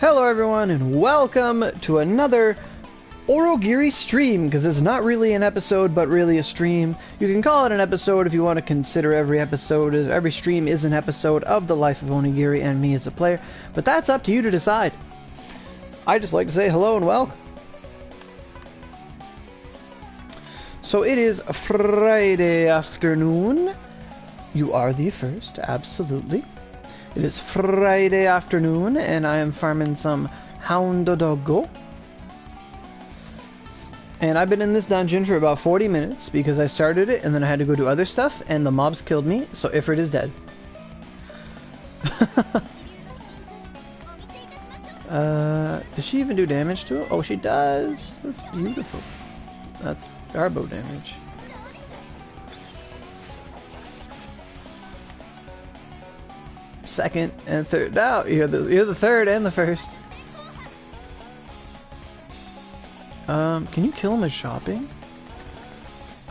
Hello everyone and welcome to another Aurogiri stream, because it's not really an episode but really a stream. You can call it an episode if you want to consider every stream is an episode of the life of Onigiri and me as a player, but that's up to you to decide. I just like to say hello and welcome. So it is Friday afternoon. You are the first, absolutely. It is Friday afternoon, and I am farming some Hound-Dog. And I've been in this dungeon for about 40 minutes because I started it and then I had to go do other stuff, and the mobs killed me, so Ifrit is dead. Does she even do damage to it? Oh, she does. That's beautiful. That's garbo damage. Second and third. No, you're the third and the first. Can you kill him as shopping?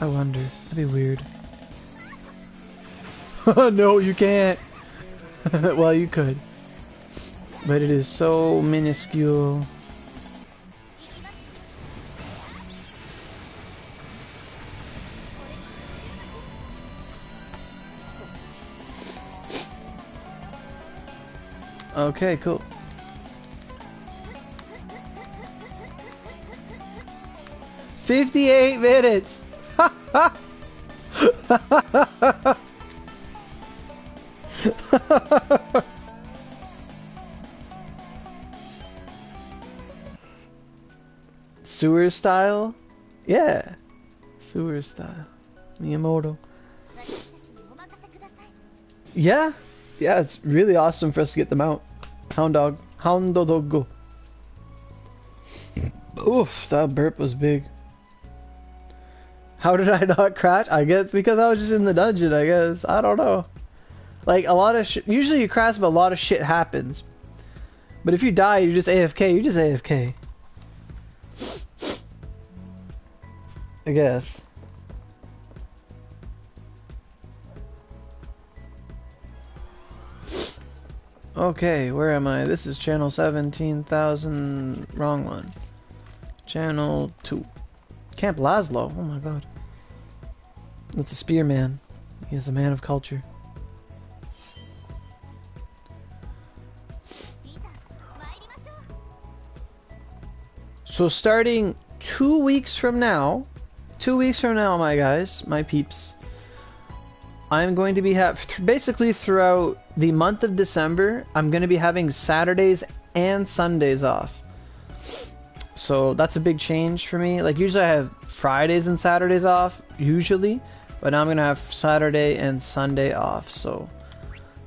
I wonder. That'd be weird. No, you can't. Well, you could. But it is so minuscule. Okay, cool. "58 minutes! Sewer style? Yeah. Sewer style. Miyamoto. Yeah. Yeah, it's really awesome for us to get them out. Hound-Dog. Hound-Dog. Oof, that burp was big. How did I not crash? I guess because I was just in the dungeon, I guess. I don't know. Like, a lot of shit. Usually you crash, but a lot of shit happens. But if you die, you just AFK. You just AFK. I guess. Okay, where am I? This is channel 17,000. Wrong one. Channel 2. Camp Laszlo. Oh my god. That's a spearman. He is a man of culture. So starting 2 weeks from now, my guys, my peeps, I'm going to be basically throughout the month of December, I'm going to be having Saturdays and Sundays off. So that's a big change for me. Like, usually I have Fridays and Saturdays off, usually, but now I'm going to have Saturday and Sunday off. So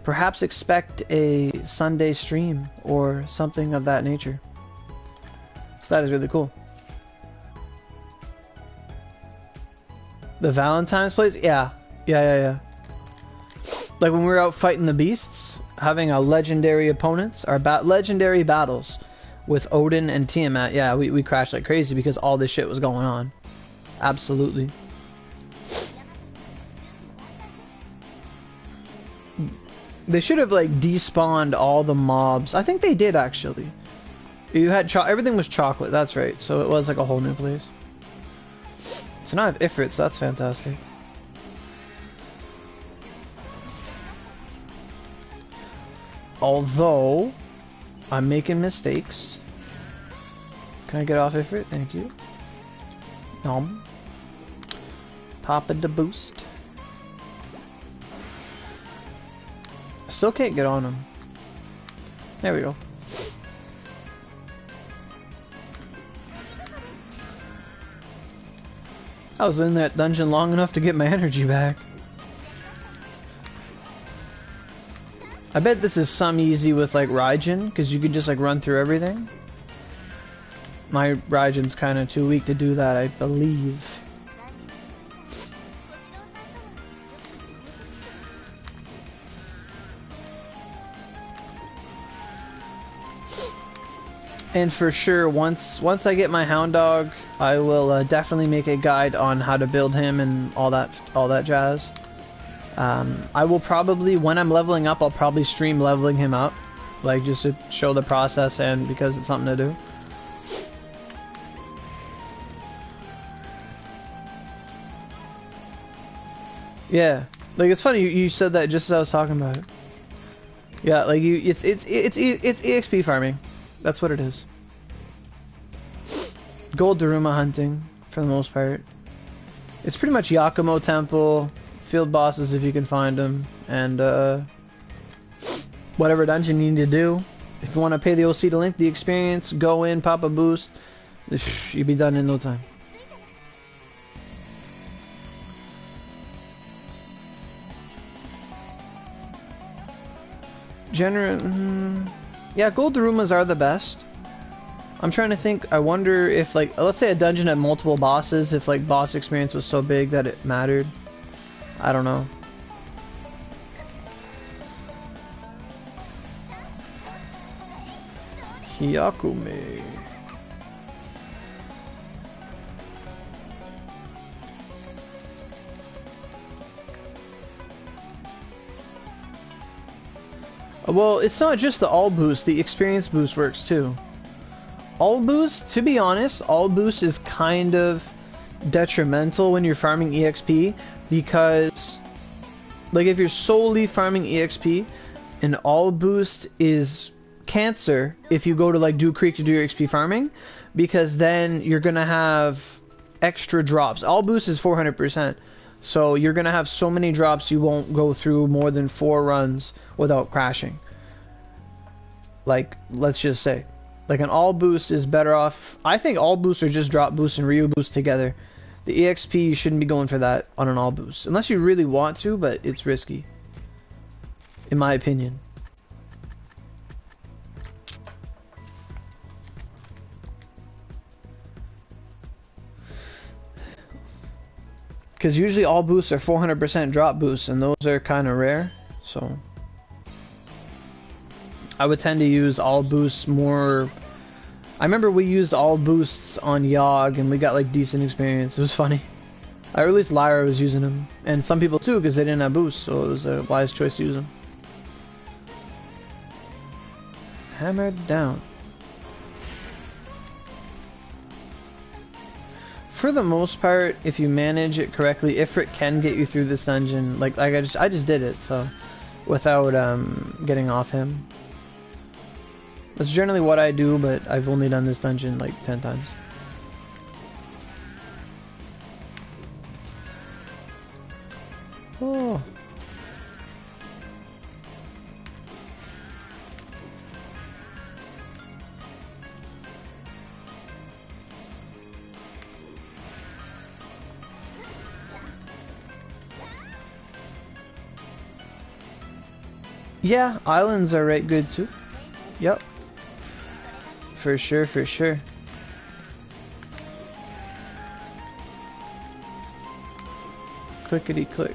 perhaps expect a Sunday stream or something of that nature. So that is really cool. The Valentine's place? Yeah. Like when we were out fighting the beasts, having a legendary opponents, our legendary battles with Odin and Tiamat. Yeah, we crashed like crazy because all this shit was going on. Absolutely. They should have like despawned all the mobs. I think they did actually. You had everything was chocolate. That's right. So it was like a whole new place. So now I have Ifrits. That's fantastic. Although I'm making mistakes. Can I get off Ifrit? Thank you. Nom. Papa the boost. Still can't get on him. There we go. I was in that dungeon long enough to get my energy back. I bet this is some easy with like Raijin, because you could just like run through everything. My Raijin's kind of too weak to do that, I believe. And for sure, once I get my Hound-Dog, I will definitely make a guide on how to build him and all that jazz. I will probably, when I'm leveling up, I'll probably stream leveling him up. like just to show the process and because it's something to do. Yeah, like it's funny you said that just as I was talking about it. Yeah, like it's EXP farming. That's what it is. Gold Daruma hunting for the most part. It's pretty much Yakumo Temple, field bosses if you can find them, and whatever dungeon you need to do. If you want to pay the OC to link the experience, go in, pop a boost, you'll be done in no time. Yeah, gold Darumas are the best. I'm trying to think, I wonder if, like, let's say a dungeon had multiple bosses, if, like, boss experience was so big that it mattered. I don't know. Hyakume. Well, it's not just the all boost, the experience boost works too. All boost, to be honest, all boost is kind of detrimental when you're farming EXP because, like, if you're solely farming EXP, an all boost is cancer if you go to, like, Dew Creek to do your XP farming, because then you're gonna have extra drops. All boost is 400%, so you're gonna have so many drops you won't go through more than 4 runs without crashing. Like, let's just say, like, an all boost is better off. I think all boosts are just drop boost and Ryu boost together. The EXP, you shouldn't be going for that on an all boost unless you really want to, but it's risky, in my opinion. Because usually all boosts are 400% drop boosts, and those are kind of rare, so I would tend to use all boosts more. I remember we used all boosts on Yogg, and we got, like, decent experience. It was funny. Or at least Lyra was using them, and some people too, because they didn't have boosts, so it was a wise choice to use them. Hammered down. For the most part, if you manage it correctly, Ifrit can get you through this dungeon. Like I just did it, so without getting off him. That's generally what I do, but I've only done this dungeon like 10 times. Oh. Yeah, islands are right good too. Yep. For sure, for sure. Clickety click.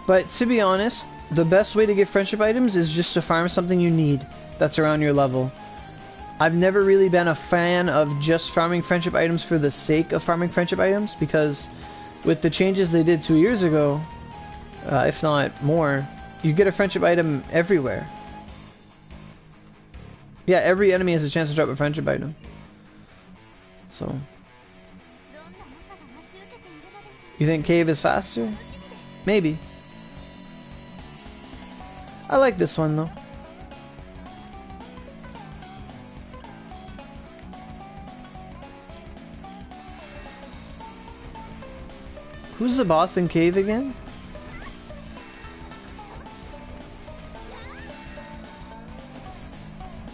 But to be honest, the best way to get friendship items is just to farm something you need that's around your level. I've never really been a fan of just farming friendship items for the sake of farming friendship items, because with the changes they did 2 years ago, if not more, you get a friendship item everywhere. Yeah, every enemy has a chance to drop a friendship item. So, you think cave is faster? Maybe. I like this one though. Who's the boss in cave again?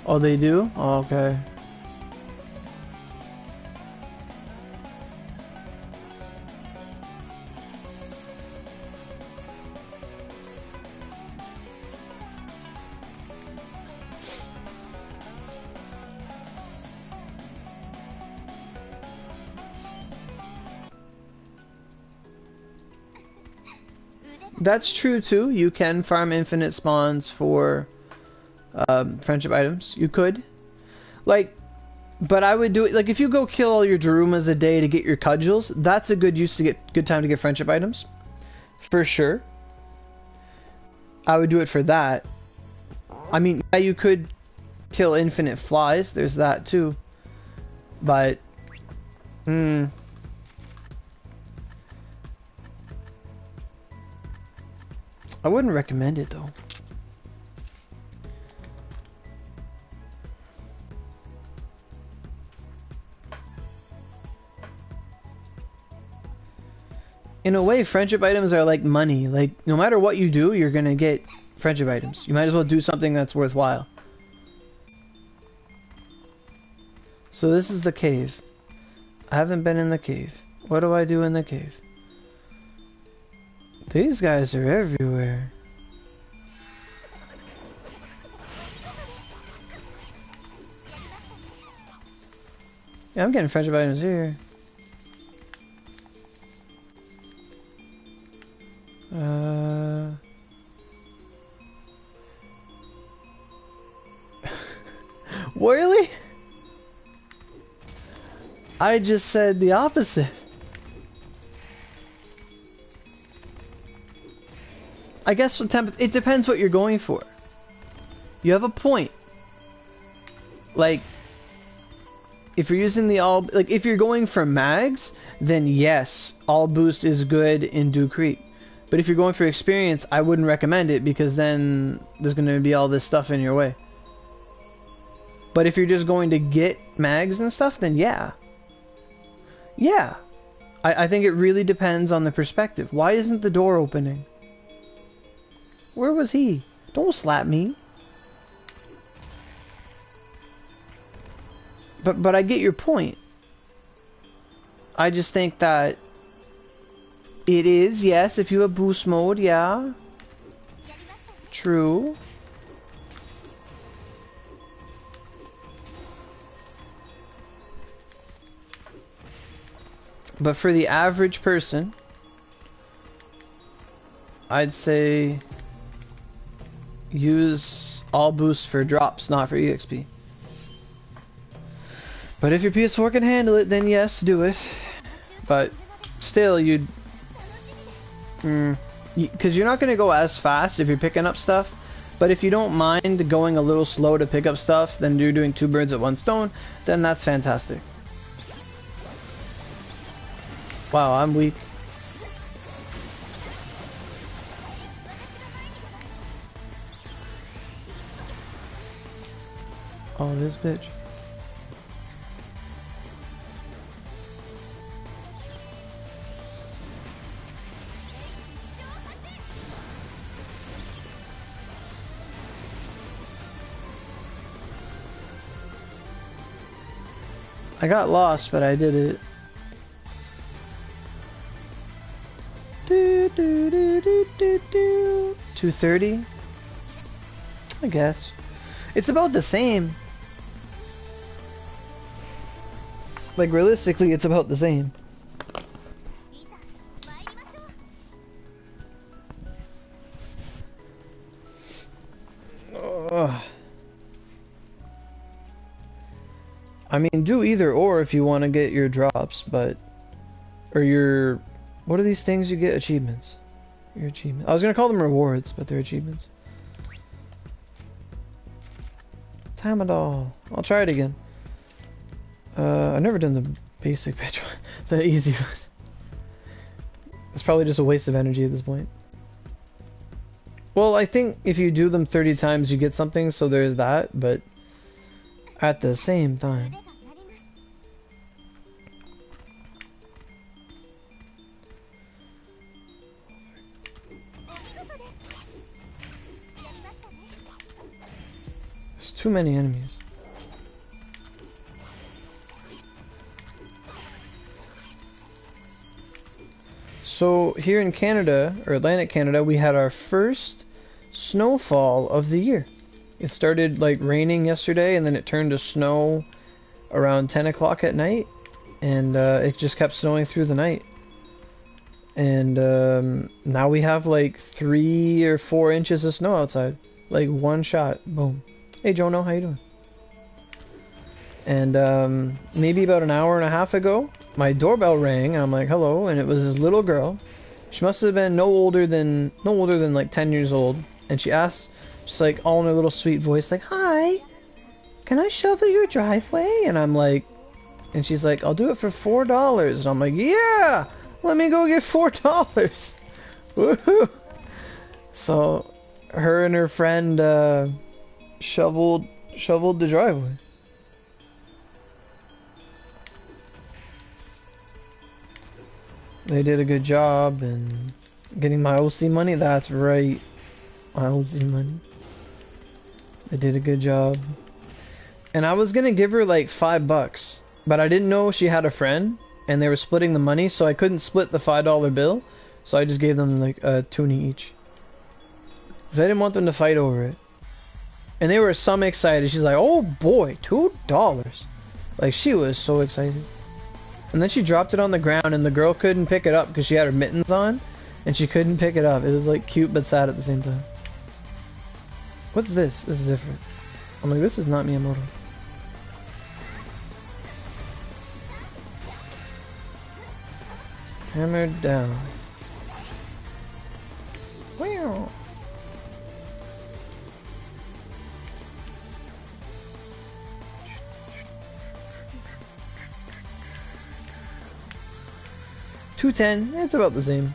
Oh, they do? Oh, okay. That's true too. You can farm infinite spawns for friendship items. You could, like, but I would do it like if you go kill all your Darumas a day to get your cudgels. That's a good use to get good time to get friendship items, for sure. I would do it for that. I mean, yeah, you could kill infinite flies. There's that too. But, I wouldn't recommend it though. In a way, friendship items are like money. Like, no matter what you do, you're gonna get friendship items. You might as well do something that's worthwhile. So this is the cave. I haven't been in the cave. What do I do in the cave? These guys are everywhere. Yeah, I'm getting friendship items here. Really? I just said the opposite. I guess it depends what you're going for. You have a point. Like, if you're using the all, like if you're going for mags, then yes, all boost is good in Dew Creek. But if you're going for experience, I wouldn't recommend it because then there's going to be all this stuff in your way. But if you're just going to get mags and stuff, then yeah. Yeah. I think it really depends on the perspective. Why isn't the door opening? Where was he? Don't slap me. But I get your point. I just think that it is, yes, if you have boost mode, yeah. True. But for the average person, I'd say use all boosts for drops, not for EXP. But if your PS4 can handle it, then yes, do it. But still, you'd... because you're not going to go as fast if you're picking up stuff. But if you don't mind going a little slow to pick up stuff, then you're doing 2 birds with 1 stone, then that's fantastic. Wow, I'm weak. Oh, this bitch. I got lost, but I did it. 230? I guess. It's about the same. Like, realistically, it's about the same. I mean, do either or if you want to get your drops, but... Or your... What are these things you get? Achievements. Your achievement. I was gonna call them rewards, but they're achievements. Tamadol. I'll try it again. I've never done the basic pitch one. The easy one. It's probably just a waste of energy at this point. Well, I think if you do them 30 times, you get something, so there's that, but at the same time. There's too many enemies. So here in Canada, or Atlantic Canada, we had our first snowfall of the year. It started like raining yesterday and then it turned to snow around 10 o'clock at night, and it just kept snowing through the night. And now we have like 3 or 4 inches of snow outside. Like one shot. Boom. Hey Jono, how you doing? And maybe about an hour and a half ago, my doorbell rang and I'm like, hello, and it was this little girl. She must have been no older than like 10 years old. and she asks, she's like all in her little sweet voice, like, "Hi, can I shovel your driveway?" And I'm like, and she's like, "I'll do it for $4." And I'm like, "Yeah, let me go get $4." Woohoo! So her and her friend shoveled the driveway. They did a good job and getting my OC money. That's right, my OC money. They did a good job. And I was gonna give her like $5, but I didn't know she had a friend and they were splitting the money, so I couldn't split the $5 bill. So I just gave them like a toonie each. Cause I didn't want them to fight over it. And they were some excited. She's like, "Oh boy, $2." Like, she was so excited. And then she dropped it on the ground and the girl couldn't pick it up because she had her mittens on and she couldn't pick it up. It was like cute but sad at the same time. What's this? This is different. I'm like, this is not Miyamoto. Hammered down. Wow. $210. It's about the same.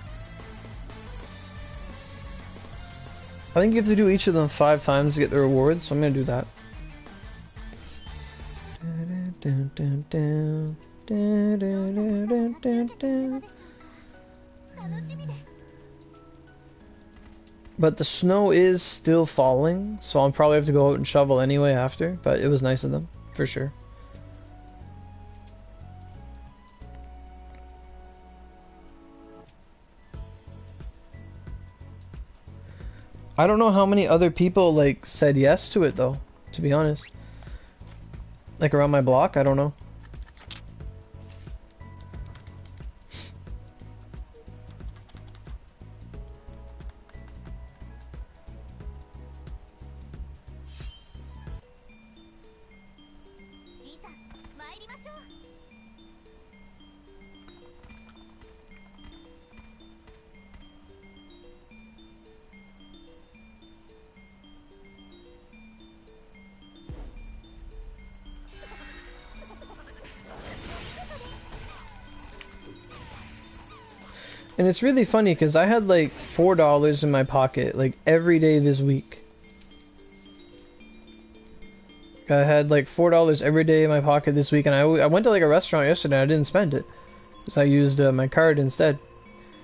I think you have to do each of them 5 times to get the rewards, so I'm gonna do that. But the snow is still falling, so I'll probably have to go out and shovel anyway after, but it was nice of them, for sure. I don't know how many other people like said yes to it though, to be honest. Like around my block, I don't know. And it's really funny because I had like $4 in my pocket like every day this week. I had like $4 every day in my pocket this week, and I went to like a restaurant yesterday and I didn't spend it because I used my card instead.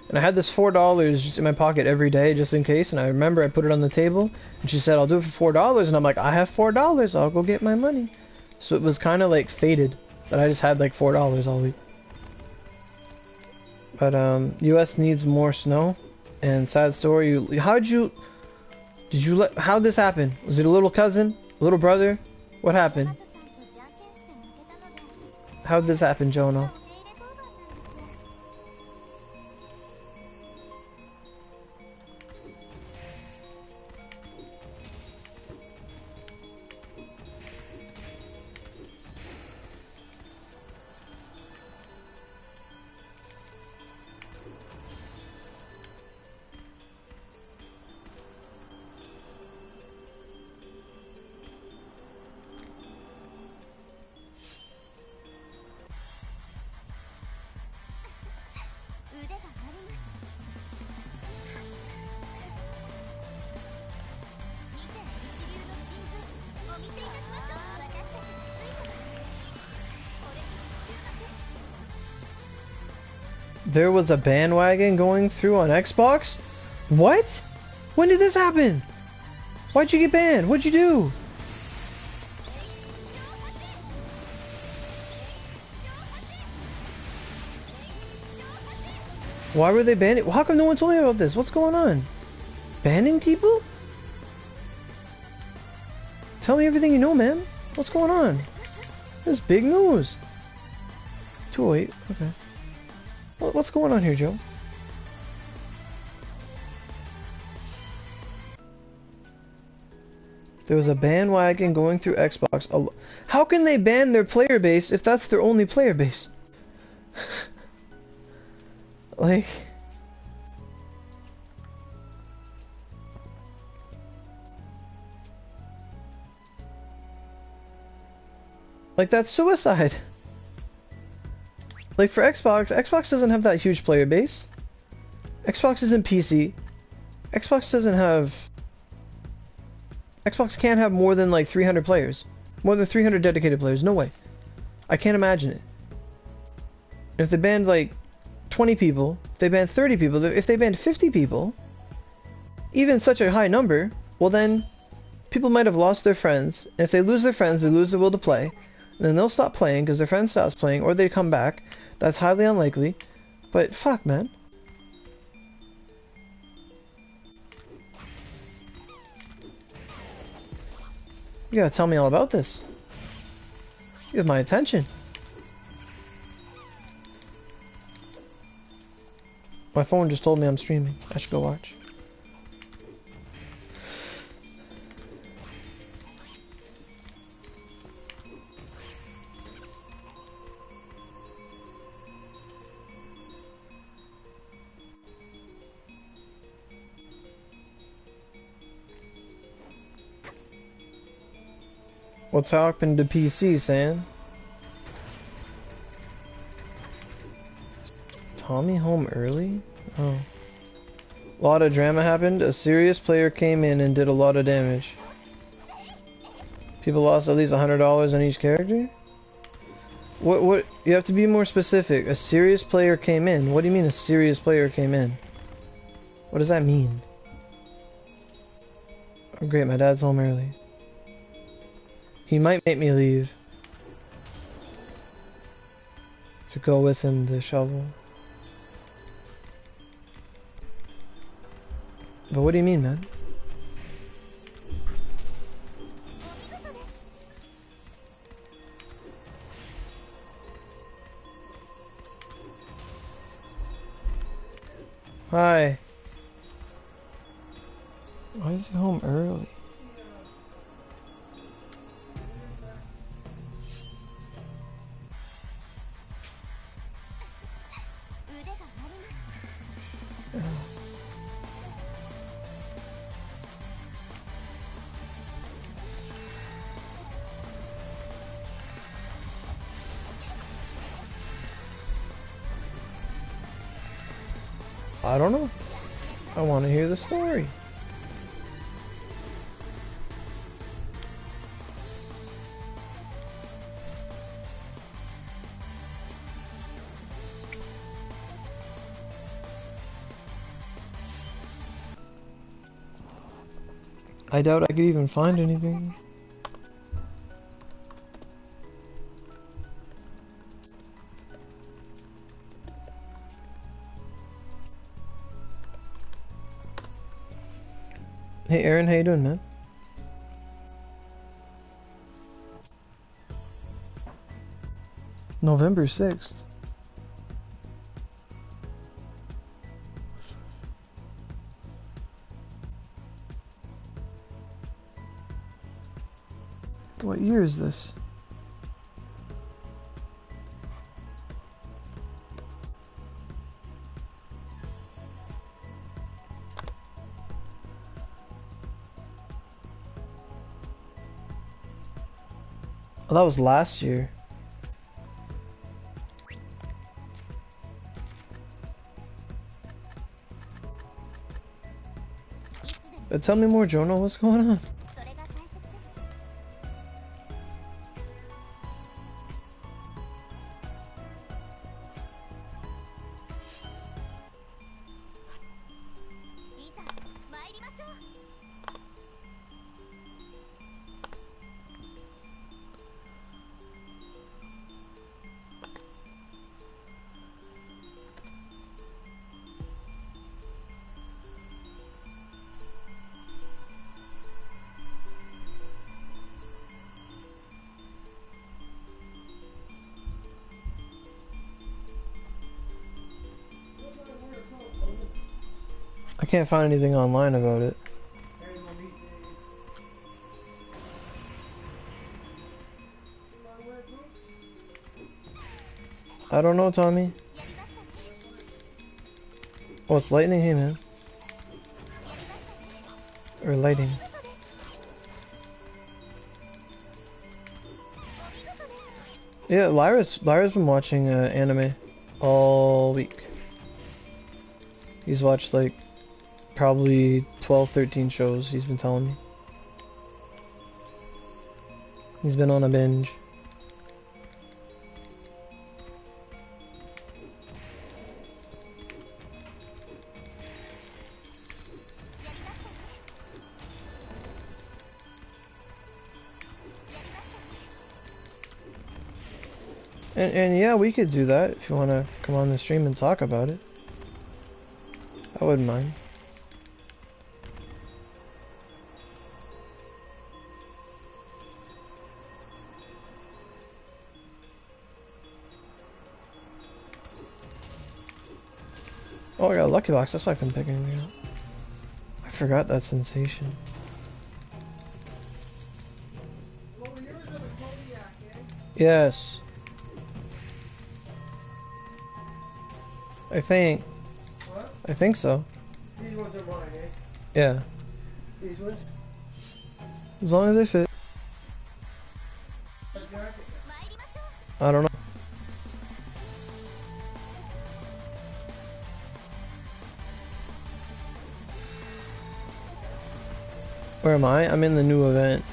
And I had this $4 just in my pocket every day just in case, and I remember I put it on the table and she said, "I'll do it for $4," and I'm like, "I have $4, I'll go get my money." So it was kind of like fated that I just had like $4 all week. But US needs more snow. And sad story, how'd you let, how'd this happen? Was it a little cousin? A little brother? What happened? How'd this happen, Jono? There was a bandwagon going through on Xbox? What? When did this happen? Why'd you get banned? What'd you do? Why were they banning? How come no one told me about this? What's going on? Banning people? Tell me everything you know, man. What's going on? This is big news. 208, okay. What's going on here, Joe? There was a bandwagon going through Xbox. How can they ban their player base if that's their only player base? Like... Like, that's suicide. Like, for Xbox, Xbox doesn't have that huge player base. Xbox isn't PC. Xbox doesn't have... Xbox can't have more than, like, 300 players. More than 300 dedicated players. No way. I can't imagine it. If they banned, like, 20 people, if they banned 30 people, if they banned 50 people, even such a high number, well then, people might have lost their friends. If they lose their friends, they lose the will to play. And then they'll stop playing because their friend stops playing, or they come back. That's highly unlikely. But fuck, man. You gotta tell me all about this. You have my attention. My phone just told me I'm streaming. I should go watch. What's happened to PC, Sam? Tommy home early? Oh. A lot of drama happened. A serious player came in and did a lot of damage. People lost at least $100 on each character? What? You have to be more specific. A serious player came in. What do you mean a serious player came in? What does that mean? Oh, great, my dad's home early. He might make me leave to go with him to shovel. But what do you mean, man? Hi. Why is he home early? I don't know. I want to hear the story. I doubt I could even find anything. Hey Aaron, how you doing, man? November 6th. What year is this? Oh, that was last year. But tell me more, Jonah, what's going on? I can't find anything online about it. I don't know, Tommy. Oh, it's lightning? Hey, man. Or lighting. Yeah, Lyra's been watching anime all week. He's watched like probably 12, 13 shows, he's been telling me. He's been on a binge. And yeah, we could do that if you want to come on the stream and talk about it. I wouldn't mind. Oh, I got a lucky box, that's why I couldn't pick anything up. I forgot that sensation. Yes. I think. What? I think so. These ones are mine, eh? Yeah. These ones? As long as they fit. I don't know. Where am I? I'm in the new event.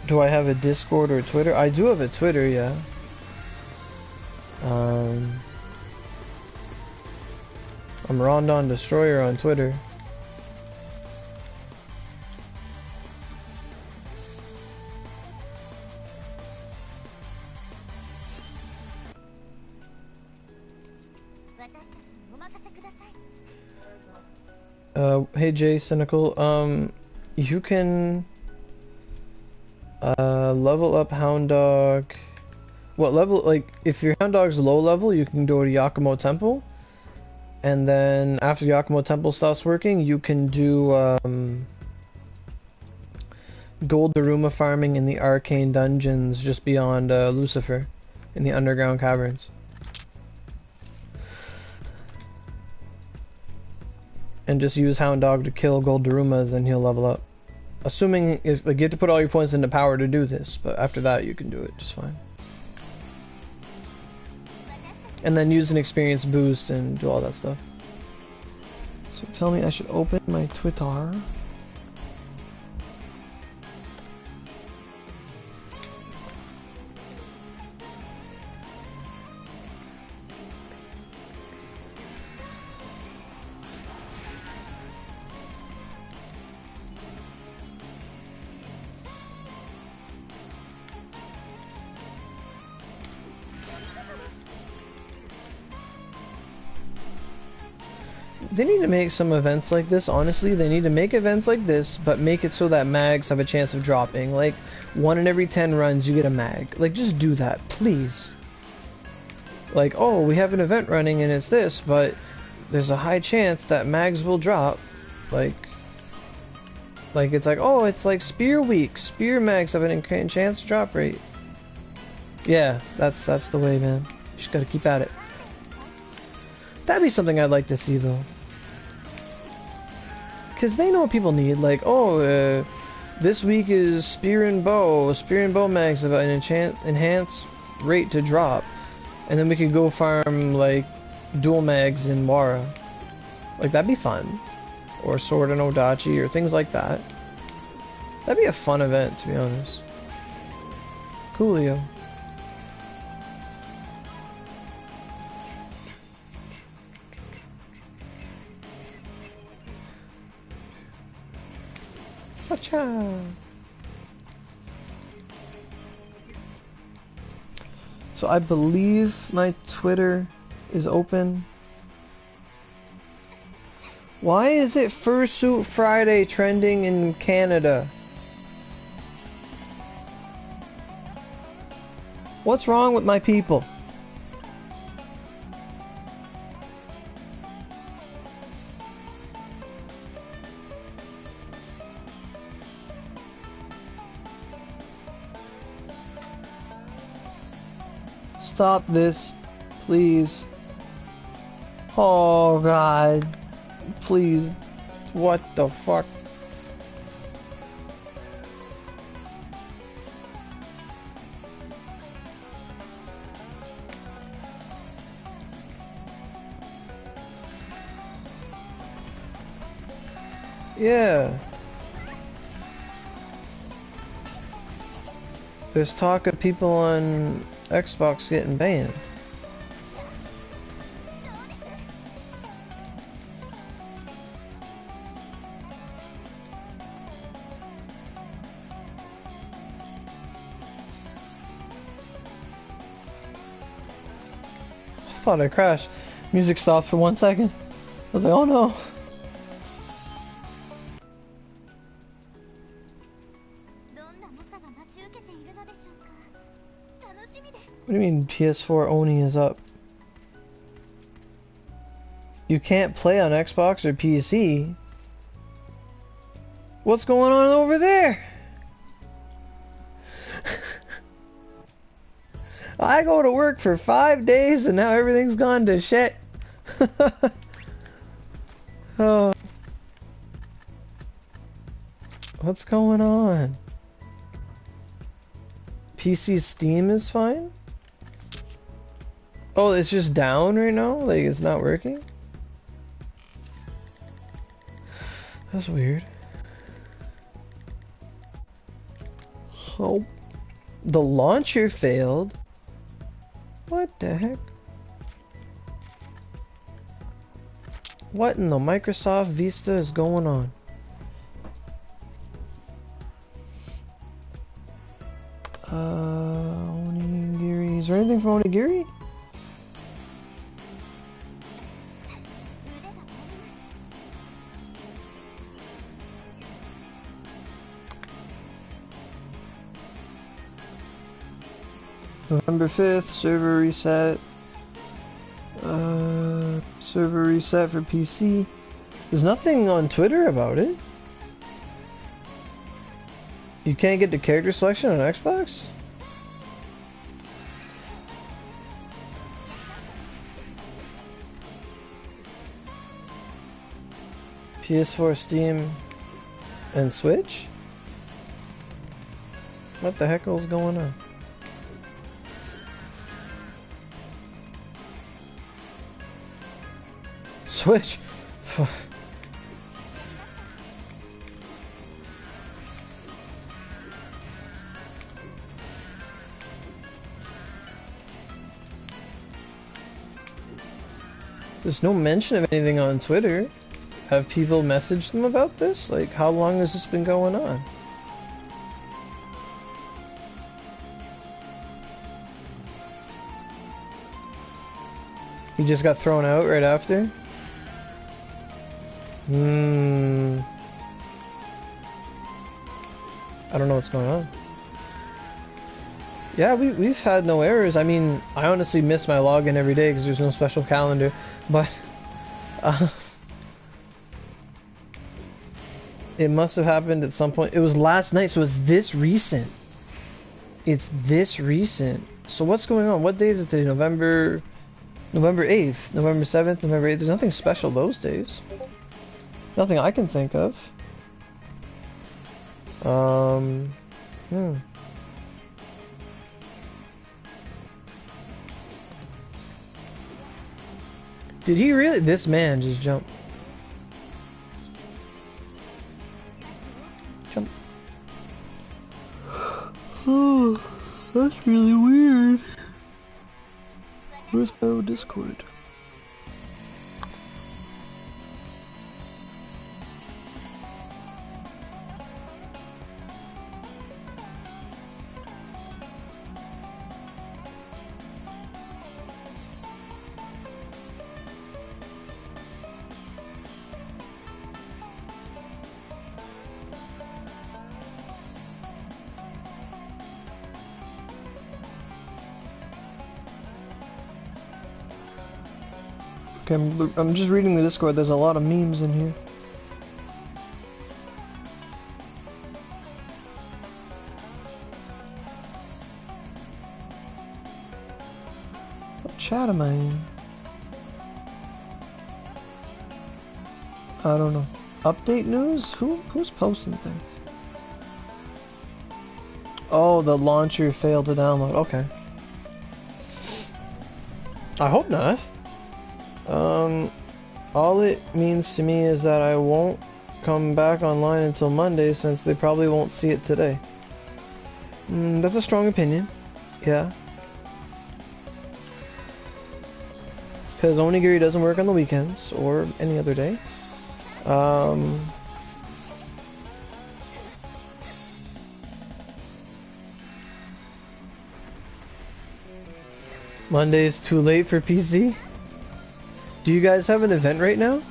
Do I have a Discord or a Twitter? I do have a Twitter, yeah. I'm Randandestroyer on Twitter. Hey Jay Cynical, you can level up Hound-Dog. What level? Like, if your Hound-Dog's low level, you can go to Yakumo Temple, and then after Yakumo Temple stops working, you can do gold Daruma farming in the arcane dungeons just beyond Lucifer, in the underground caverns. And just use Hound-Dog to kill gold Darumas and he'll level up. Assuming if like, you have to put all your points into power to do this, but after that you can do it just fine. And then use an experience boost and do all that stuff. So tell me I should open my Twitter. They need to make some events like this, honestly. They need to make events like this, but make it so that mags have a chance of dropping. Like, 1 in every 10 runs, you get a mag. Like, just do that, please. Like, oh, we have an event running and it's this, but there's a high chance that mags will drop. Like it's like, oh, it's like Spear Week. Spear mags have an chance drop rate. Yeah, that's the way, man. You just gotta keep at it. That'd be something I'd like to see, though. Because they know what people need. Like, oh, this week is Spear and Bow. Spear and Bow mags have an enhanced rate to drop. And then we could go farm, like, dual mags in Wara. Like, that'd be fun. Or Sword and Odachi, or things like that. That'd be a fun event, to be honest. Coolio. Gotcha. So I believe my Twitter is open. Why is it Fursuit Friday trending in Canada? What's wrong with my people? Stop this, please. Oh God, please. What the fuck? Yeah. There's talk of people on Xbox getting banned. I thought I crashed. Music stopped for 1 second. I was like, oh no. What do you mean PS4 Oni is up? You can't play on Xbox or PC. What's going on over there? I go to work for 5 days and now everything's gone to shit. Oh. What's going on? PC Steam is fine? Oh, it's just down right now? Like, it's not working? That's weird. Oh. The launcher failed? What the heck? What in the Microsoft Vista is going on? Onigiri. Is there anything from Onigiri? November 5th, server reset. Server reset for PC. There's nothing on Twitter about it. You can't get the character selection on Xbox? PS4, Steam, and Switch? What the heck is going on? Switch. There's no mention of anything on Twitter. Have people messaged them about this? Like, how long has this been going on? He just got thrown out right after? I don't know what's going on. Yeah, we've had no errors. I mean, I honestly miss my login every day because there's no special calendar. But it must have happened at some point. It was last night, so it's this recent. It's this recent. So what's going on? What day is it today? November 8th, November 7th, November 8th. There's nothing special those days. Nothing I can think of. Did he really? This man just jumped. Jump. Oh, that's really weird. Where's my Discord? Okay, I'm just reading the Discord. There's a lot of memes in here. What chat am I in? I don't know. Update news? Who's posting things? Oh, the launcher failed to download. Okay. I hope not. All it means to me is that I won't come back online until Monday since they probably won't see it today. That's a strong opinion. Yeah. Because Onigiri doesn't work on the weekends or any other day. Monday is too late for PC? Do you guys have an event right now?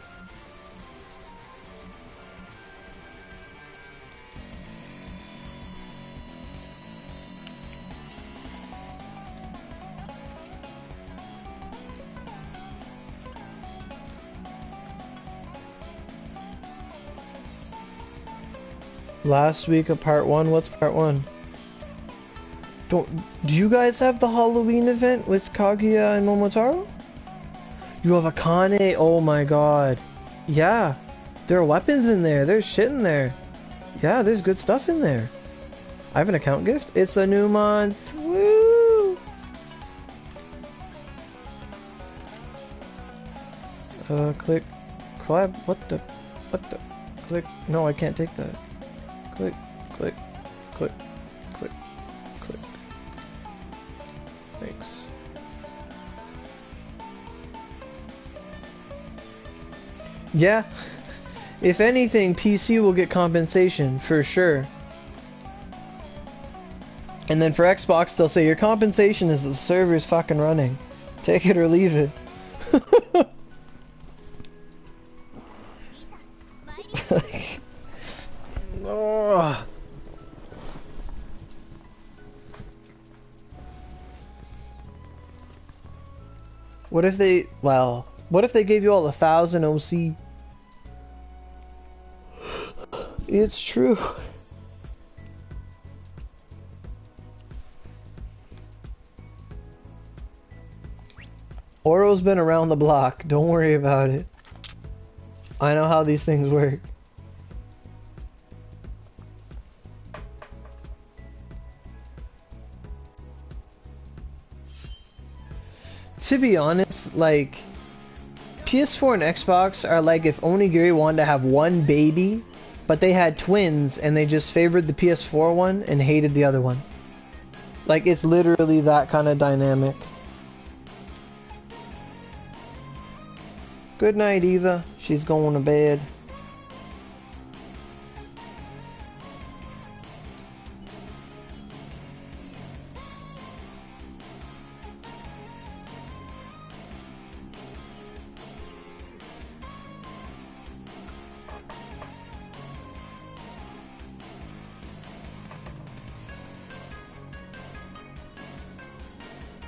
Last week of part 1? What's part 1? Do you guys have the Halloween event with Kaguya and Momotaro? You have a Kane? Oh my god. Yeah. There are weapons in there. There's shit in there. Yeah, there's good stuff in there. I have an account gift. It's a new month. Woo! Click. Collab. What the? Click. No, I can't take that. Click. Click. Click. Click. Click. Thanks. Yeah. If anything, PC will get compensation, for sure. And then for Xbox, they'll say your compensation is the server's fucking running. Take it or leave it. Oh. What if they, well, what if they gave you all 1,000 OC? It's true. Oro's been around the block. Don't worry about it. I know how these things work. To be honest, like, PS4 and Xbox are like if Onigiri wanted to have one baby, but they had twins and they just favored the PS4 one and hated the other one. Like, it's literally that kind of dynamic. Good night, Eva. She's going to bed.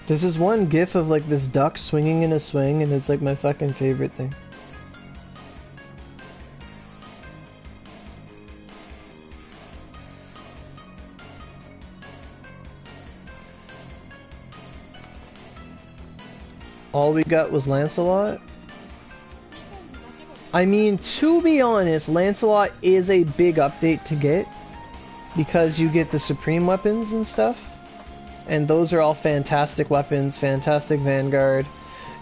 This is one gif of like this duck swinging in a swing, and it's like my fucking favorite thing. All we got was Lancelot? I mean, to be honest, Lancelot is a big update to get, because you get the Supreme weapons and stuff. And those are all fantastic weapons, fantastic Vanguard.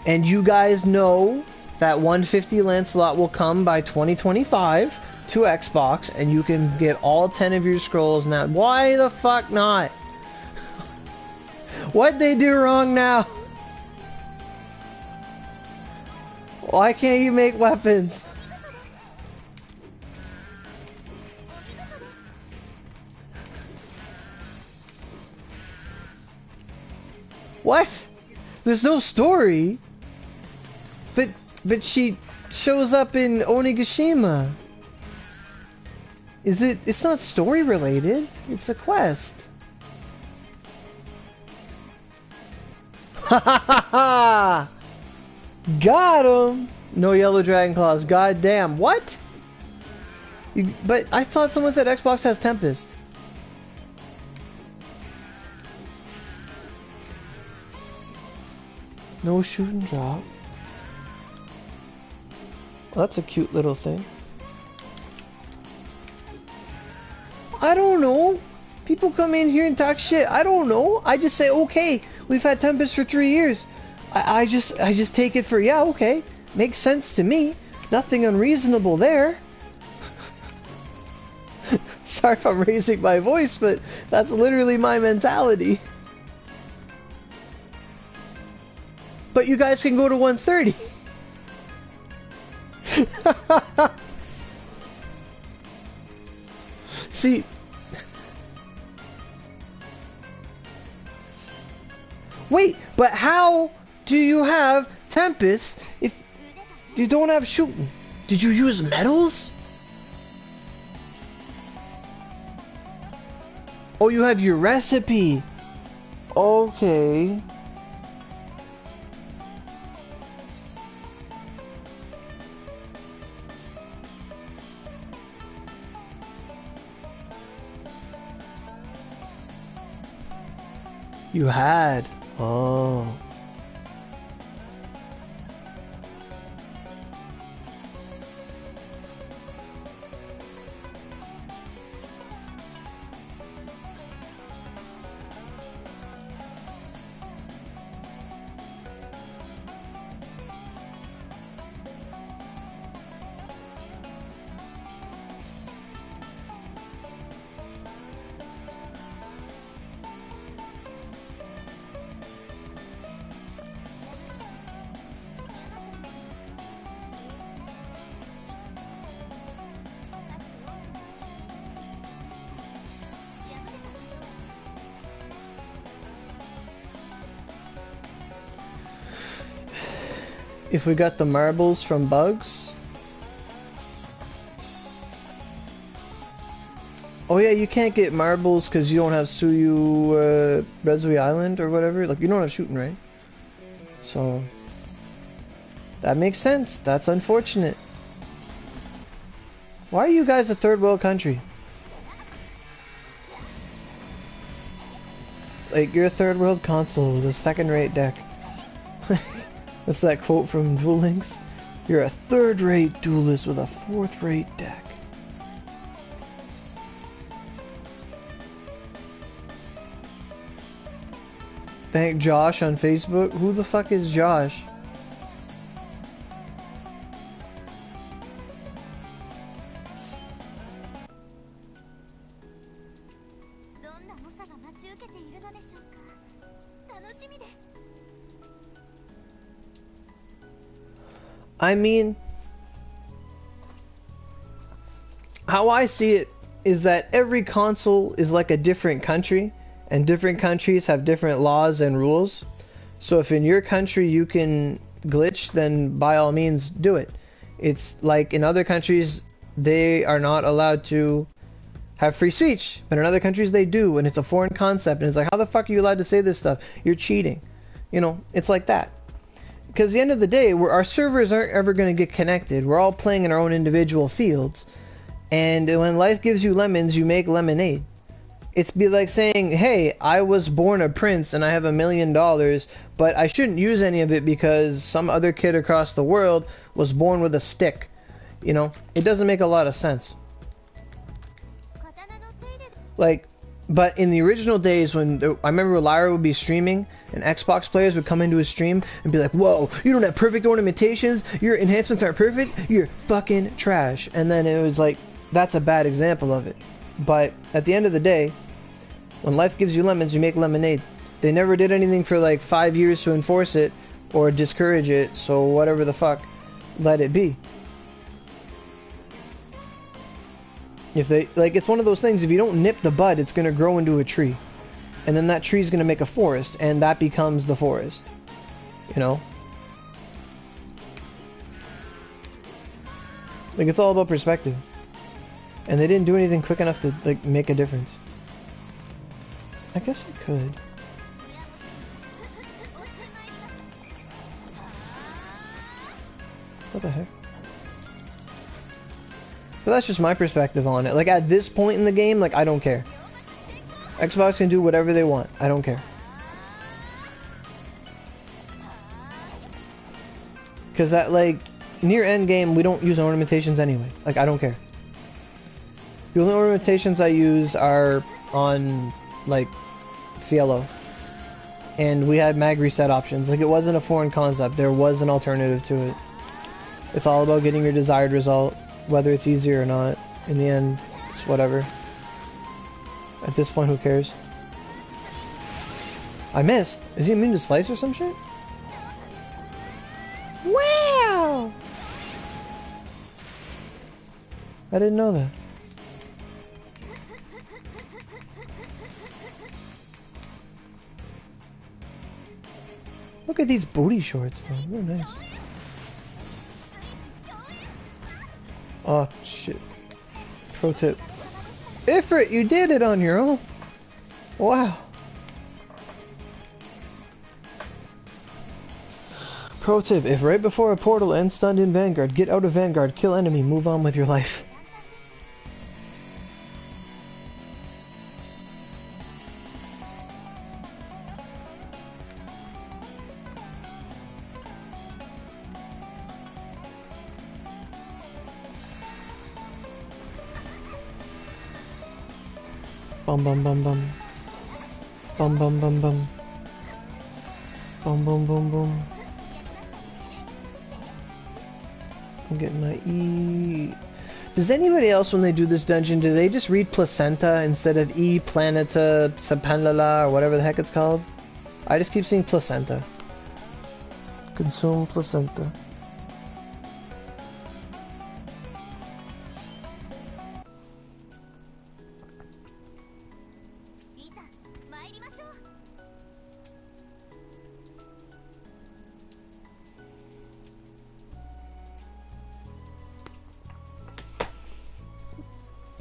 And you guys know that 150 Lancelot will come by 2025 to Xbox, and you can get all 10 of your scrolls now. Why the fuck not? What'd they do wrong now? Why can't you make weapons? What? There's no story. But she shows up in Onigashima. Is it? It's not story related. It's a quest. Ha ha ha ha! Got him. No yellow dragon claws. God damn. What? But I thought someone said Xbox has Tempest. No shoot and drop. Well, that's a cute little thing. I don't know. People come in here and talk shit. I don't know. I just say, okay, we've had Tempest for 3 years. I just take it for, yeah, okay. Makes sense to me. Nothing unreasonable there. Sorry if I'm raising my voice, but that's literally my mentality. But you guys can go to 130. See, wait, but how do you have Tempest if you don't have shooting? Did you use metals? Oh, you have your recipe. Okay. You had. Oh. If we got the marbles from bugs. Oh yeah, you can't get marbles because you don't have Suyu Resui Island or whatever. Like, you don't have shooting, right? So that makes sense. That's unfortunate. Why are you guys a third world country? Like, you're a third world console with a second-rate deck. That's that quote from Duel Links. You're a third-rate duelist with a fourth-rate deck. Thank Josh on Facebook. Who the fuck is Josh? I mean, how I see it is that every console is like a different country, and different countries have different laws and rules. So if in your country you can glitch, then by all means do it. It's like in other countries, they are not allowed to have free speech, but in other countries they do, and it's a foreign concept, and it's like, how the fuck are you allowed to say this stuff? You're cheating. You know, it's like that. Because at the end of the day, our servers aren't ever going to get connected. We're all playing in our own individual fields. And when life gives you lemons, you make lemonade. It's be like saying, hey, I was born a prince and I have $1 million, but I shouldn't use any of it because some other kid across the world was born with a stick. You know, it doesn't make a lot of sense. Like, but in the original days when I remember Lyra would be streaming and Xbox players would come into his stream and be like, whoa, you don't have perfect ornamentations, your enhancements aren't perfect, you're fucking trash. And then it was like, that's a bad example of it. But at the end of the day, when life gives you lemons, you make lemonade. They never did anything for like 5 years to enforce it or discourage it, so whatever the fuck, let it be. If they, like, it's one of those things, if you don't nip the bud, it's going to grow into a tree. And then that tree is going to make a forest, and that becomes the forest. You know? Like, it's all about perspective. And they didn't do anything quick enough to, like, make a difference. I guess I could. What the heck? But that's just my perspective on it. Like, at this point in the game, like, I don't care. Xbox can do whatever they want. I don't care. Because at, like, near Endgame, we don't use ornamentations anyway. Like, I don't care. The only ornamentations I use are on, like, CLO. And we had mag reset options. Like, it wasn't a foreign concept. There was an alternative to it. It's all about getting your desired result. Whether it's easier or not, in the end, it's whatever. At this point, who cares? I missed. Is he immune to slice or some shit? Wow! I didn't know that. Look at these booty shorts though, they're nice. Oh shit. Pro tip. Ifrit, you did it on your own. Wow. Pro tip, if right before a portal ends stunned in Vanguard, get out of Vanguard, kill enemy, move on with your life. Bum bum bum bum. Bum bum bum bum. Bum bum bum bum. I'm getting my E. Does anybody else, when they do this dungeon, do they just read placenta instead of E planeta sapanlala or whatever the heck it's called? I just keep seeing placenta. Consume placenta.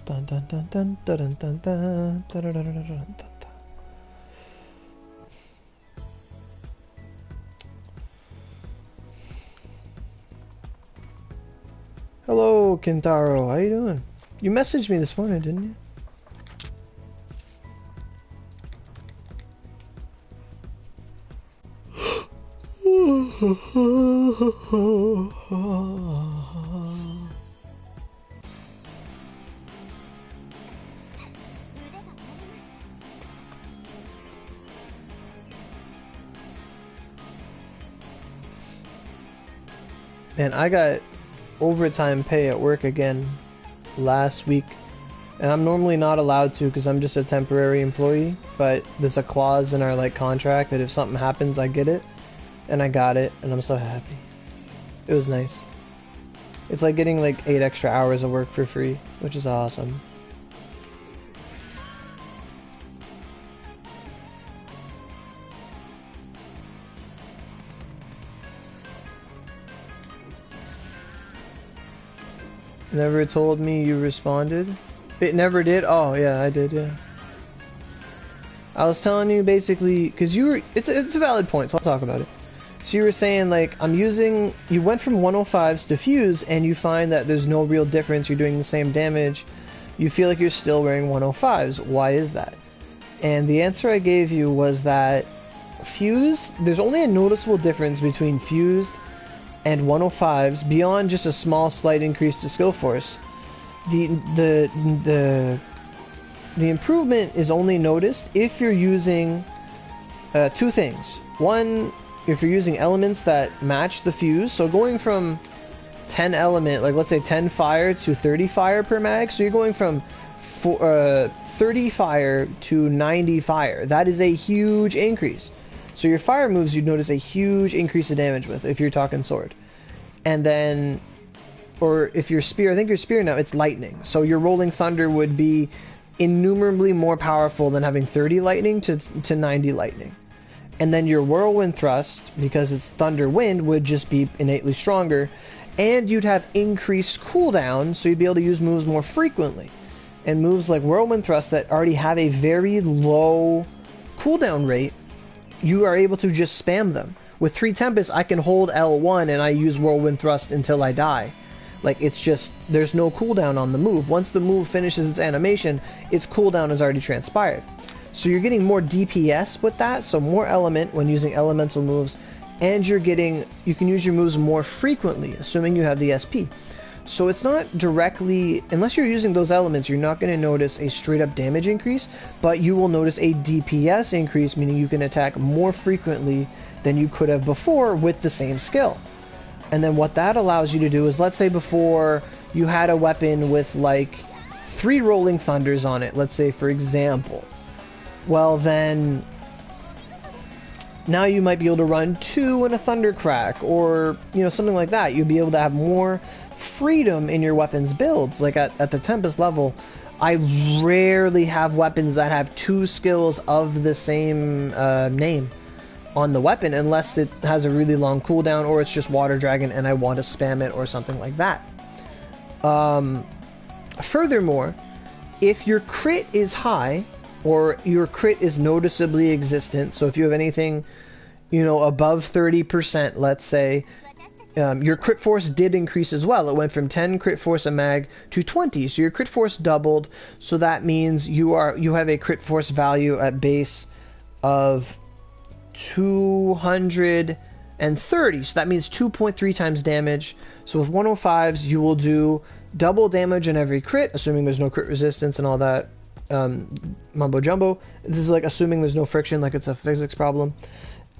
Dun dun dun dun dun dun dun dun dun dun dun dun. Hello, Kintaro. How you doing? You messaged me this morning, didn't you? Man, I got overtime pay at work again last week, and I'm normally not allowed to because I'm just a temporary employee, but there's a clause in our like contract that if something happens I get it, and I got it, and I'm so happy. It was nice. It's like getting like 8 extra hours of work for free, which is awesome. Never told me you responded? It never did? Oh yeah, I did, yeah. I was telling you basically, because you were, it's a valid point, so I'll talk about it. So you were saying like, you went from 105s to fuse and you find that there's no real difference, you're doing the same damage, you feel like you're still wearing 105s, why is that? And the answer I gave you was that fuse, there's only a noticeable difference between fused and 105s beyond just a small slight increase to skill force. The improvement is only noticed if you're using two things. One, if you're using elements that match the fuse, so going from 10 element, like let's say 10 fire to 30 fire per mag, so you're going from 30 fire to 90 fire. That is a huge increase. So your fire moves, you'd notice a huge increase of damage with, if you're talking sword. And then, or if your spear, I think your spear now, it's lightning. So your rolling thunder would be innumerably more powerful than having 30 lightning to 90 lightning. And then your whirlwind thrust, because it's thunder wind, would just be innately stronger. And you'd have increased cooldown, so you'd be able to use moves more frequently. And moves like whirlwind thrust that already have a very low cooldown rate, you are able to just spam them. With 3 Tempest, I can hold L1 and I use Whirlwind Thrust until I die. Like, it's just, there's no cooldown on the move. Once the move finishes its animation, its cooldown has already transpired. So you're getting more DPS with that, so more element when using elemental moves, and you can use your moves more frequently, assuming you have the SP. So it's not directly, unless you're using those elements, you're not going to notice a straight up damage increase, but you will notice a DPS increase, meaning you can attack more frequently than you could have before with the same skill. And then what that allows you to do is, let's say before you had a weapon with like 3 rolling thunders on it, let's say for example, well then now you might be able to run 2 in a thundercrack, or you know, something like that. You'd be able to have more freedom in your weapons builds. Like at the Tempest level, I rarely have weapons that have 2 skills of the same name on the weapon, unless it has a really long cooldown or it's just Water Dragon and I want to spam it or something like that. Furthermore, if your crit is high or your crit is noticeably existent, so if you have anything, you know, above 30%, let's say, your crit force did increase as well. It went from 10 crit force a mag to 20, so your crit force doubled. So that means you have a crit force value at base of 230, so that means 2.3 times damage. So with 105s you will do double damage in every crit, assuming there's no crit resistance and all that mumbo jumbo. This is like assuming there's no friction, like it's a physics problem.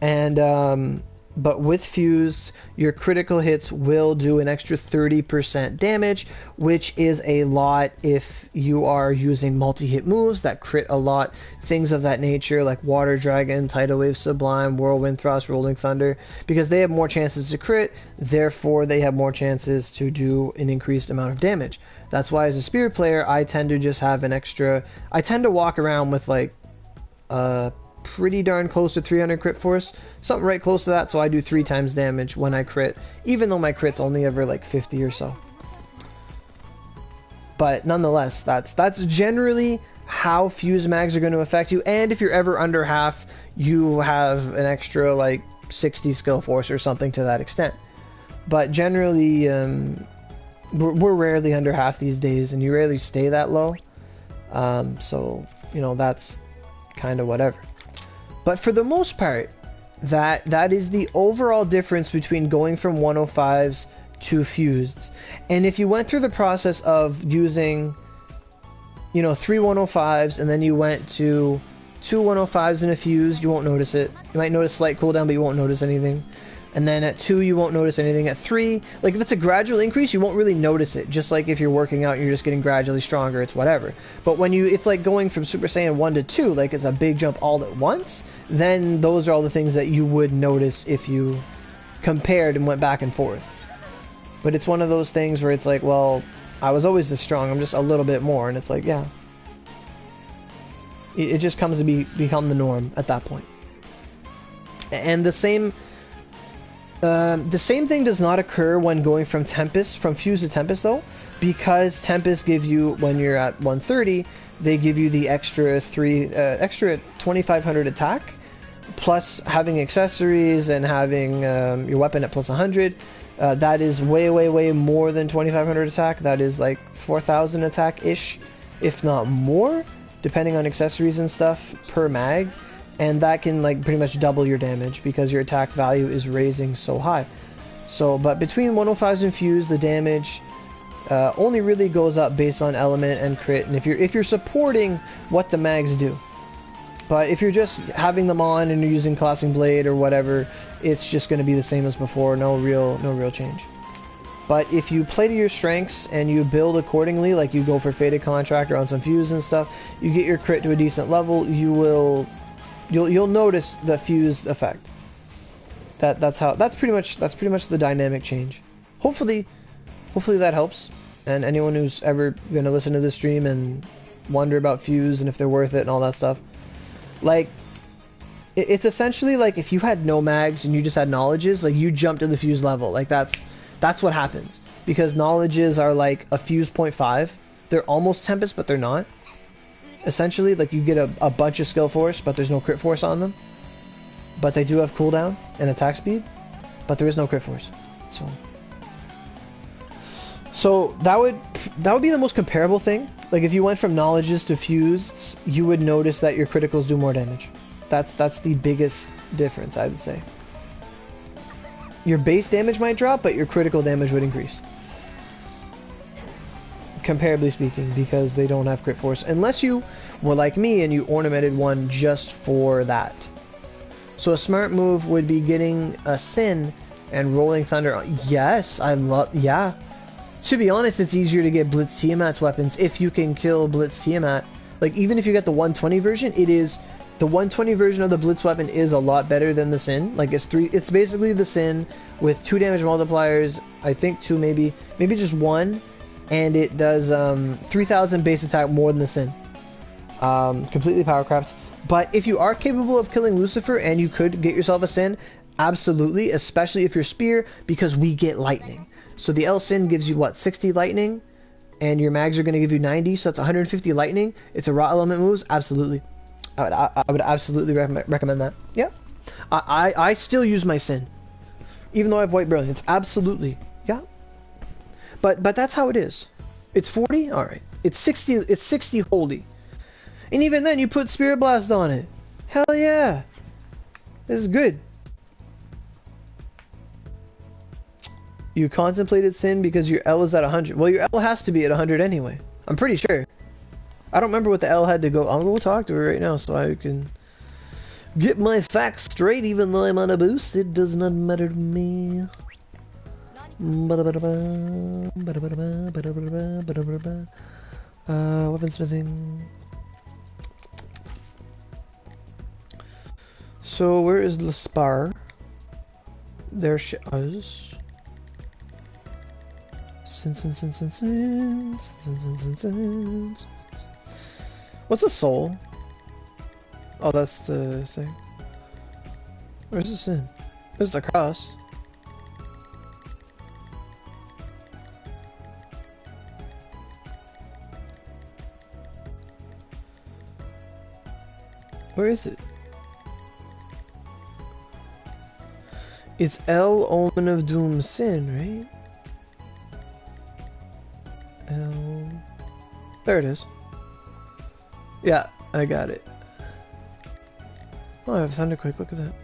And but with fused, your critical hits will do an extra 30% damage, which is a lot if you are using multi-hit moves that crit a lot. Things of that nature, like Water Dragon, Tidal Wave Sublime, Whirlwind Thrust, Rolling Thunder, because they have more chances to crit, therefore they have more chances to do an increased amount of damage. That's why as a Spirit player, I tend to just have an extra... I tend to walk around with like pretty darn close to 300 crit force, something right close to that, so I do 3 times damage when I crit, even though my crit's only ever like 50 or so. But nonetheless, that's generally how fuse mags are going to affect you. And if you're ever under half, you have an extra like 60 skill force or something to that extent. But generally, we're rarely under half these days, and you rarely stay that low. So you know, that's kind of whatever. But for the most part, that is the overall difference between going from 105s to fused. And if you went through the process of using, you know, 3 105s and then you went to 2 105s and a fused, you won't notice it. You might notice slight cooldown, but you won't notice anything. And then at 2 you won't notice anything. At 3, like if it's a gradual increase, you won't really notice it. Just like if you're working out and you're just getting gradually stronger, it's whatever. But when it's like going from Super Saiyan 1 to 2, like it's a big jump all at once, then those are all the things that you would notice if you compared and went back and forth. But it's one of those things where it's like, well, I was always this strong, I'm just a little bit more, and it's like, yeah. It just comes to become the norm at that point. And the same thing does not occur when going from Fuse to Tempest though, because Tempest give you, when you're at 130, they give you the extra 2500 attack, plus having accessories and having your weapon at plus 100. That is way more than 2500 attack. That is like 4000 attack-ish, if not more, depending on accessories and stuff per mag. And that can like pretty much double your damage because your attack value is raising so high. So, but between 105s and Fuse, the damage only really goes up based on element and crit, and if you're supporting what the mags do. But if you're just having them on and you're using Collapsing Blade or whatever, it's just going to be the same as before. No real change. But if you play to your strengths and you build accordingly, like you go for Fated Contractor on some Fuse and stuff, you get your crit to a decent level, you'll notice the fused effect. That's pretty much the dynamic change. Hopefully that helps. And anyone who's ever gonna listen to this stream and wonder about fuse and if they're worth it and all that stuff, like it's essentially like if you had no mags and you just had knowledges, like you jump to the fuse level. Like that's what happens, because knowledges are like a fuse 0.5. They're almost Tempest, but they're not. Essentially, like you get a bunch of skill force, but there's no crit force on them. But they do have cooldown and attack speed, but there is no crit force. So that would be the most comparable thing. Like if you went from knowledges to fused, you would notice that your criticals do more damage. That's the biggest difference, I would say. Your base damage might drop, but your critical damage would increase, comparably speaking, because they don't have crit force, unless you were like me and you ornamented one just for that. So a smart move would be getting a Sin and Rolling Thunder. Yes, yeah. To be honest, it's easier to get Blitz Tiamat's weapons if you can kill Blitz Tiamat. Like, even if you get the 120 version, it is... The 120 version of the Blitz weapon is a lot better than the Sin. Like, it's basically the Sin with 2 damage multipliers, I think 2 maybe just 1, and it does 3000 base attack more than the Sin. Completely power crept. But if you are capable of killing Lucifer and you could get yourself a Sin, absolutely, especially if you're Spear, because we get Lightning. So the El Sin gives you, what, 60 Lightning? And your mags are going to give you 90, so that's 150 Lightning. It's a raw element moves, absolutely. I would absolutely recommend that. Yeah. I still use my Sin. Even though I have White Brilliance. Absolutely. Yeah. But that's how it is. It's 40? Alright. It's 60 Holy. And even then you put Spirit Blast on it. Hell yeah. This is good. You contemplated Sin because your L is at 100. Well, your L has to be at 100 anyway. I'm pretty sure. I don't remember what the L had to go. I'll go talk to her right now so I can get my facts straight, even though I'm on a boost. It does not matter to me. Weaponsmithing. So where is Lespar? There she is. What's a soul? Oh, that's the thing. Where's the Sin? There's the cross. Where is it? It's L Omen of Doom Sin, right? L. There it is. Yeah, I got it. Oh, I have Thunderquake, look at that.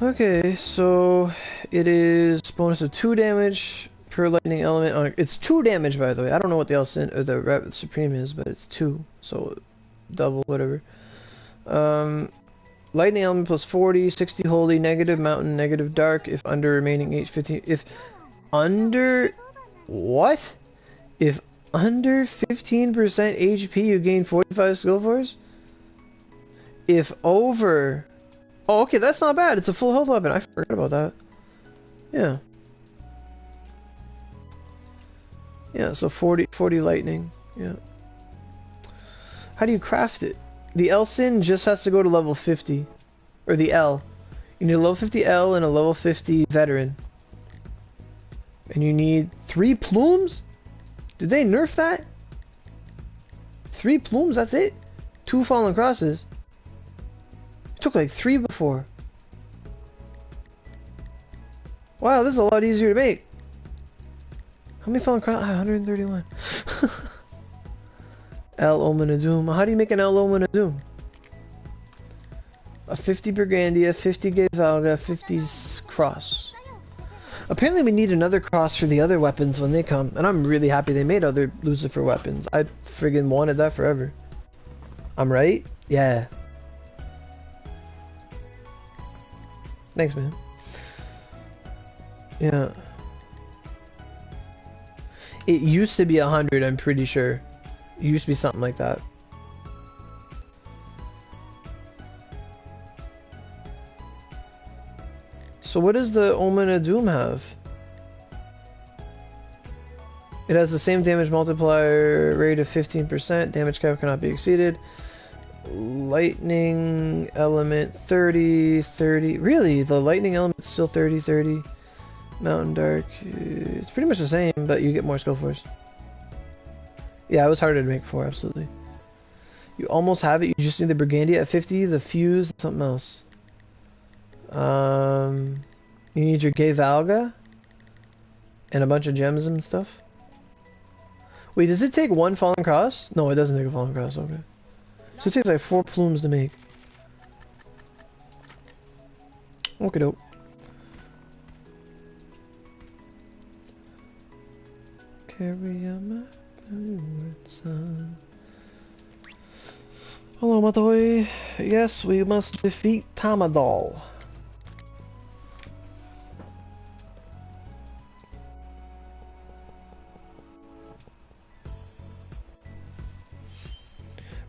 Okay, so it is bonus of 2 damage per lightning element. It's 2 damage, by the way. I don't know what the else or the Rapid Supreme is, but it's 2, so double, whatever. Lightning element plus 40, 60 holy, negative mountain, negative dark, if under remaining H15. If under... What? If under 15% HP, you gain 45 skill force? If over... Oh, okay, that's not bad. It's a full health weapon. I forgot about that. Yeah. Yeah, so 40 lightning. Yeah. How do you craft it? The L Sin just has to go to level 50. Or the L. You need a level 50 L and a level 50 veteran. And you need 3 plumes? Did they nerf that? 3 plumes, that's it? 2 fallen crosses. It took like 3 before. Wow, this is a lot easier to make. How many fallen crosses? 131. L Omen of Doom. How do you make an L Omen of Doom? A 50 Brigandia, 50 Gay Valga, 50 cross. Apparently we need another cross for the other weapons when they come, and I'm really happy they made other Lucifer weapons. I friggin' wanted that forever. I'm right? Yeah. Thanks, man. Yeah. It used to be 100, I'm pretty sure. It used to be something like that. So what does the Omen of Doom have? It has the same damage multiplier rate of 15%. Damage cap cannot be exceeded. Lightning element 30, 30. Really? The lightning element's still 30, 30. Mountain Dark. It's pretty much the same, but you get more skill force. Yeah, it was harder to make before, absolutely. You almost have it. You just need the Brigandia at 50, the Fuse, and something else. You need your Gay Valga and a bunch of gems and stuff. Wait, does it take 1 Fallen Cross? No, it doesn't take a Fallen Cross, okay. So it takes like 4 plumes to make. Okie doke. Carry on my son. Hello, Matoy. Yes, we must defeat Tamadol.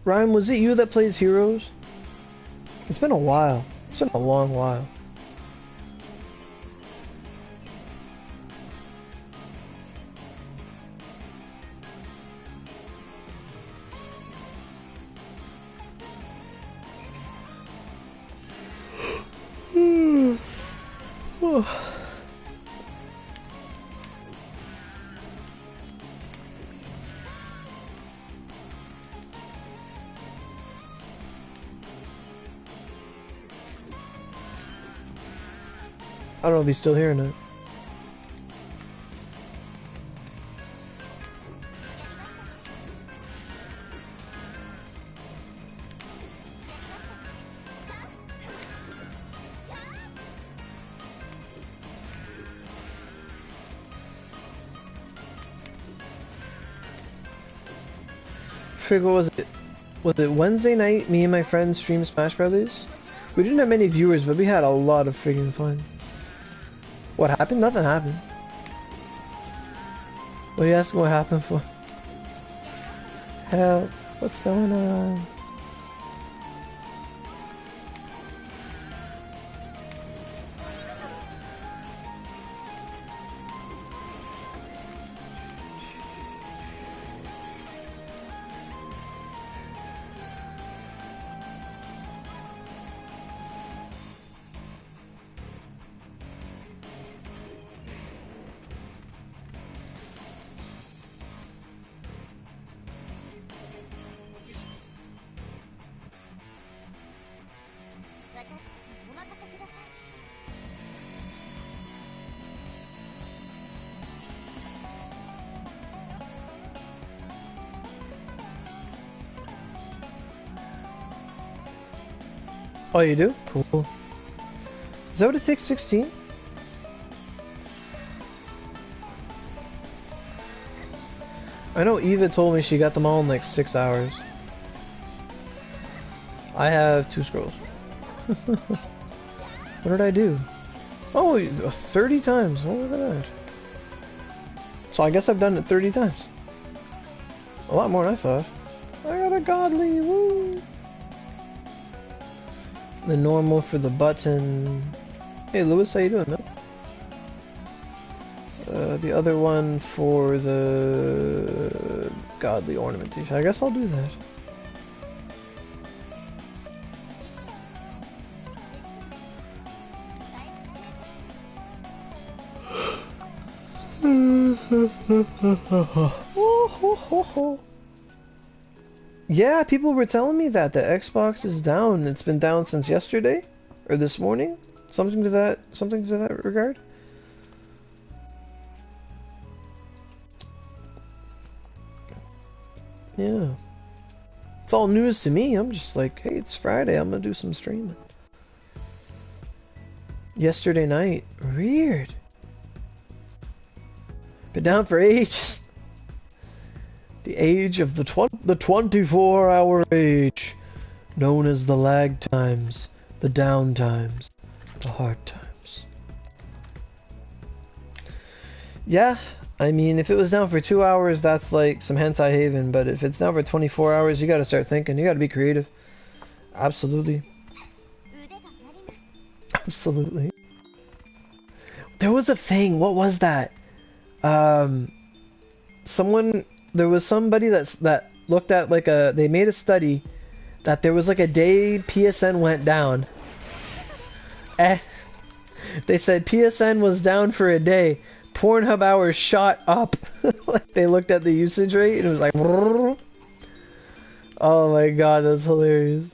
Ryan, was it you that plays Heroes? It's been a while. It's been a long while. I don't know if he's still here or not. Frig, what was it? Was it Wednesday night? Me and my friends streamed Smash Brothers. We didn't have many viewers, but we had a lot of freaking fun. What happened? Nothing happened. What are you asking what happened for? Help. What's going on? Oh, you do? Cool. Is that what it takes, 16? I know Eva told me she got them all in like 6 hours. I have 2 scrolls. What did I do? Oh, 30 times. Oh, look at that. So I guess I've done it 30 times. A lot more than I thought. I got a godly, woo! The normal for the button. Hey Lewis, how you doing, man? The other one for the godly ornamentation. I guess I'll do that. Yeah, people were telling me that the Xbox is down. It's been down since yesterday or this morning. Something to that regard. Yeah. It's all news to me. I'm just like, hey, it's Friday. I'm gonna do some streaming. Yesterday night. Weird. Been down for ages. The age of the 24-hour age, known as the lag times, the down times, the hard times. Yeah, I mean, if it was down for 2 hours, that's like some hentai haven, but if it's down for 24 hours, you gotta start thinking, you gotta be creative. Absolutely. Absolutely. There was a thing, what was that? There was somebody that looked at like they made a study that there was like a day PSN went down. They said PSN was down for a day. Pornhub hours shot up. Like they looked at the usage rate and it was like, oh my god, that's hilarious.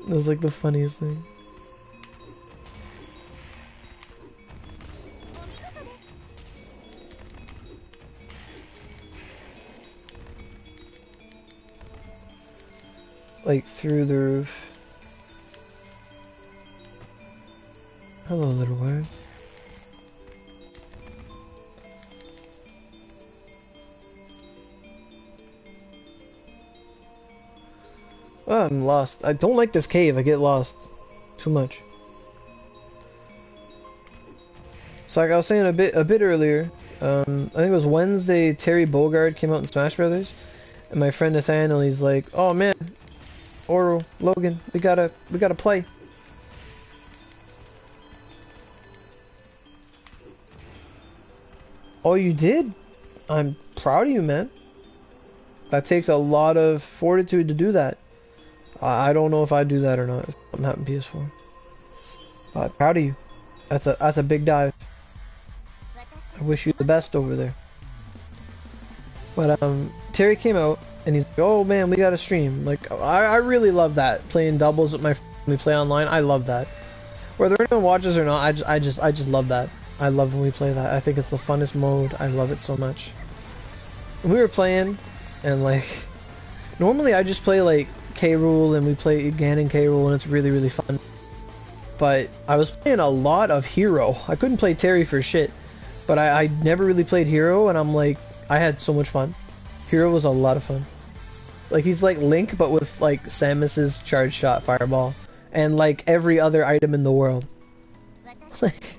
It was like the funniest thing. Like through the roof. Hello, little word. Oh, I'm lost. I don't like this cave. I get lost too much. So like I was saying a bit earlier, I think it was Wednesday. Terry Bogard came out in Smash Brothers, and my friend Nathaniel, he's like, "Oh man, Oro, Logan, we gotta play." Oh, you did? I'm proud of you, man. That takes a lot of fortitude to do that. I don't know if I'd do that or not if I'm having PS4. But proud of you. That's a big dive. I wish you the best over there. But Terry came out and he's like, "Oh man, we gotta stream." Like I really love that, playing doubles with my friends when we play online. I love that. Whether anyone watches or not, I just love that. I love when we play that. I think it's the funnest mode. I love it so much. We were playing, and like normally I just play like K Rool, and we play Ganon K Rool, and it's really fun. But I was playing a lot of Hero. I couldn't play Terry for shit, but I never really played Hero, and I'm like, I had so much fun. Hero was a lot of fun. Like he's like Link, but with like Samus's charge shot fireball, and like every other item in the world. Like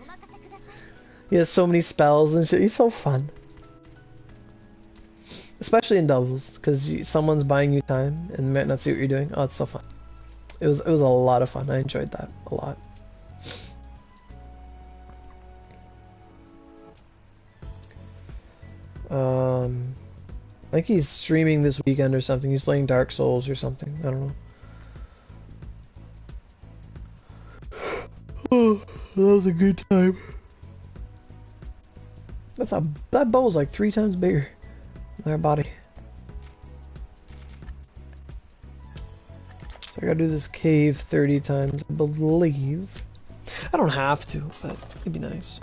he has so many spells and shit. He's so fun. Especially in doubles, because someone's buying you time and might not see what you're doing. Oh, it's so fun. It was a lot of fun. I enjoyed that a lot. I think he's streaming this weekend or something. He's playing Dark Souls or something. I don't know. Oh, that was a good time. That bowl's like 3 times bigger than our body. So I gotta do this cave 30 times, I believe. I don't have to, but it'd be nice.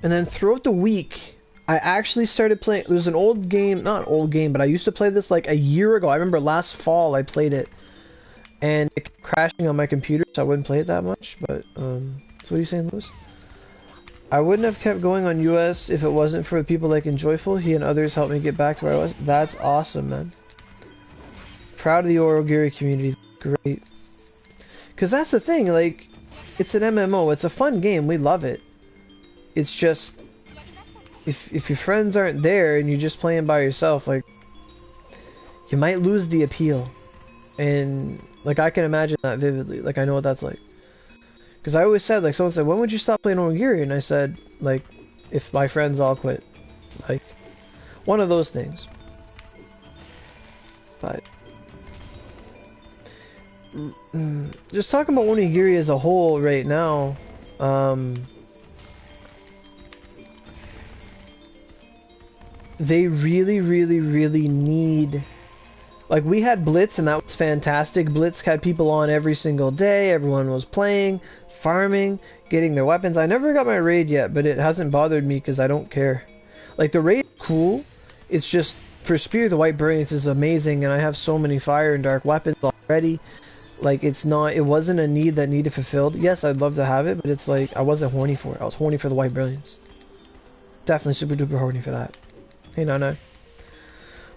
And then throughout the week, I actually started playing. There's an old game, not old game, but I used to play this like a year ago. I remember last fall I played it, and it kept crashing on my computer, so I wouldn't play it that much. But so what are you saying, Lewis? I wouldn't have kept going on US if it wasn't for the people like Enjoyful. He and others helped me get back to where I was. That's awesome, man. Proud of the Aurogiri community. Great. Because that's the thing, like, it's an MMO. It's a fun game. We love it. It's just, if your friends aren't there and you're just playing by yourself, like, you might lose the appeal. And, like, I can imagine that vividly. Like, I know what that's like. Because I always said, like, someone said, when would you stop playing Onigiri? And I said, like, if my friends all quit. Like, one of those things. But just talking about Onigiri as a whole right now, they really need, like, we had Blitz and that was fantastic. Blitz had people on every single day, everyone was playing, farming, getting their weapons. I never got my raid yet, but it hasn't bothered me because I don't care. Like, the raid is cool, it's just, for Spear the White Brilliance is amazing, and I have so many fire and dark weapons already. Like, it wasn't a need that needed fulfilled. Yes, I'd love to have it, but it's like, I wasn't horny for it. I was horny for the White Brilliance. Definitely super duper horny for that. Hey, no.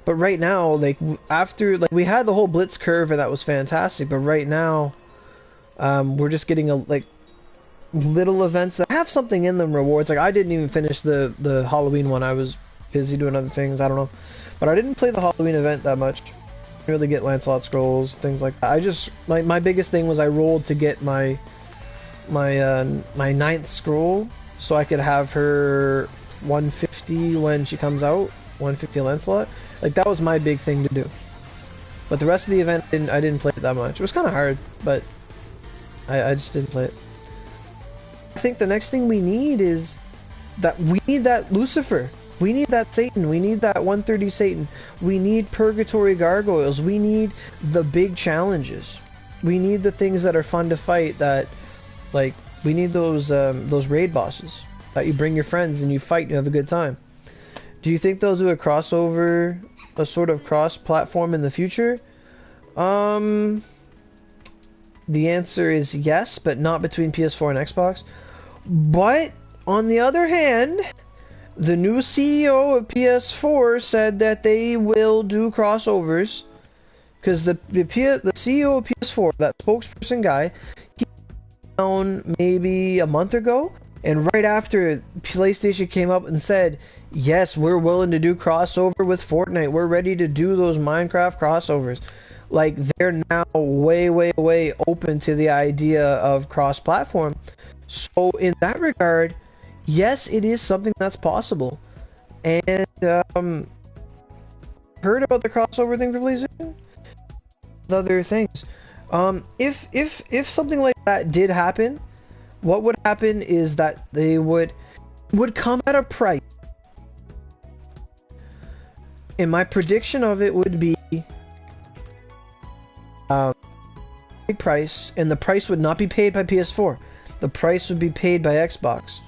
But right now, like, after, like, we had the whole Blitz curve and that was fantastic, but right now, we're just getting like little events that have something in them, rewards. Like, I didn't even finish the Halloween one. I was busy doing other things, I don't know. But I didn't play the Halloween event that much. Didn't really get Lancelot scrolls, things like that. I just, my biggest thing was I rolled to get my 9th scroll, so I could have her 150 when she comes out, 150 Lancelot. Like, that was my big thing to do. But the rest of the event, I didn't play it that much. It was kind of hard, but I just didn't play it. I think the next thing we need is that we need that Lucifer. We need that Satan. We need that 130 Satan. We need Purgatory Gargoyles. We need the big challenges. We need the things that are fun to fight. That, like, we need those raid bosses that you bring your friends and you fight and you have a good time. Do you think they'll do a crossover, a sort of cross-platform in the future? The answer is yes, but not between PS4 and Xbox. But, on the other hand, the new CEO of PS4 said that they will do crossovers. Because the CEO of PS4, that spokesperson guy, around maybe a month ago, and right after PlayStation came up and said, yes, we're willing to do crossover with Fortnite, we're ready to do those Minecraft crossovers. Like, they're now way, way, way open to the idea of cross-platform. So in that regard, yes, it is something that's possible. And heard about the crossover thing for PlayStation? Other things. If something like that did happen, what would happen is that they would come at a price. And my prediction of it would be big price, and the price would not be paid by PS4. The price would be paid by Xbox.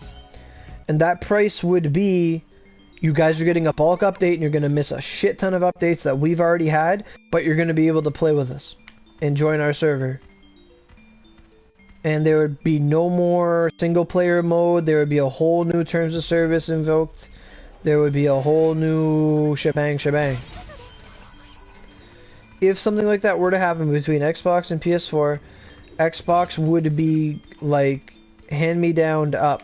And that price would be, you guys are getting a bulk update and you're going to miss a shit ton of updates that we've already had, but you're going to be able to play with us and join our server. And there would be no more single player mode. There would be a whole new terms of service invoked. There would be a whole new shebang. If something like that were to happen between Xbox and PS4, Xbox would be like hand-me-downed up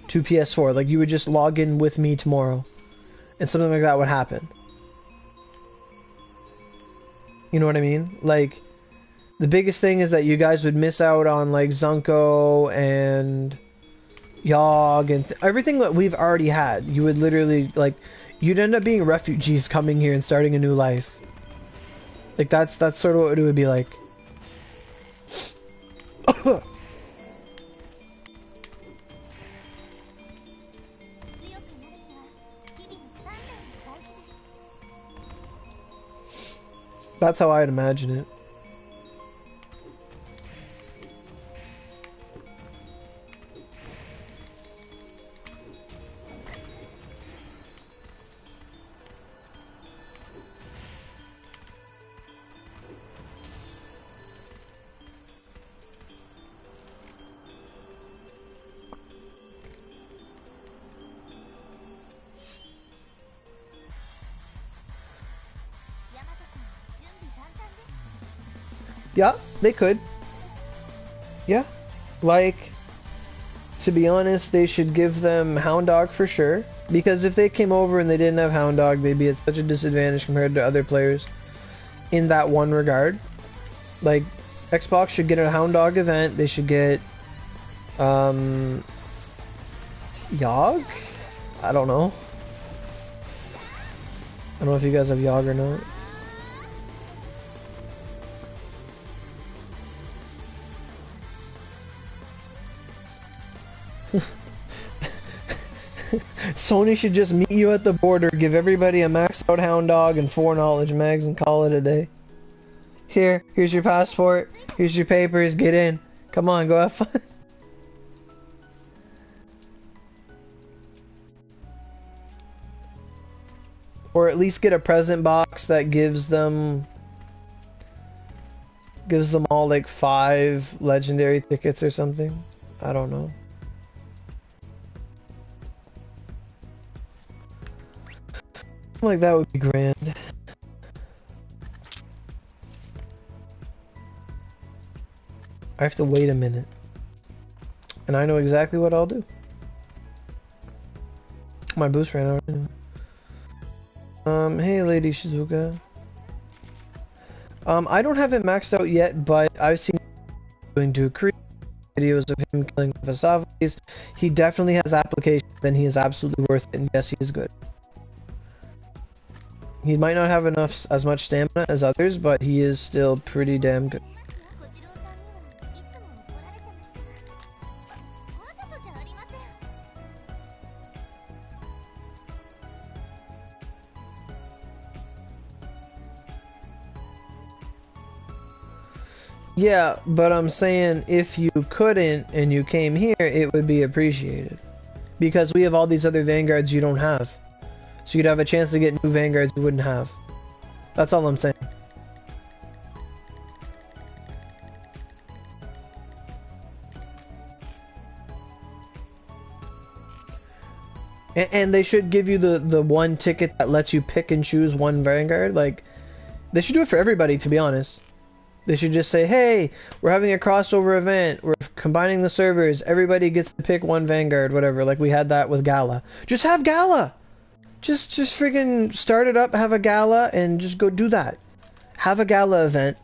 to PS4. Like, you would just log in with me tomorrow and something like that would happen. You know what I mean? Like, the biggest thing is that you guys would miss out on like Zunko and Yogg and everything that we've already had. You would literally, like, you'd end up being refugees coming here and starting a new life. Like, that's sort of what it would be like. That's how I'd imagine it. Yeah, they could. Yeah. Like, to be honest, they should give them Hound-Dog for sure. Because if they came over and they didn't have Hound-Dog, they'd be at such a disadvantage compared to other players in that one regard. Like, Xbox should get a Hound-Dog event. They should get Yogg? I don't know. I don't know if you guys have Yogg or not. Sony should just meet you at the border, give everybody a maxed out Hound-Dog and 4 knowledge mags and call it a day. Here's your passport, here's your papers, get in. Come on, go have fun. Or at least get a present box that gives them all like 5 legendary tickets or something. I don't know. Like, that would be grand. I have to wait a minute. And I know exactly what I'll do. My boost ran out. Hey Lady Shizuka. I don't have it maxed out yet, but I've seen doing videos of him killing Vasavis. He definitely has application, then he is absolutely worth it, and yes, he is good. He might not have as much stamina as others, but he is still pretty damn good. Yeah, but I'm saying if you couldn't and you came here, it would be appreciated. Because we have all these other vanguards you don't have. So you'd have a chance to get new vanguards you wouldn't have. That's all I'm saying. And they should give you the one ticket that lets you pick and choose one vanguard. Like, they should do it for everybody, to be honest. They should just say, hey, we're having a crossover event. We're combining the servers. Everybody gets to pick one Vanguard, whatever. Like we had that with Gala. Just have Gala! Just friggin' start it up, have a Gala, and just go do that. Have a Gala event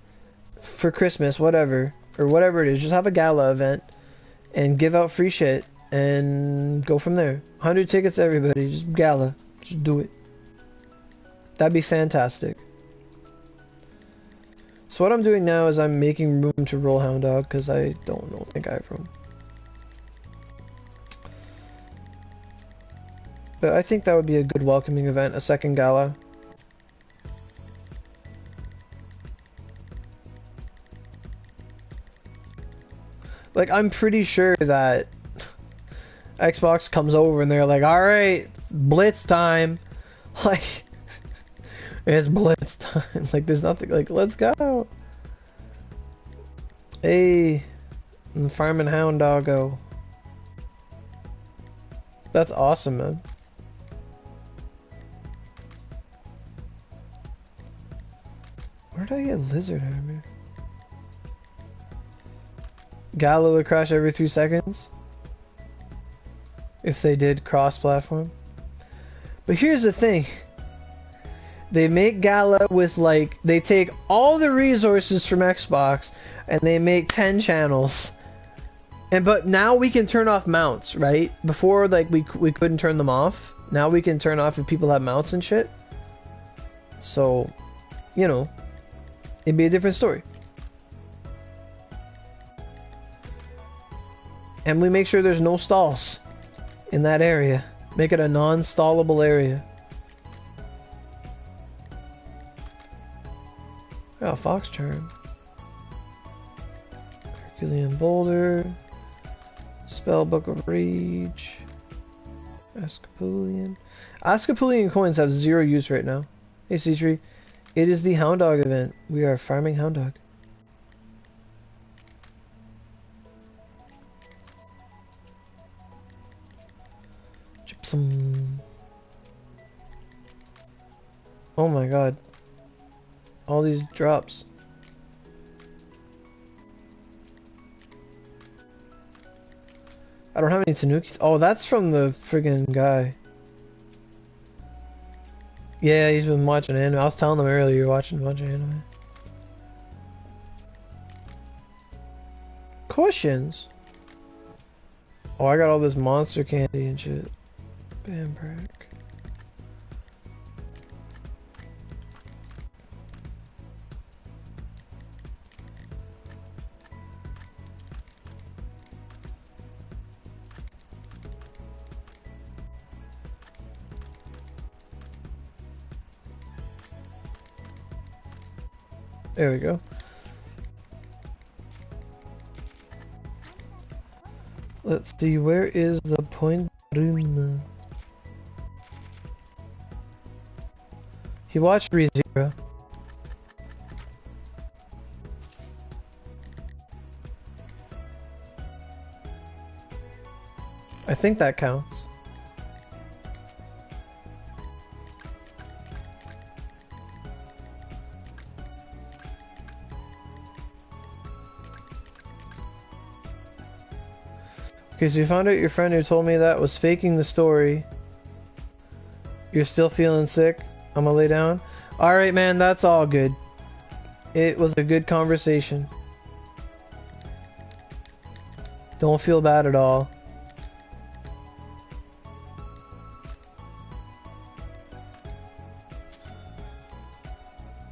for Christmas, whatever. Or whatever it is. Just have a Gala event and give out free shit and go from there. 100 tickets to everybody. Just Gala. Just do it. That'd be fantastic. So what I'm doing now is I'm making room to roll Hound-Dog because I don't know the guy from. But I think that would be a good welcoming event, a second Gala. Like, I'm pretty sure that Xbox comes over and they're like, alright, Blitz time. Like, it's Blitz time. Like, there's nothing, like, let's go. Hey, I'm farming Hound-Doggo. That's awesome, man. Where did I get lizard armor? Gala would crash every 3 seconds if they did cross-platform. But here's the thing. They make Gala with, like, they take all the resources from Xbox and they make 10 channels. But now we can turn off mounts, right? Before, like, we couldn't turn them off. Now we can turn off if people have mounts and shit. So, you know, it'd be a different story. And we make sure there's no stalls in that area. Make it a non-stallable area. Oh, Fox Charm. Herculean Boulder. Spellbook of Rage. Ascapulian. Ascapulian coins have 0 use right now. Hey, C-Tree. It is the Hound-Dog event. We are farming Hound-Dog. Gypsum. Oh my god. All these drops. I don't have any Tanukis. Oh, that's from the friggin' guy. Yeah, he's been watching anime. I was telling him earlier you're watching a bunch of anime. Cushions? Oh, I got all this monster candy and shit. Bam crack. There we go. Let's see, where is the point room? He watched ReZero. I think that counts. Okay, so you found out your friend who told me that was faking the story. You're still feeling sick? I'm gonna lay down. Alright, man, that's all good. It was a good conversation. Don't feel bad at all.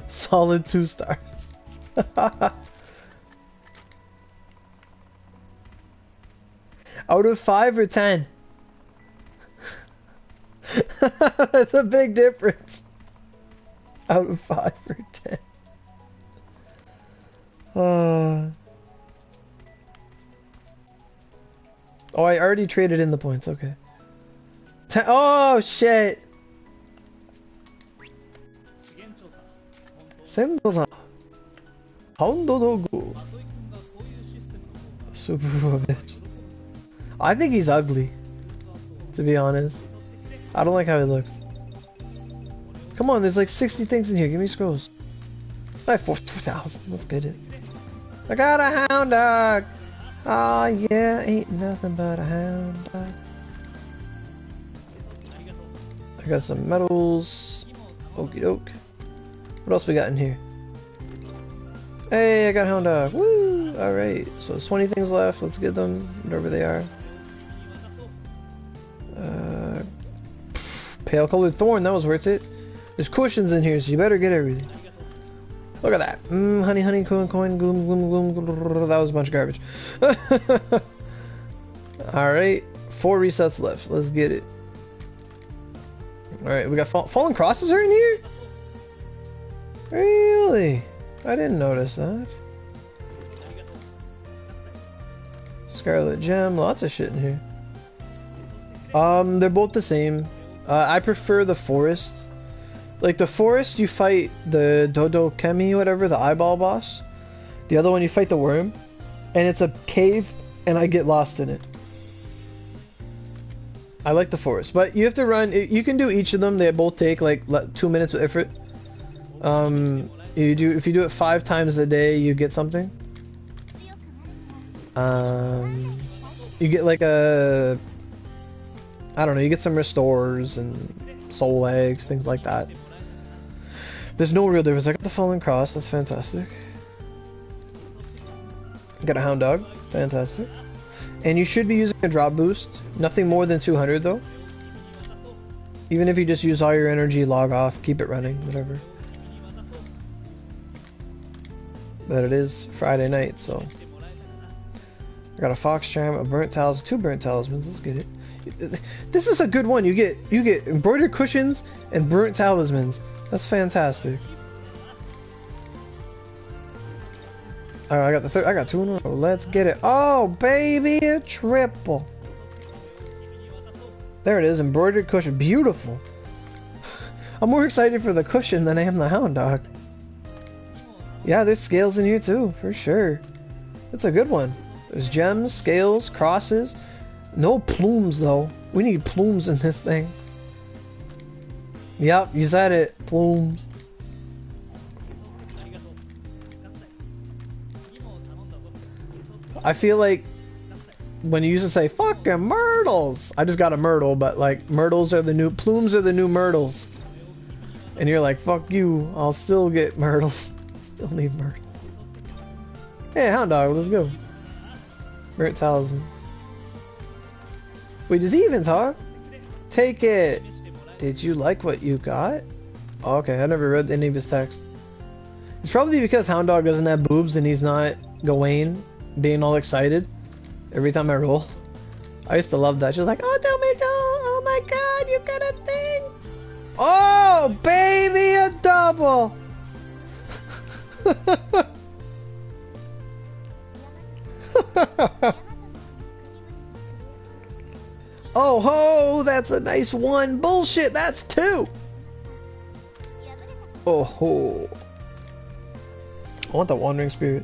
Solid 2 stars. Out of 5 or 10? That's a big difference. Out of 5 or 10. Oh, I already traded in the points. Okay. Oh, shit. Sendoza. Hound-Dog. Super bitch. I think he's ugly, to be honest. I don't like how he looks. Come on, there's like 60 things in here. Give me scrolls. I have 4,000. Let's get it. I got a hound dog! Oh yeah, ain't nothing but a hound dog. I got some medals. Okie doke. What else we got in here? Hey, I got hound dog. Woo! Alright, so there's 20 things left. Let's get them, whatever they are. Pale colored thorn, that was worth it. There's cushions in here, so you better get everything. Look at that. Honey, honey, coin, coin, gloom, gloom, gloom. That was a bunch of garbage. Alright, 4 resets left. Let's get it. Alright, we got fallen crosses are in here? Really? I didn't notice that. Scarlet gem, lots of shit in here. They're both the same. I prefer the forest. Like the forest, you fight the Dodo Kemi, whatever, the eyeball boss. The other one, you fight the worm, and it's a cave, and I get lost in it. I like the forest, but you have to run. You can do each of them. They both take like 2 minutes of effort. If you do it 5 times a day, you get something. You get like a, I don't know, you get some restores and soul eggs, things like that. There's no real difference. I got the fallen cross, that's fantastic. Got a hound dog, fantastic. And you should be using a drop boost, nothing more than 200 though. Even if you just use all your energy, log off, keep it running, whatever. But it is Friday night, so I got a fox charm, a burnt talisman, 2 burnt talismans. Let's get it. This is a good one. You get embroidered cushions and burnt talismans. That's fantastic. All right, I got the third. I got 2 in a row. Let's get it. Oh baby, a triple. There it is, embroidered cushion. Beautiful. I'm more excited for the cushion than I am the hound dog. Yeah, there's scales in here too, for sure. That's a good one. There's gems, scales, crosses. No plumes though. We need plumes in this thing. Yep, you said it. Plumes. I feel like when you used to say fucking myrtles, I just got a myrtle, but like myrtles are the new plumes are the new myrtles. And you're like, fuck you, I'll still get myrtles. Still need myrtles. Hey, hound dog, let's go. Burnt talisman. Wait, does he even talk? Take it. Did you like what you got? Oh, okay, I never read any of his text. It's probably because Hound Dog doesn't have boobs and he's not Gawain being all excited every time I roll. I used to love that. She was like, oh, Tomato, oh my god, you got a thing. Oh, baby, a double. Oh ho, that's a nice 1. Bullshit, that's 2. Oh ho. I want the wandering spirit.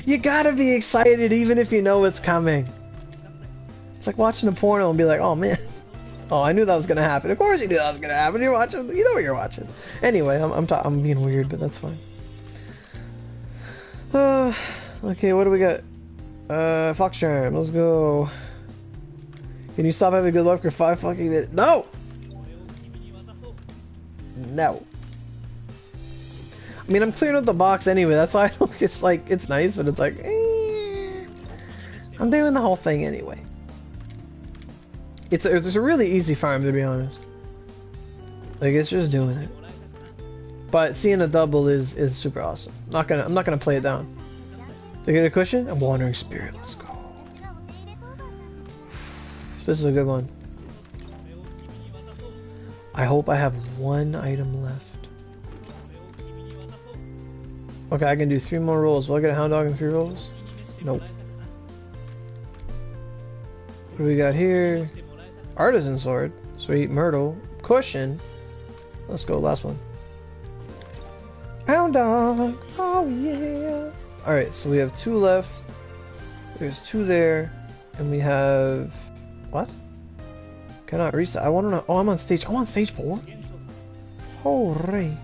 You gotta be excited even if you know it's coming. It's like watching a porno and be like, oh man. Oh, I knew that was gonna happen. Of course you knew that was gonna happen. You're watching, you know what you're watching. Anyway, I'm being weird, but that's fine. Okay, what do we got? Fox charm, let's go. Can you stop having good luck for 5 fucking minutes? No! No. I mean, I'm clearing up the box anyway, that's why I don't, it's like, it's nice, but it's like, I'm doing the whole thing anyway. It's a really easy farm, to be honest. Like, it's just doing it. But seeing a double is super awesome. I'm not gonna play it down. To get a cushion? A wandering spirit. Let's go. This is a good one. I hope I have 1 item left. Okay, I can do 3 more rolls. Will I get a hound dog in 3 rolls? Nope. What do we got here? Artisan sword. Sweet. Myrtle. Cushion. Let's go. Last one. Hound dog. Oh yeah. Alright, so we have 2 left. There's 2 there. And we have... What? Cannot reset. I want to know... Oh, I'm on stage 4? Hooray.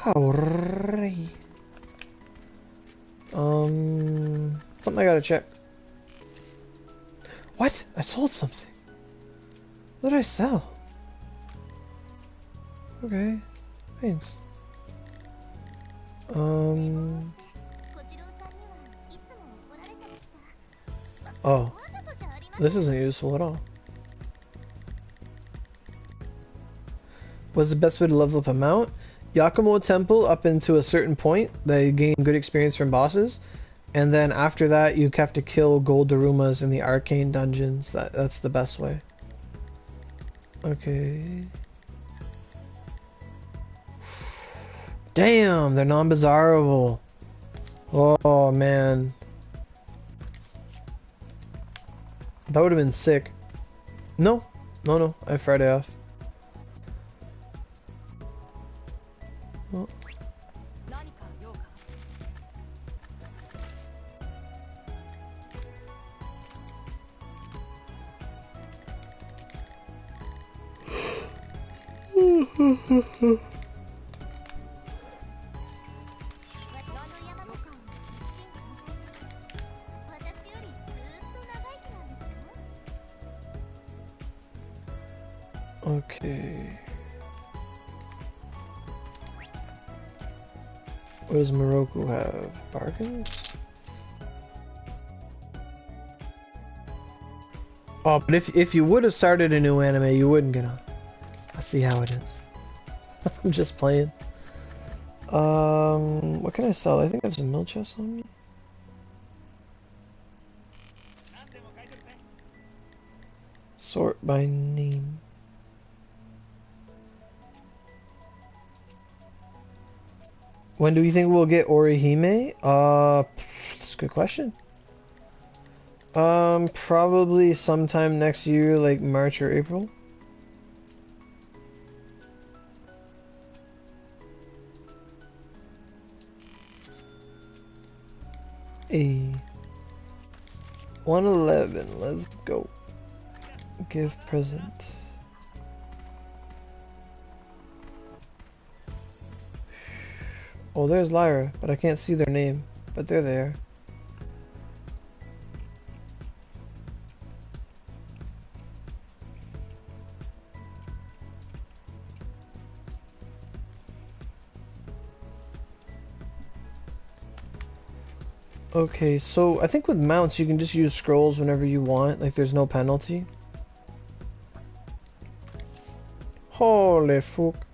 Howdy. Something I gotta check. What? I sold something. What did I sell? Okay, thanks. Oh, this isn't useful at all. What's the best way to level up a mount? Yakumo Temple up into a certain point, they gain good experience from bosses, and then after that you have to kill gold Darumas in the arcane dungeons. That's the best way. Okay. Damn, they're non-bizarrable. Oh man. That would have been sick. No, no, I have Friday off. Oh. Okay. What does Morocco have? Bargains? Oh, but if you would have started a new anime, you wouldn't get on. I see how it is. I'm just playing. What can I sell? I think I have some mill chests on me. Sort by name. When do we think we'll get Orihime? That's a good question. Probably sometime next year, like March or April. A 111, let's go. Give present. Oh, there's Lyra, but I can't see their name, but they're there. Okay, so I think with mounts you can just use scrolls whenever you want, like there's no penalty. Holy fuck.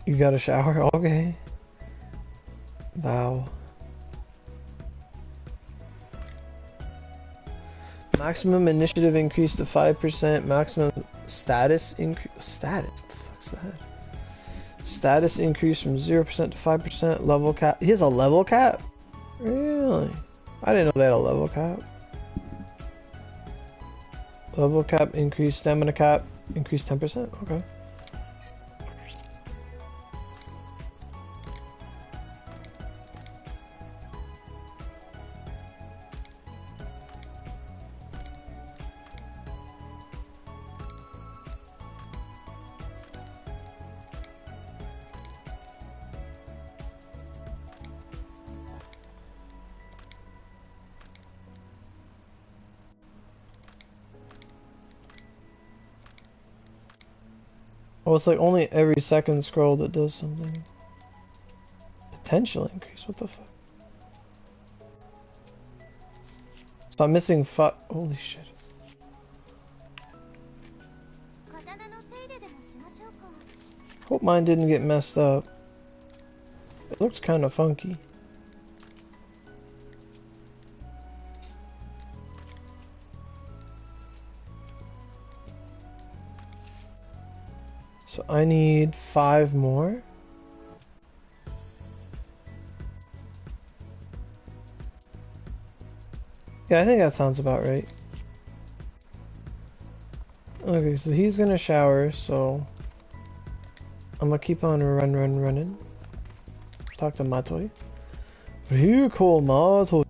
You got a shower? Okay. Wow. Maximum initiative increase to 5%. Maximum status increase. Status? The fuck's that? Status increase from 0% to 5%. Level cap. He has a level cap? Really? I didn't know they had a level cap. Level cap increase. Stamina cap increase 10%. Okay. Oh, it's like only every second scroll that does something. Potential increase, what the fuck? So I'm missing holy shit. Hope mine didn't get messed up. It looks kind of funky. So I need 5 more. Yeah, I think that sounds about right. Okay, so he's gonna shower, so I'm gonna keep on running. Talk to Matoi. Ryuko Matoi.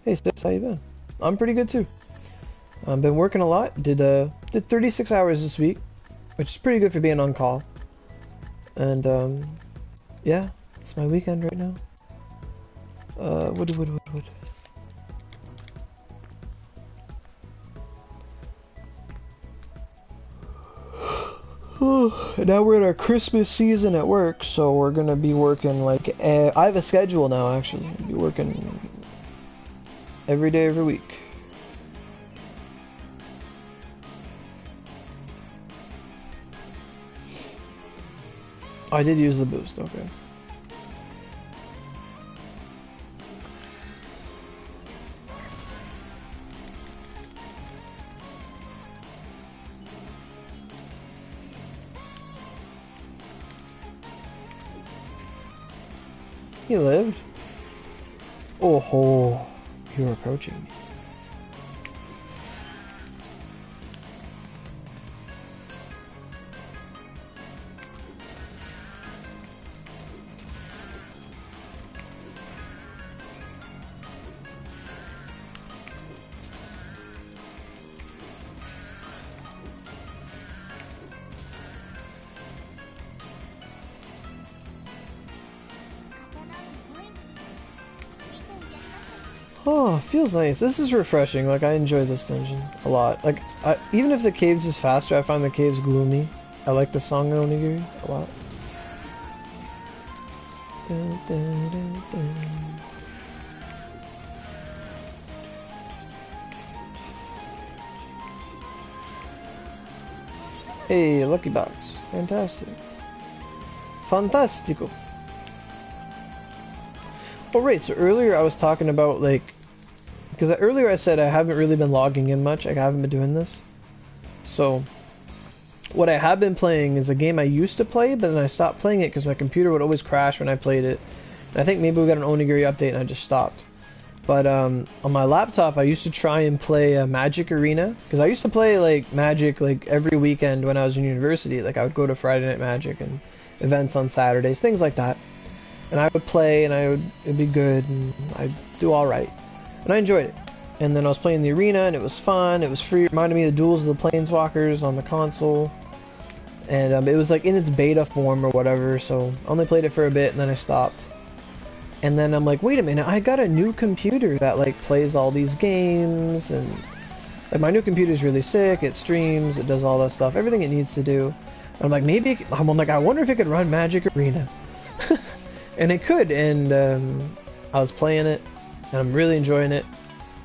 Hey sis, how you been? I'm pretty good too. I've been working a lot. Did 36 hours this week, which is pretty good for being on call. And yeah, it's my weekend right now. Wood. Now we're in our Christmas season at work, so we're gonna be working like I have a schedule now. Actually, I'll be working every day, every week. I did use the boost. Okay. He lived? Oh ho, you're approaching me. Oh, feels nice. This is refreshing. Like, I enjoy this dungeon a lot. Like, even if the caves is faster, I find the caves gloomy. I like the song Onigiri a lot. Dun, dun, dun, dun. Hey, lucky box. Fantastic. Fantastico. Oh, right. So earlier I was talking about, like, because earlier I said I haven't really been logging in much. I haven't been doing this. So what I have been playing is a game I used to play, but then I stopped playing it because my computer would always crash when I played it. And I think maybe we got an Onigiri update and I just stopped. But on my laptop, I used to try and play Magic Arena, because I used to play like Magic like every weekend when I was in university. Like, I would go to Friday Night Magic and events on Saturdays, things like that. And I would play, and it'd be good, and I'd do all right. And I enjoyed it. And then I was playing the arena, and it was fun. It was free. It reminded me of the Duels of the Planeswalkers on the console. And it was like in its beta form or whatever, so I only played it for a bit, and then I stopped. And then I'm like, wait a minute, I got a new computer that like plays all these games, and like my new computer's really sick. It streams, it does all that stuff, everything it needs to do. And I'm like, maybe I'm like, I wonder if it could run Magic Arena. And it could, and I was playing it, and I'm really enjoying it.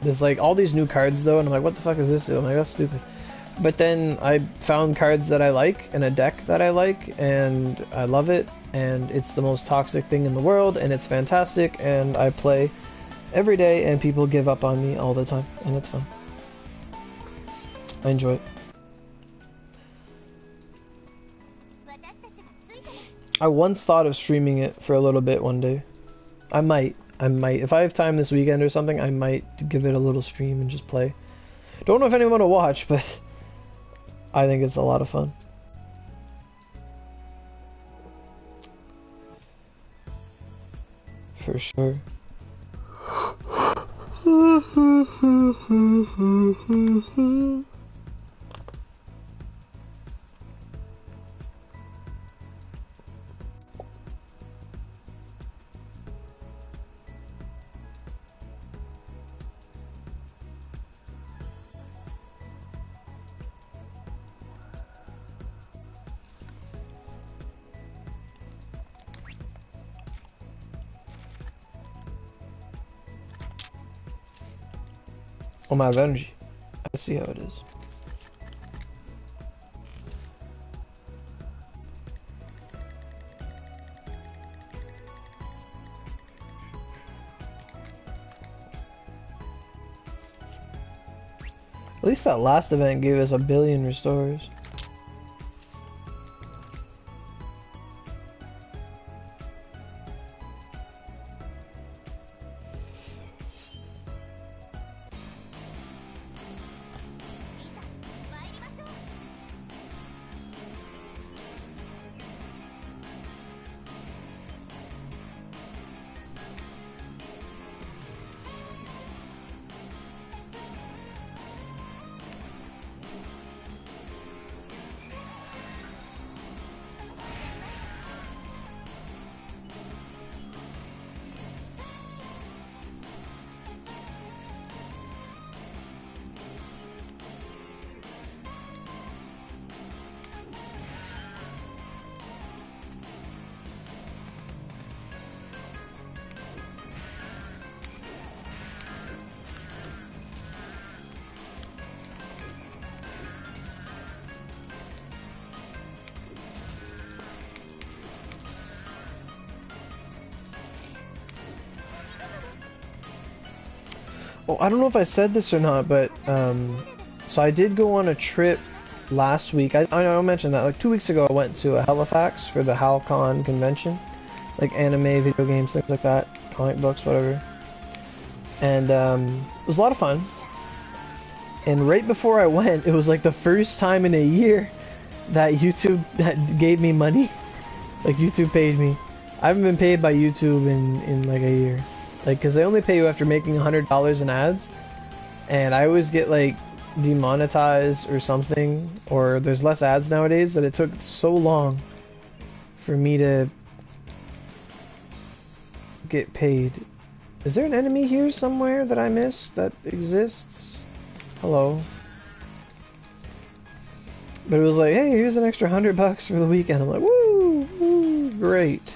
There's like all these new cards though, and I'm like, what the fuck is this do? I'm like, that's stupid. But then I found cards that I like, and a deck that I like, and I love it, and it's the most toxic thing in the world, and it's fantastic, and I play every day, and people give up on me all the time, and it's fun. I enjoy it. I once thought of streaming it for a little bit one day. I might. If I have time this weekend or something, I might give it a little stream and just play. Don't know if anyone will watch, but I think it's a lot of fun. For sure. I'm out of energy. I see how it is. At least that last event gave us 1 billion restores. Oh, I don't know if I said this or not, but so I did go on a trip last week. I mentioned that like 2 weeks ago. I went to Halifax for the HalCon convention, like anime, video games, things like that, comic books, whatever. And it was a lot of fun. And right before I went, it was like the first time in a year that YouTube that gave me money. Like YouTube paid me. I haven't been paid by YouTube in like a year. Like, because they only pay you after making $100 in ads. And I always get like demonetized or something. Or there's less ads nowadays that it took so long for me to get paid. Is there an enemy here somewhere that I missed that exists? Hello. But it was like, hey, here's an extra $100 for the weekend. I'm like, woo, woo, great.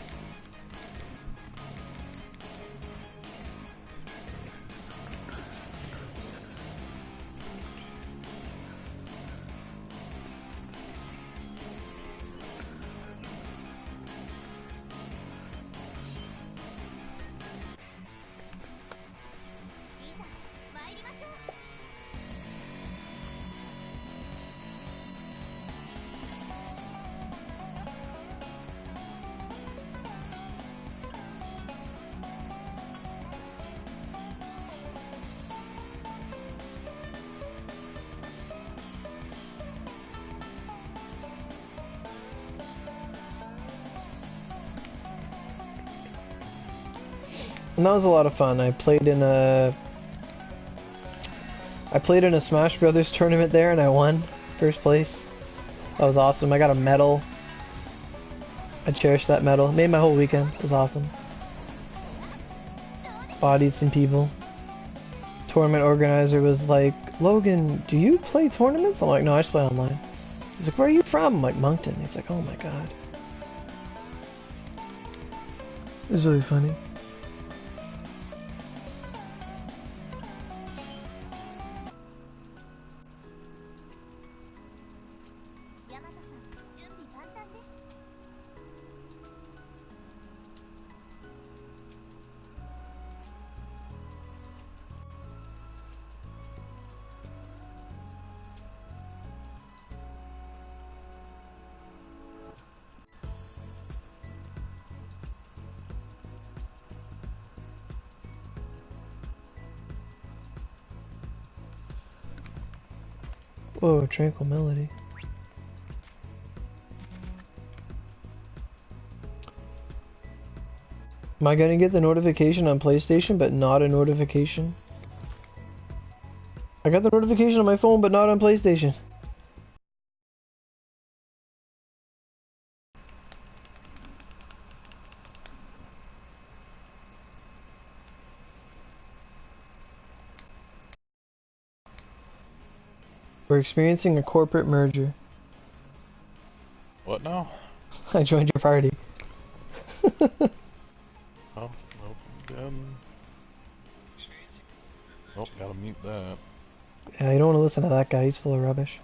And that was a lot of fun. I played in a Smash Brothers tournament there and I won first place. That was awesome. I got a medal. I cherish that medal. It made my whole weekend. It was awesome. Bodied some people. Tournament organizer was like, Logan, do you play tournaments? I'm like, no, I just play online. He's like, where are you from? I'm like, Moncton. He's like, oh my god. It was really funny. Whoa, tranquil melody. Am I gonna get the notification on PlayStation but not a notification? I got the notification on my phone but not on PlayStation. We're experiencing a corporate merger. What now? I joined your party. Oh, nope. Oh, gotta mute that. Yeah, you don't want to listen to that guy. He's full of rubbish.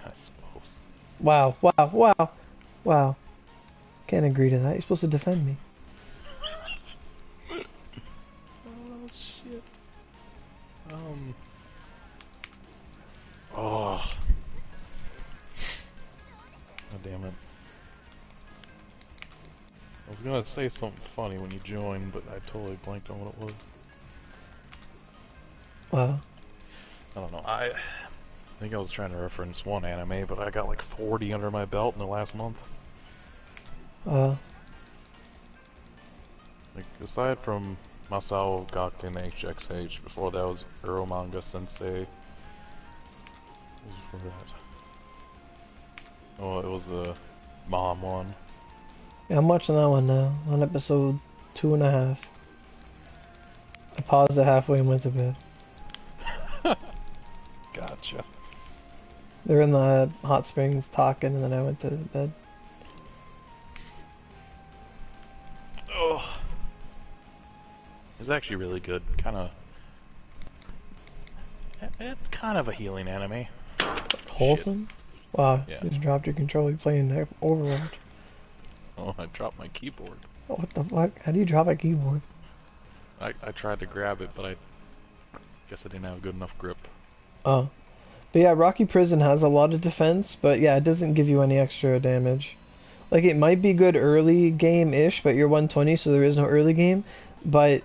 I suppose. Wow, wow, wow, wow. Can't agree to that. You're supposed to defend me. Oh, shit. Oh. Oh, damn it. I was gonna say something funny when you joined, but I totally blanked on what it was. Wow. I don't know. I think I was trying to reference one anime, but I got like 40 under my belt in the last month. Wow. Like, aside from Masao Gakken HXH, before that was Manga Sensei. What was before that? Oh, it was the mom one. Yeah, I'm watching that one now. On episode 2.5. I paused it halfway and went to bed. Gotcha. They were in the hot springs talking and then I went to bed. Oh. It's actually really good. It's kind of a healing anime. Wholesome? Shit. Wow, yeah. You just dropped your controller. You're playing Overwatch. Oh, I dropped my keyboard. Oh, what the fuck? How do you drop a keyboard? I tried to grab it, but I guess I didn't have a good enough grip. Oh. But yeah, Rocky Prison has a lot of defense, but yeah, it doesn't give you any extra damage. Like, it might be good early game-ish, but you're 120, so there is no early game. But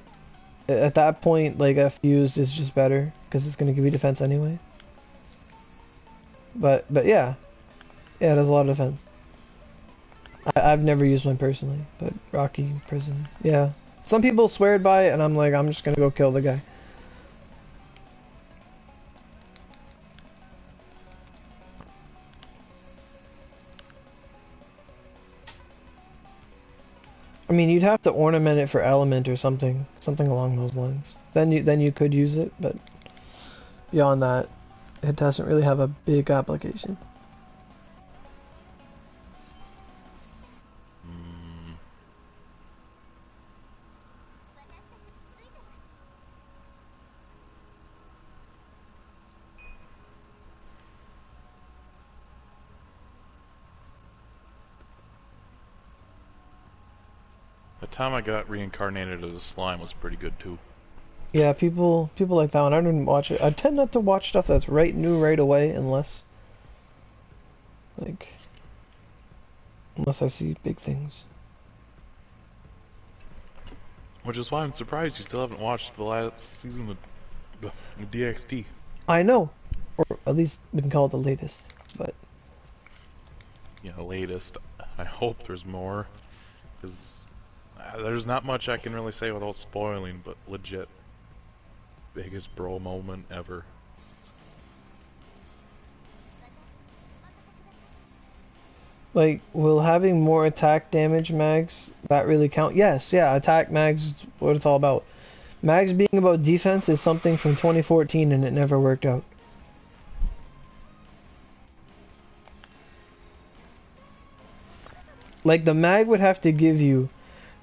at that point, like, a fused is just better, because it's going to give you defense anyway. But yeah. Yeah, it has a lot of defense. I've never used one personally, but Rocky Prison, yeah. Some people swear by it, and I'm like, I'm just gonna go kill the guy. I mean, you'd have to ornament it for element or something along those lines. Then you could use it, but beyond that, it doesn't really have a big application. The time I got reincarnated as a slime was pretty good too. Yeah, people like that one. I didn't watch it. I tend not to watch stuff that's new right away unless like unless I see big things. Which is why I'm surprised you still haven't watched the last season of DXT. I know, or at least we can call it the latest. But Yeah, latest. I hope there's more, because there's not much I can really say without spoiling, but legit biggest bro moment ever. like, will having more attack damage mags that really count? Yes, yeah, attack mags is what it's all about. Mags being about defense is something from 2014 and it never worked out. Like, the mag would have to give you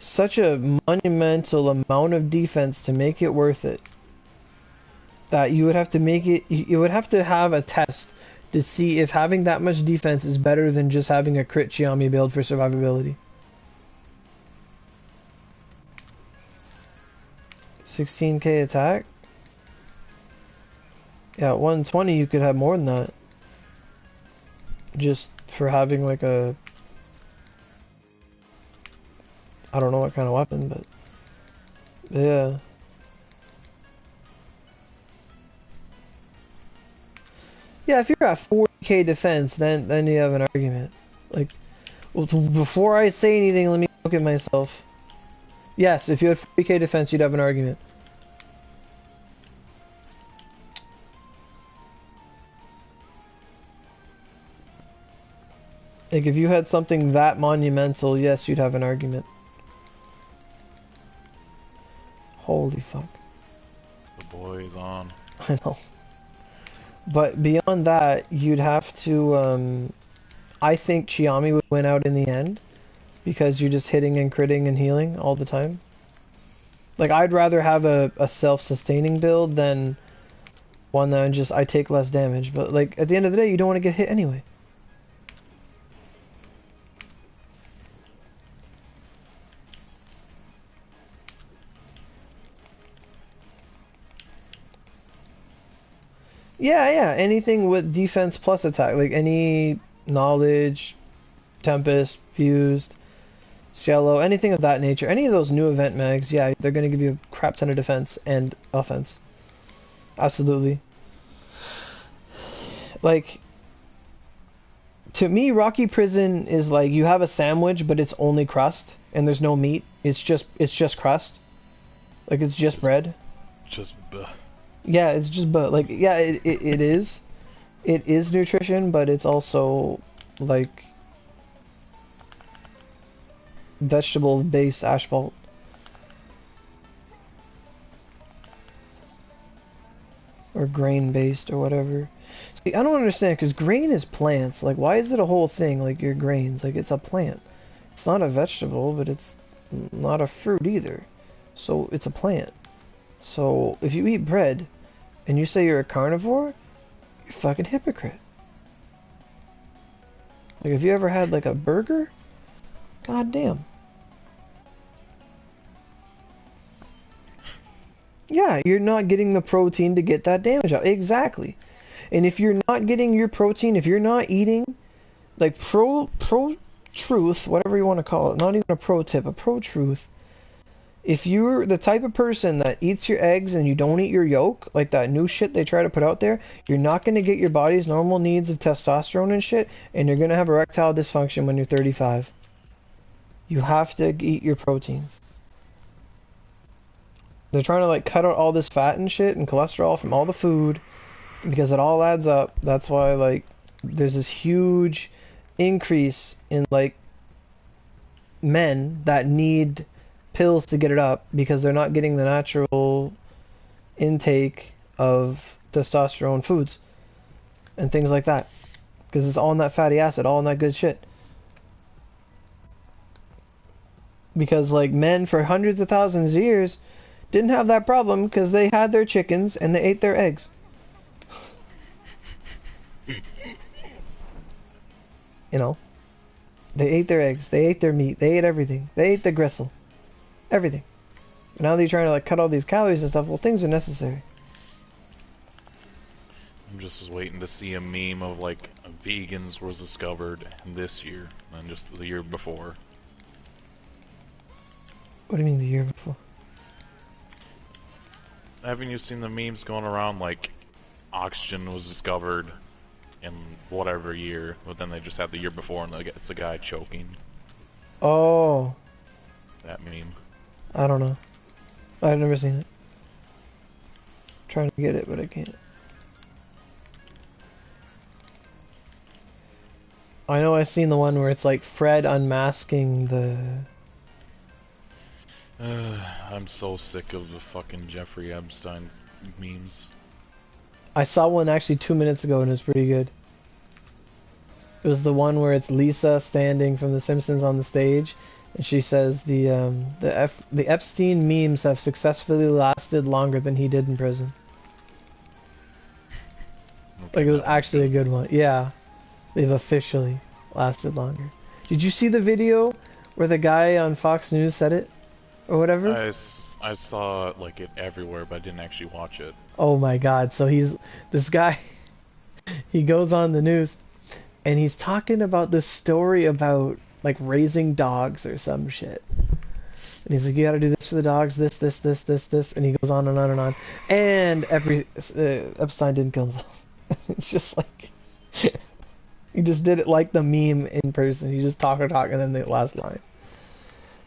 such a monumental amount of defense to make it worth it. That you would have to make it, you would have to have a test to see if having that much defense is better than just having a crit Chiami build for survivability. 16k attack? Yeah, at 120 you could have more than that. Just for having like a... I don't know what kind of weapon, but... yeah. Yeah, if you're at 40k defense, then you have an argument. Like, well, before I say anything, let me look at myself. Yes, if you had 40k defense, you'd have an argument. Like, if you had something that monumental, yes, you'd have an argument. Holy fuck. The boy is on. I know. But beyond that, you'd have to, I think Chiami would win out in the end. Because you're just hitting and critting and healing all the time. Like, I'd rather have a self-sustaining build than one that just, I take less damage. But, like, at the end of the day, you don't want to get hit anyway. Yeah, anything with defense plus attack, like any knowledge, tempest, fused, cielo, anything of that nature, any of those new event mags, yeah, they're gonna give you a crap ton of defense and offense. Absolutely. Like, to me, Rocky Prison is like you have a sandwich, but it's only crust and there's no meat. It's just crust. Like, it's just bread. Just Yeah, it's just like, yeah, it is. It is nutrition, but it's also like vegetable-based asphalt. Or grain-based or whatever. See, I don't understand, because grain is plants. Like, why is it a whole thing, like your grains? Like, it's a plant. It's not a vegetable, but it's not a fruit either. So, it's a plant. So, if you eat bread, and you say you're a carnivore, you're a fucking hypocrite. Like, have you ever had, like, a burger? God damn. Yeah, you're not getting the protein to get that damage out. Exactly. And if you're not getting your protein, if you're not eating, like pro truth, whatever you want to call it, not even a pro tip, a pro truth. If you're the type of person that eats your eggs and you don't eat your yolk, like that new shit they try to put out there, you're not going to get your body's normal needs of testosterone and shit, and you're going to have erectile dysfunction when you're 35. You have to eat your proteins. They're trying to like cut out all this fat and shit and cholesterol from all the food because it all adds up. That's why like there's this huge increase in like men that need pills to get it up because they're not getting the natural intake of testosterone foods and things like that because it's all in that fatty acid, all in that good shit. Because like men for hundreds of thousands of years didn't have that problem because they had their chickens and they ate their eggs. You know, they ate their eggs, they ate their meat, they ate everything, they ate the gristle, everything. But now they're trying to like cut all these calories and stuff. Well, things are necessary. I'm just waiting to see a meme of like vegans was discovered this year and just the year before. What do you mean the year before? Haven't you seen the memes going around like oxygen was discovered in whatever year, but then they just had the year before and it's a guy choking. Oh. That meme. I don't know. I've never seen it. I'm trying to get it, but I can't. I know I've seen the one where it's like Fred unmasking the... I'm so sick of the fucking Jeffrey Epstein memes. I saw one actually 2 minutes ago and it was pretty good. It was the one where it's Lisa standing from The Simpsons on the stage, and she says the Epstein memes have successfully lasted longer than he did in prison. Okay, Like it was actually a good one. Yeah, they've officially lasted longer. Did you see the video where the guy on Fox News said it, or whatever? I saw like it everywhere, but I didn't actually watch it. Oh my God! So he's this guy. He goes on the news. And he's talking about this story about like raising dogs or some shit. And he's like, you gotta do this for the dogs, this, and he goes on and on and on. And Epstein didn't kill himself. It's just like he just did it like the meme in person. He just talk, and then the last line.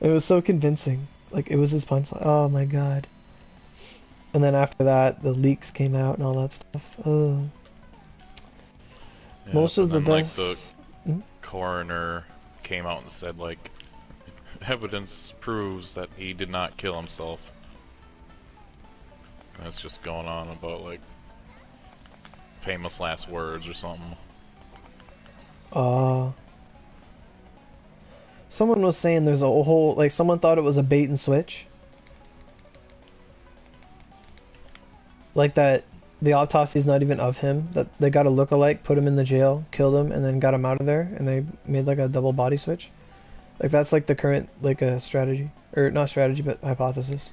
It was so convincing. Like it was his punchline. Oh my God. And then after that, the leaks came out and all that stuff. Oh. Yeah, Most of the best. Like the coroner came out and said like evidence proves that he did not kill himself. And it's just going on about like famous last words or something. Someone was saying there's a whole like someone thought it was a bait and switch. Like that the autopsy's not even of him, that they got a look-alike, put him in the jail, killed him, and then got him out of there, and they made like a double body switch. Like that's like the current like a strategy, or not strategy, but hypothesis.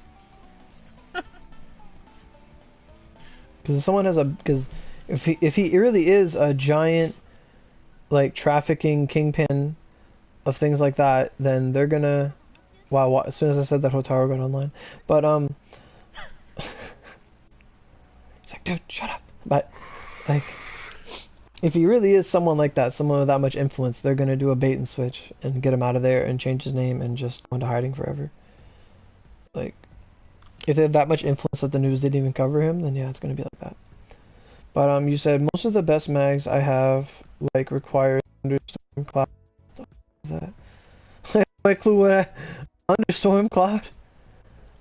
Because if he really is a giant like trafficking kingpin of things like that, then they're gonna. Wow! As soon as I said that, Hotaru got online, but It's like, dude, shut up. But, like, if he really is someone like that, someone with that much influence, they're gonna do a bait and switch and get him out of there and change his name and just go into hiding forever. Like, if they have that much influence that the news didn't even cover him, then yeah, it's gonna be like that. But you said most of the best mags I have like require thunderstorm cloud. What is that? I have no clue what thunderstorm cloud.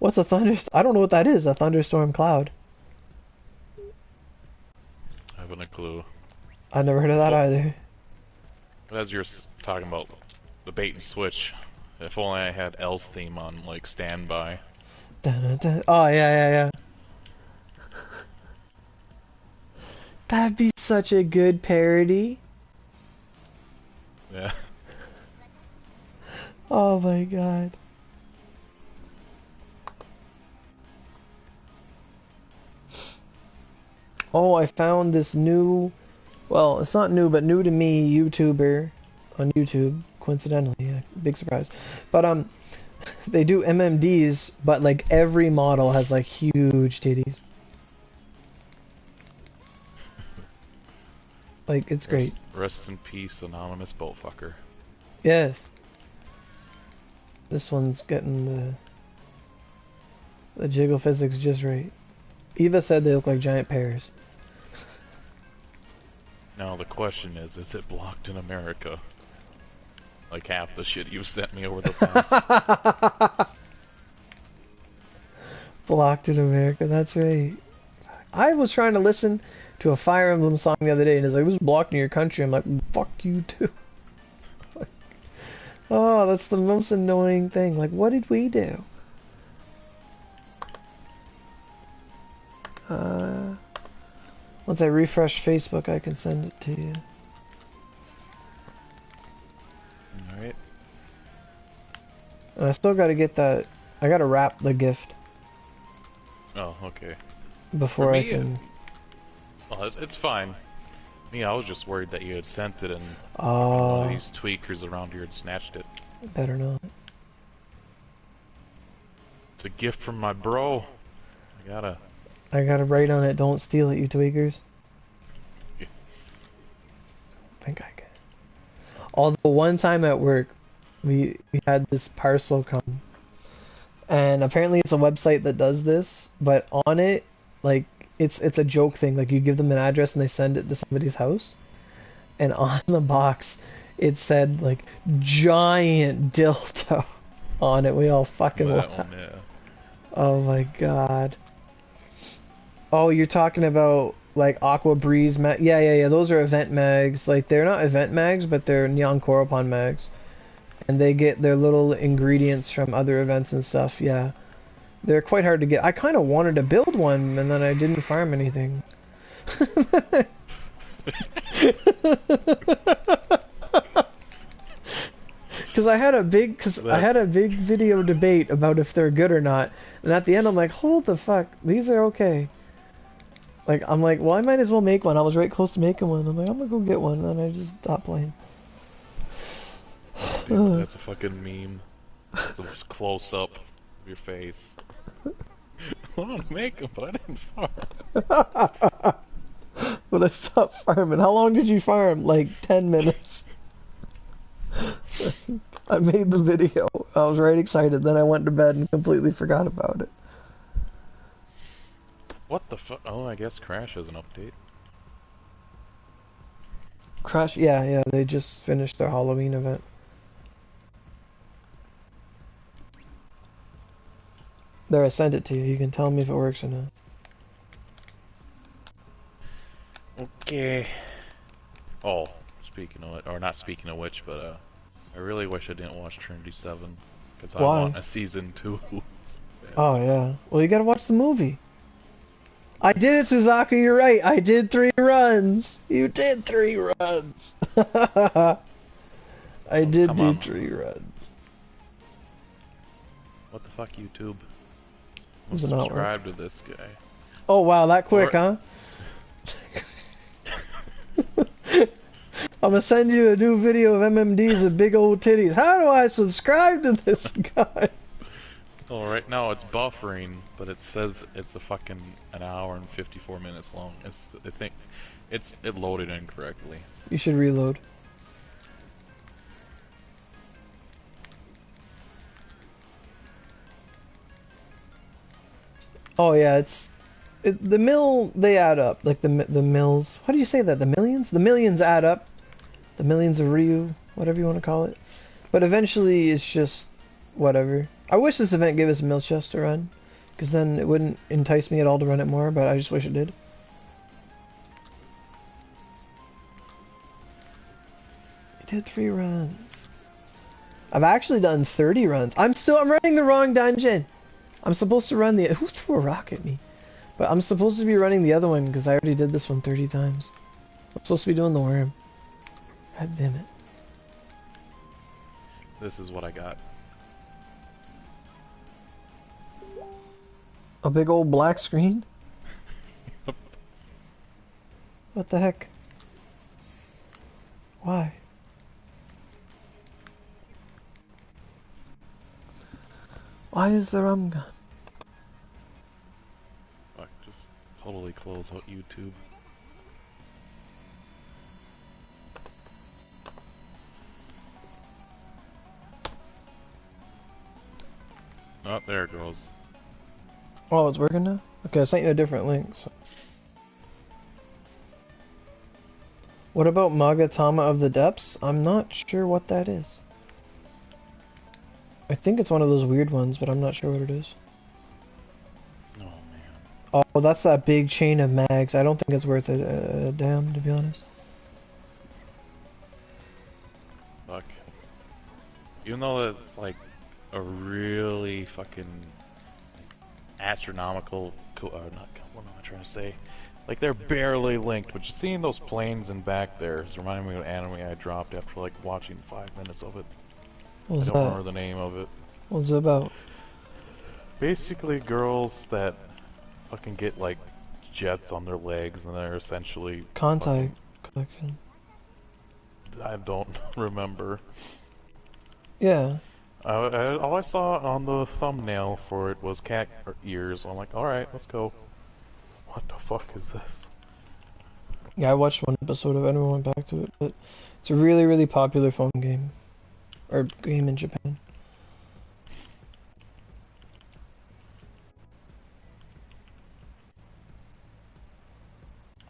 What's a thunderstorm? I don't know what that is. A thunderstorm cloud. I haven't a clue. I've never heard of that either. As you're talking about the bait and switch, if only I had L's theme on like standby. Dun, dun, dun. Oh yeah. That'd be such a good parody. Yeah. Oh my God. Oh, I found this new, well, it's not new, but new to me, YouTuber on YouTube, coincidentally, yeah, big surprise. But they do MMDs, but like every model has like huge titties. Like it's great. Rest in peace, anonymous boatfucker. Yes. This one's getting the jiggle physics just right. Eva said they look like giant pears. Now the question is it blocked in America? Like half the shit you've sent me over the past. Blocked in America, that's right. I was trying to listen to a Fire Emblem song the other day and it's like, this is blocked in your country. I'm like, fuck you too. Oh, that's the most annoying thing. Like, what did we do? Once I refresh Facebook, I can send it to you. Alright. And I still gotta get that. I gotta wrap the gift. Oh, okay. Before me, I can. Well, it's fine. Me, I was just worried that you had sent it and Oh. one of these tweakers around here had snatched it. Better not. It's a gift from my bro. I gotta write on it, don't steal it, you tweakers. Yeah. I think I can. Although one time at work, we had this parcel come. And apparently it's a website that does this, but on it, like, it's a joke thing. Like, you give them an address and they send it to somebody's house. And on the box, it said, like, giant dildo on it. We all fucking laughed. Yeah. Oh my god. Oh, you're talking about like Aqua Breeze mag? Yeah. Those are event mags. Like they're not event mags, but they're Neon Coropon mags, and they get their little ingredients from other events and stuff. Yeah, they're quite hard to get. I kind of wanted to build one, and then I didn't farm anything. Because I had a big video debate about if they're good or not, and at the end I'm like, hold the fuck, these are okay. Like, I'm like, well, I might as well make one. I was right close to making one. I'm like, I'm gonna go get one, and then I just stopped playing. Dude, that's a fucking meme. It's a close up of your face. I want to make them, but I didn't farm. But I stopped farming. How long did you farm? Like 10 minutes. I made the video. I was right excited. Then I went to bed and completely forgot about it. What the fuck? Oh, I guess Crash has an update. Crash, yeah, they just finished their Halloween event. There, I sent it to you. You can tell me if it works or not. Okay. Oh, speaking of it, or not speaking of which, but I really wish I didn't watch Trinity 7 because I want a season 2. Oh yeah. Well, you gotta watch the movie. I did it, Suzaku. You're right. I did 3 runs. You did 3 runs. I did do 3 runs. What the fuck, YouTube? Does it not subscribe to this guy. Oh wow, that quick, huh? I'm gonna send you a new video of MMDs with big old titties. How do I subscribe to this guy? Well, right now it's buffering, but it says it's a fucking an hour and 54 minutes long. I think it loaded incorrectly. You should reload. Oh yeah, the mill, they add up. Like the mills. How do you say that? The millions? The millions add up. The millions of Ryu, whatever you want to call it. But eventually it's just whatever. I wish this event gave us a mill chest to run, because then it wouldn't entice me at all to run it more, but I just wish it did. I did 3 runs. I've actually done 30 runs. I'm running the wrong dungeon. I'm supposed to run who threw a rock at me? But I'm supposed to be running the other one because I already did this one 30 times. I'm supposed to be doing the worm. God damn it. This is what I got. A big old black screen? What the heck? Why? Why is the rum gone? Fuck, just totally close out YouTube. Oh, there it goes. Oh, it's working now? Okay, I sent you a different link. So. What about Magatama of the Depths? I'm not sure what that is. I think it's one of those weird ones, but I'm not sure what it is. Oh, man. Oh, that's that big chain of mags. I don't think it's worth a damn, to be honest. Fuck. Even though it's like a really fucking astronomical, not, what am I trying to say? Like they're barely linked, but just seeing those planes in back there is reminding me of an anime I dropped after like watching 5 minutes of it. What was I don't that? remember the name of it. What was it about? Basically girls that fucking get like jets on their legs and they're essentially Contact collection. I don't remember. Yeah. All I saw on the thumbnail for it was cat ears. I'm like, alright, let's go. What the fuck is this? Yeah, I watched one episode of it, I never went back to it, but it's a really, really popular phone game. Or game in Japan.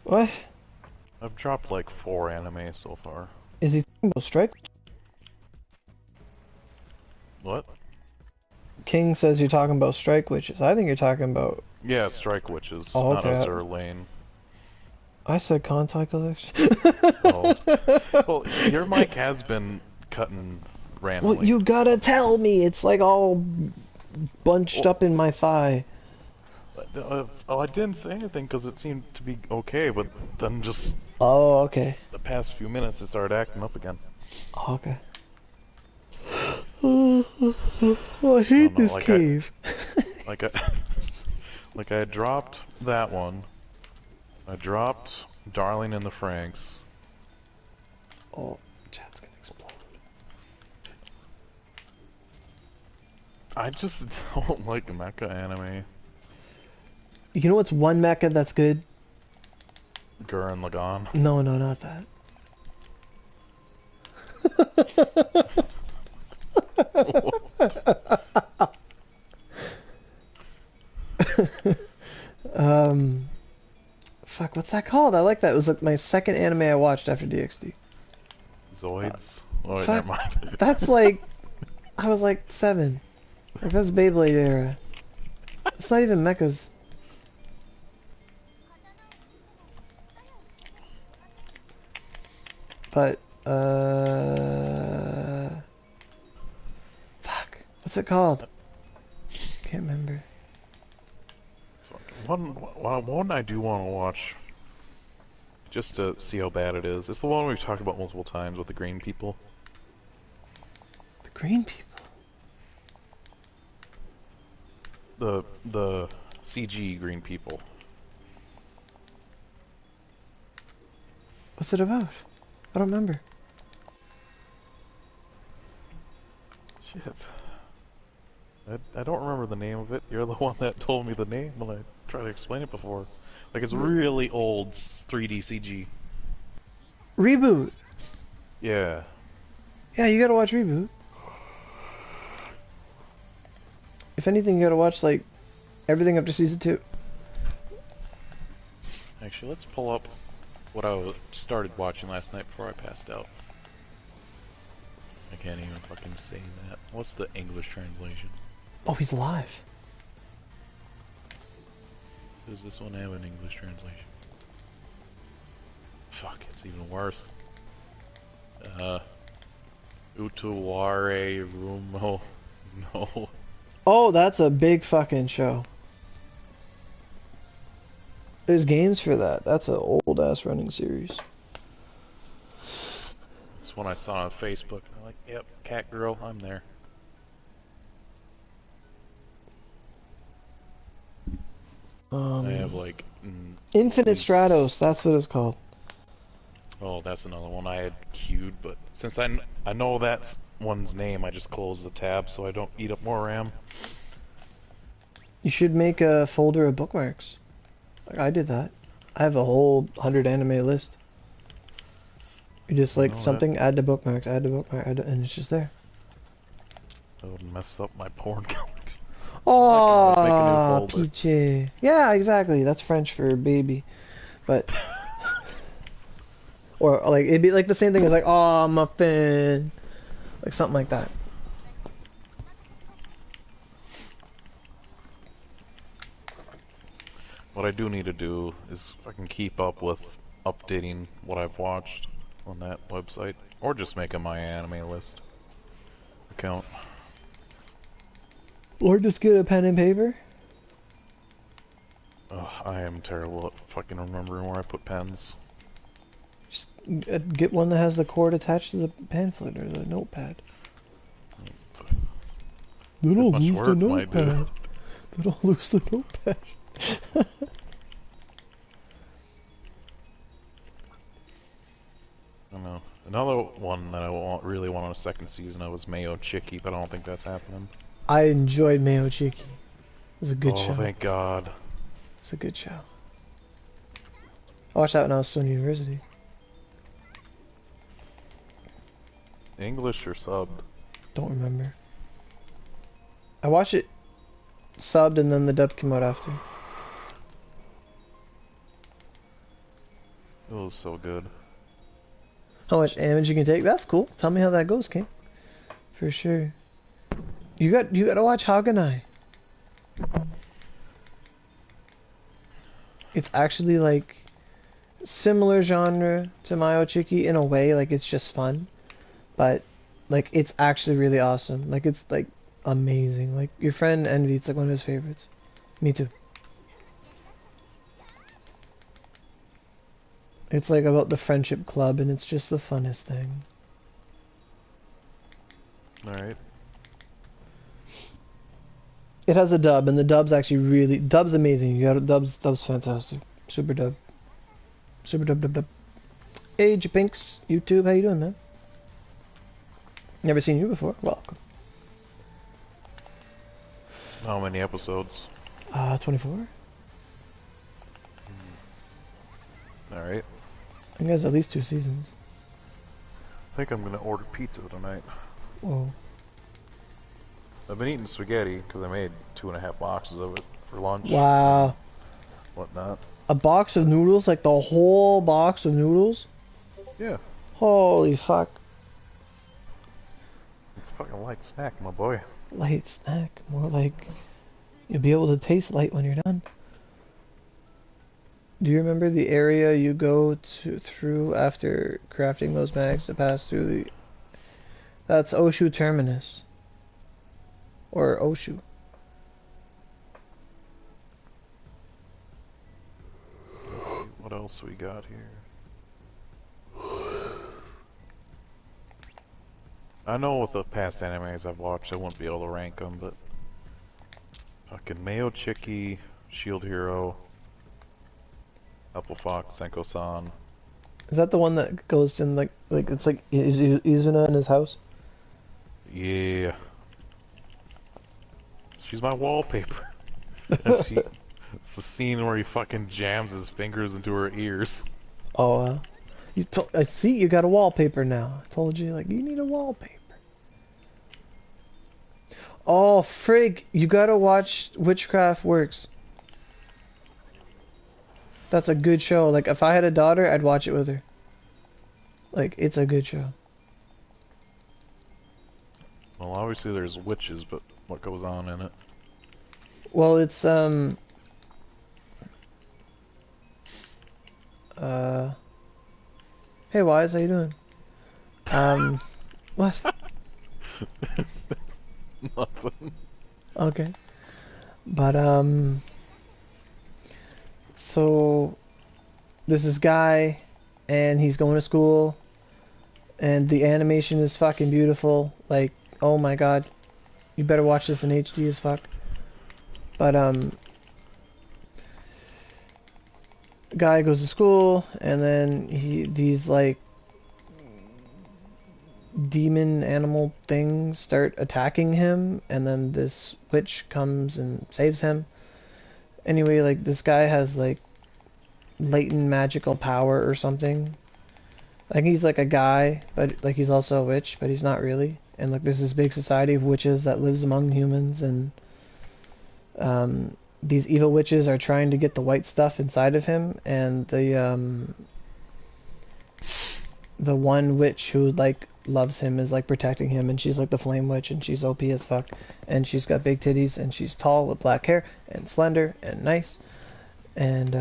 What? I've dropped like 4 anime so far. Is he talking about Strike? What? King says you're talking about Strike Witches. I think you're talking about... Yeah, Strike Witches, Oh, not okay. Azure Lane. I said Contact Collection. Oh. Well, your mic has been cutting randomly. Well, you gotta tell me. It's like all bunched up in my thigh. Oh, I didn't say anything because it seemed to be okay, but then just Oh, okay. the past few minutes it started acting up again. Oh, okay. Oh, I hate this like cave. Like I dropped that one. I dropped Darling in the Franxx. Oh, chat's gonna explode. I just don't like mecha anime. You know what's one mecha that's good? Gurren Lagann. No, no, not that. Fuck, what's that called? I like that. It was like my second anime I watched after DxD. Zoids? Oh, wait, Fuck, never mind. that's like, I was like 7. Like that's Beyblade era. It's not even mechas. But, fuck. What's it called? Can't remember. One I do want to watch, just to see how bad it is. It's the one we've talked about multiple times with the green people. The green people? The CG green people. What's it about? I don't remember. Shit. I don't remember the name of it. You're the one that told me the name when I tried to explain it before. Like, it's really old 3D CG. Reboot! Yeah. Yeah, you gotta watch Reboot. If anything, you gotta watch, like, everything up to season 2. Actually, let's pull up what I started watching last night before I passed out. I can't even fucking say that. What's the English translation? Oh, he's alive. Does this one have an English translation? Fuck, it's even worse. Utuware Rumo. No. Oh, that's a big fucking show. There's games for that. That's an old-ass running series. This one I saw on Facebook. I'm like, yep, cat girl, I'm there. I have like... Infinite Stratos, that's what it's called. Oh, that's another one I had queued, but since I know that one's name, I just close the tab so I don't eat up more RAM. You should make a folder of bookmarks. Like I did that. I have a whole 100 anime list. You just I like know that something, add to bookmarks, add to bookmark, and it's just there. would mess up my porn collection. I can always make a new Oh, folder. Peachy. Yeah, exactly. That's French for baby. But or like it'd be like the same thing as like, oh, muffin, like something like that. What I do need to do is I can keep up with updating what I've watched on that website, or just make a my anime list account. Or just get a pen and paper. Ugh, I am terrible at fucking remembering where I put pens. Just get one that has the cord attached to the pamphlet or the notepad. They Too don't much lose the work, my dude. notepad. They don't lose the notepad. I don't know. Another one that I really want a second season of was Mayo Chicky, but I don't think that's happening. I enjoyed Mayo Chiki. It was a good Oh, show. thank God. It's a good show. I watched that when I was still in university. English or subbed? Don't remember. I watched it subbed and then the dub came out after. It was so good. How much damage you can take? That's cool. Tell me how that goes, King. For sure. You gotta watch Haganai. It's actually like similar genre to Mayo Chiki in a way, like it's just fun. But like it's actually really awesome. Like it's like amazing. Like your friend Envy, it's like one of his favorites. Me too. It's like about the friendship club and it's just the funnest thing. Alright. It has a dub and the dub's actually really dub's amazing. You got it, dub's fantastic. Super dub. Super dub. Hey Japinks, YouTube, how you doing, man? Never seen you before. Welcome. How many episodes? 24? Alright. I think there's at least 2 seasons. I think I'm gonna order pizza tonight. Whoa. I've been eating spaghetti because I made 2.5 boxes of it for lunch. Wow. Whatnot. A box of noodles? Like the whole box of noodles? Yeah. Holy fuck. It's a fucking light snack, my boy. Light snack. More like you'll be able to taste light when you're done. Do you remember the area you go through after crafting those mags to pass through the... That's Oshu Terminus. Or Oshu. What else we got here? I know with the past animes I've watched, I wouldn't be able to rank them, but fucking Mayo Chiki, Shield Hero, Apple Fox, Senko-san. Is that the one that goes in like it's like Izuna in his house? Yeah. She's my wallpaper. It's the scene where he fucking jams his fingers into her ears. Oh, I see you got a wallpaper now. I told you, like, you need a wallpaper. Oh, frig, you gotta watch Witchcraft Works. That's a good show. Like, if I had a daughter, I'd watch it with her. Like, it's a good show. Well, obviously there's witches, but what goes on in it? Well, it's, hey, Wise, how you doing? What? Nothing. Okay. But, so, there's this guy, and he's going to school, and the animation is fucking beautiful. Like, oh my god. You better watch this in HD as fuck. But, guy goes to school, and then these like demon animal things start attacking him, and then this witch comes and saves him. Anyway, like this guy has like latent magical power or something. Like he's like a guy, but like he's also a witch, but he's not really. And like there's this big society of witches that lives among humans, and these evil witches are trying to get the white stuff inside of him, and the one witch who like loves him is like protecting him, and she's like the flame witch, and she's OP as fuck, and she's got big titties, and she's tall with black hair and slender and nice, and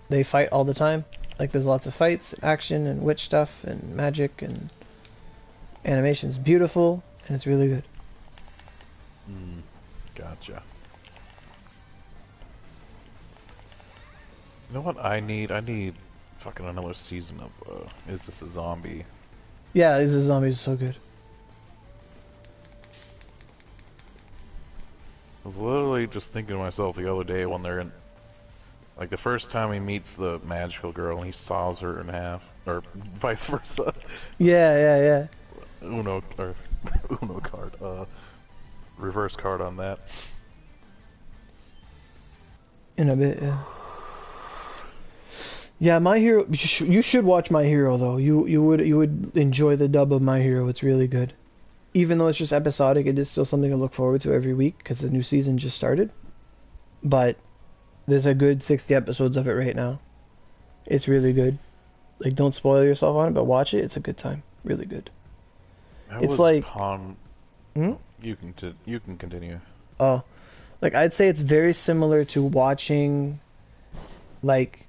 they fight all the time. Like there's lots of fights, action, and witch stuff, and magic, and animation's beautiful, and it's really good. Gotcha. You know what I need? I need fucking another season of, Is This a Zombie? Yeah, This Zombie is so good. I was literally just thinking to myself the other day when they're in... Like, the first time he meets the magical girl and he saws her in half. Or vice versa. Yeah. Uno, or... Uno card, reverse card on that. In a bit, yeah. Yeah, My Hero. You should watch My Hero though. You would enjoy the dub of My Hero. It's really good. Even though it's just episodic, it is still something to look forward to every week because the new season just started. But there's a good 60 episodes of it right now. It's really good. Like, don't spoil yourself on it, but watch it. It's a good time. Really good. It's like You can continue. Oh, like I'd say it's very similar to watching, like,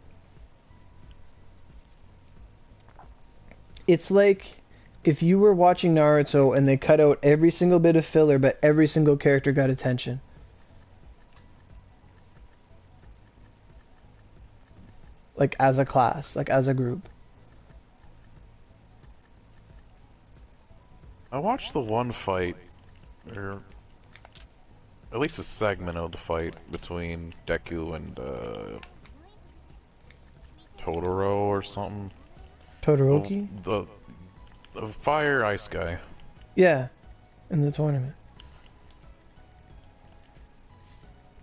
it's like if you were watching Naruto and they cut out every single bit of filler, but every single character got attention. Like as a class, like as a group. I watched the one fight, or at least a segment of the fight between Deku and Totoro or something. Todoroki? The fire ice guy. Yeah, in the tournament.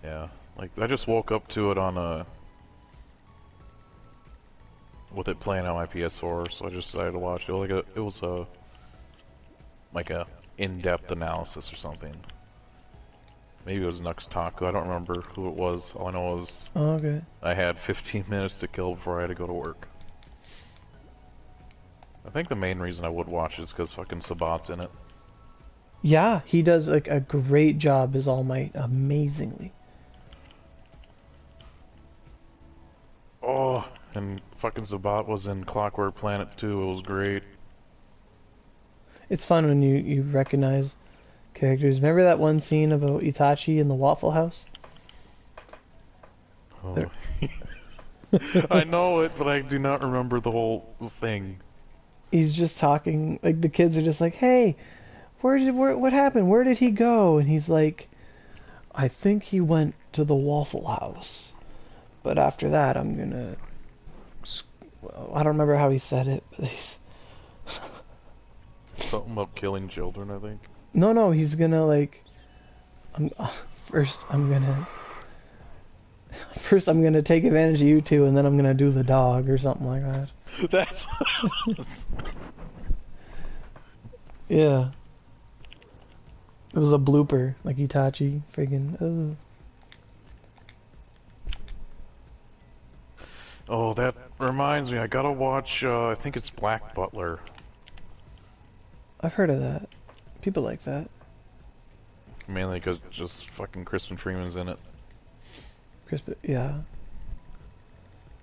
Yeah, like I just woke up to it on with it playing on my PS4, so I just decided to watch it. It was like a in-depth analysis or something. Maybe it was Nux Taku. I don't remember who it was. All I know was okay. I had 15 minutes to kill before I had to go to work. I think the main reason I would watch it is because fucking Sabat's in it. Yeah, he does like a great job as All Might, amazingly. Oh, and fucking Sabat was in Clockwork Planet too. It was great. It's fun when you recognize characters. Remember that one scene about Itachi in the Waffle House? Oh. I know it, but I do not remember the whole thing. He's just talking, like the kids are just like, "Hey, what happened? Where did he go?" And he's like, "I think he went to the Waffle House, but after that, I'm gonna." I don't remember how he said it, but he's Something about killing children, I think. no, he's gonna like, first I'm gonna take advantage of you two, and then I'm gonna do the dog or something like that. That's Yeah. It was a blooper, like Itachi, friggin'. Oh, that reminds me. I gotta watch. I think it's Black Butler. I've heard of that. People like that. Mainly because just fucking Crispin Freeman's in it. Yeah.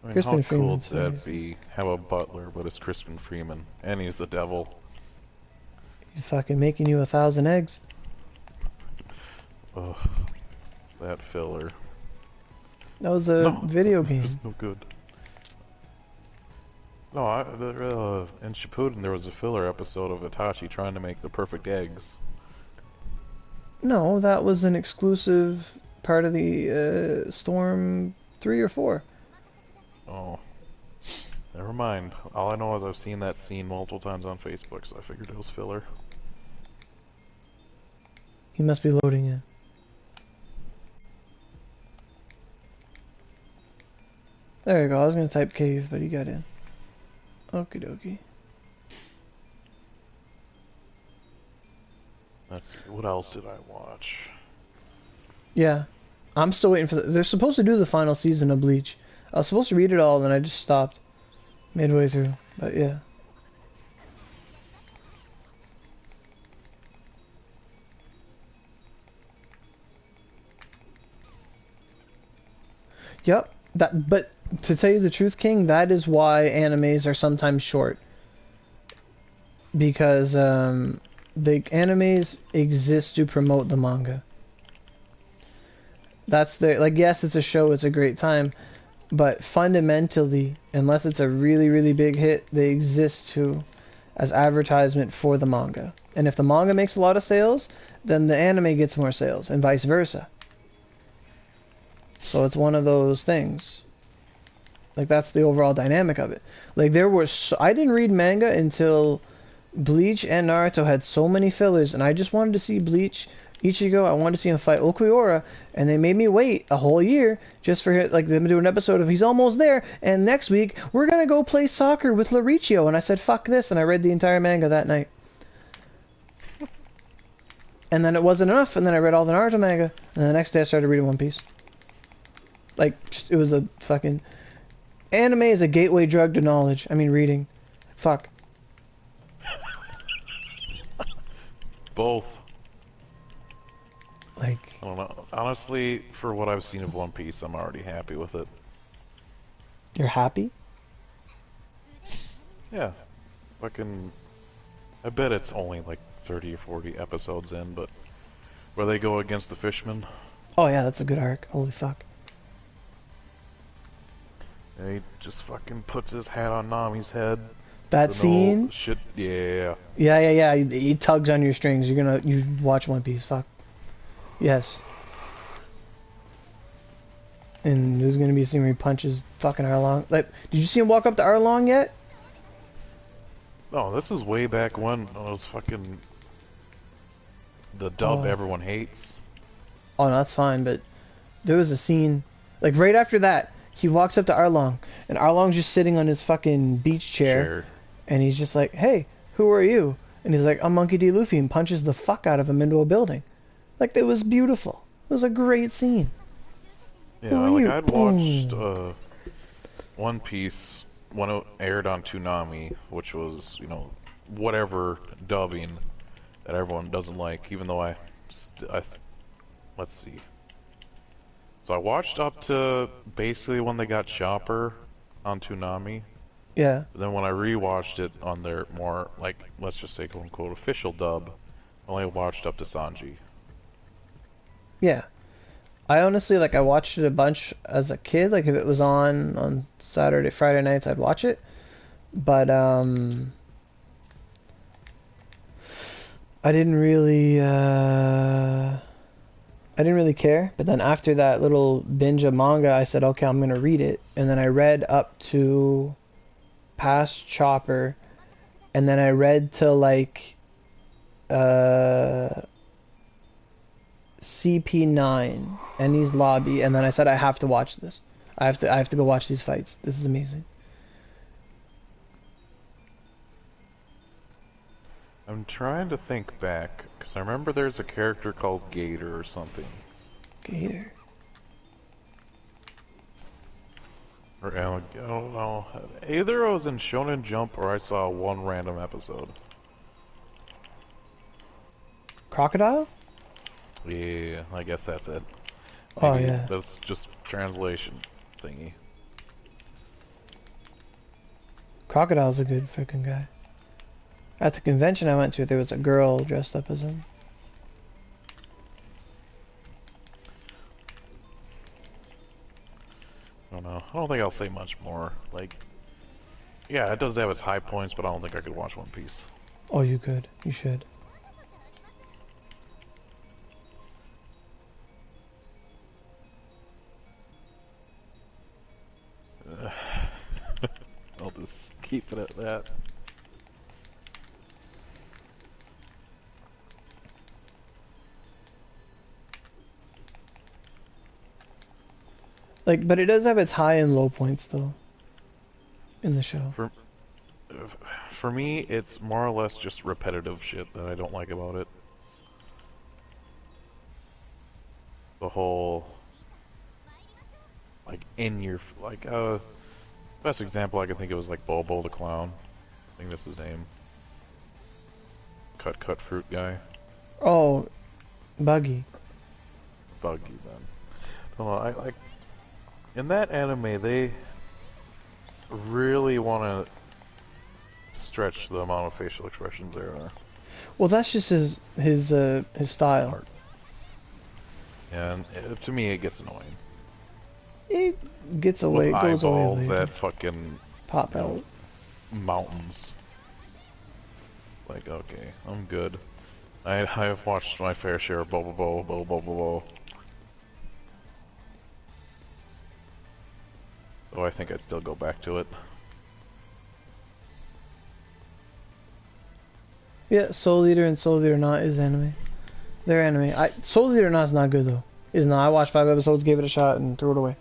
I mean, Crispin how cool Freeman's would that face. be? Have a butler, but it's Crispin Freeman, and he's the devil. He's fucking making you 1,000 eggs. Ugh, that filler. That was a video game. It's no good. No, in Shippuden there was a filler episode of Itachi trying to make the perfect eggs. No, that was an exclusive part of the Storm 3 or 4. Oh, never mind. All I know is I've seen that scene multiple times on Facebook, so I figured it was filler. He must be loading in. There you go. I was gonna type cave, but he got in. Okie dokie. Let's see, what else did I watch? Yeah. I'm still waiting for they're supposed to do the final season of Bleach. I was supposed to read it all, then I just stopped midway through. But yeah. Yep. But to tell you the truth, King, that is why animes are sometimes short. Because the animes exist to promote the manga. That's the like yes, it's a show, it's a great time, but fundamentally, unless it's a really really big hit, they exist to as advertisement for the manga. And if the manga makes a lot of sales, then the anime gets more sales and vice versa. So it's one of those things. Like that's the overall dynamic of it. Like there was I didn't read manga until Bleach and Naruto had so many fillers, and I just wanted to see Bleach, Ichigo. I wanted to see him fight Okuiora, and they made me wait a whole year just for like them to do an episode of he's almost there, and next week we're gonna go play soccer with Lauricchio. And I said fuck this, and I read the entire manga that night. And then it wasn't enough, and then I read all the Naruto manga, and the next day I started reading One Piece. Like it was a fucking anime is a gateway drug to knowledge. I mean reading. Fuck. Both. Like I don't know. Honestly, for what I've seen of One Piece, I'm already happy with it. you're happy? Yeah. Fucking... I bet it's only like 30 or 40 episodes in, but... Where they go against the fishmen. Oh yeah, that's a good arc. Holy fuck. And he just fucking puts his hat on Nami's head. That scene? Shit, yeah. Yeah. He tugs on your strings. You watch One Piece. Fuck. Yes. And there's gonna be a scene where he punches fucking Arlong. Like, did you see him walk up to Arlong yet? Oh, this is way back when it was fucking... The dub everyone hates. Oh no, that's fine. But there was a scene, like right after that, he walks up to Arlong, and Arlong's just sitting on his fucking beach chair. And he's just like, hey, who are you? And he's like, I'm Monkey D. Luffy, and punches the fuck out of him into a building. Like, it was beautiful. It was a great scene. Yeah, like, I'd watched One Piece when it aired on Toonami, which was, you know, whatever dubbing that everyone doesn't like, even though let's see. So I watched up to basically when they got Chopper on Toonami. Yeah. But then when I rewatched it on their more, like, let's just say quote unquote official dub, I only watched up to Sanji. Yeah. I honestly, like, I watched it a bunch as a kid. Like, if it was on Friday nights, I'd watch it. But, I didn't really care. But then after that little binge of manga, I said, okay, I'm gonna read it. And then I read up to past Chopper, and then I read to like CP9 Eni's Lobby, and then I said I have to watch this. I have to go watch these fights. This is amazing. I'm trying to think back, because I remember there's a character called Gator or something. Gator. Or I don't know. Either I was in Shonen Jump or I saw one random episode. Crocodile? Yeah, I guess that's it. Oh yeah. That's just translation thingy. Crocodile's a good freaking guy. At the convention I went to, there was a girl dressed up as him. I don't know. I don't think I'll say much more. Like, yeah, it does have its high points, but I don't think I could watch One Piece. Oh, you could. You should. keep it at that. Like, but it does have its high and low points though in the show. For me, it's more or less just repetitive shit that I don't like about it. The whole, like, best example I can think of is like Bobo the Clown. I think that's his name. Cut fruit guy. Oh, Buggy. Buggy then. No, I like in that anime they really want to stretch the amount of facial expressions there are. Well, that's just his style. Art. And to me, it gets annoying. It gets away, With goes away eyeballs later. that fucking Pop out. mountains. Like, okay, I'm good. I've watched my fair share of Bo. So I think I'd still go back to it. Yeah, Soul Eater and Soul Eater Not is anime. They're anime. Soul Eater Not is not good though. Is not. I watched 5 episodes, gave it a shot, and threw it away.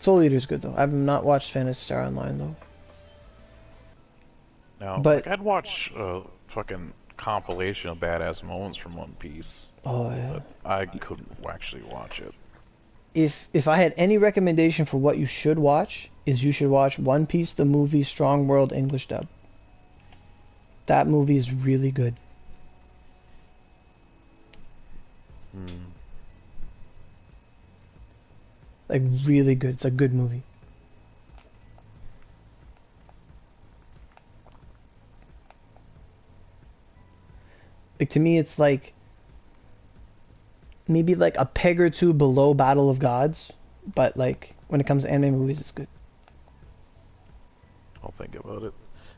Soul Eater's good though. I've not watched Phantasy Star Online though. Now, But like, I'd watch a fucking compilation of badass moments from One Piece, oh yeah. but I couldn't actually watch it. If I had any recommendation for what you should watch, is you should watch One Piece the movie Strong World English dub. That movie is really good. Like really good. It's a good movie. Like to me it's like maybe like a peg or two below Battle of Gods, but like when it comes to anime movies it's good. I'll think about it.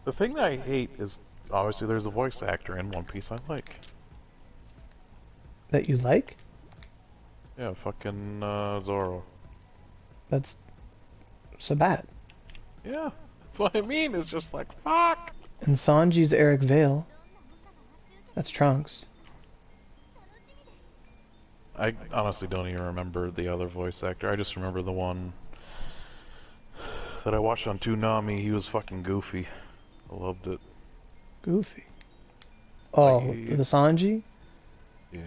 The thing that I hate is, obviously there's a voice actor in One Piece I like. That you like? Yeah, fucking Zoro. That's so bad. Yeah, that's what I mean, it's just like, fuck! And Sanji's Eric Vale. That's Trunks. I honestly don't even remember the other voice actor, I just remember the one that I watched on Toonami. He was fucking goofy. I loved it. Goofy. Oh, Like the Sanji? yeah.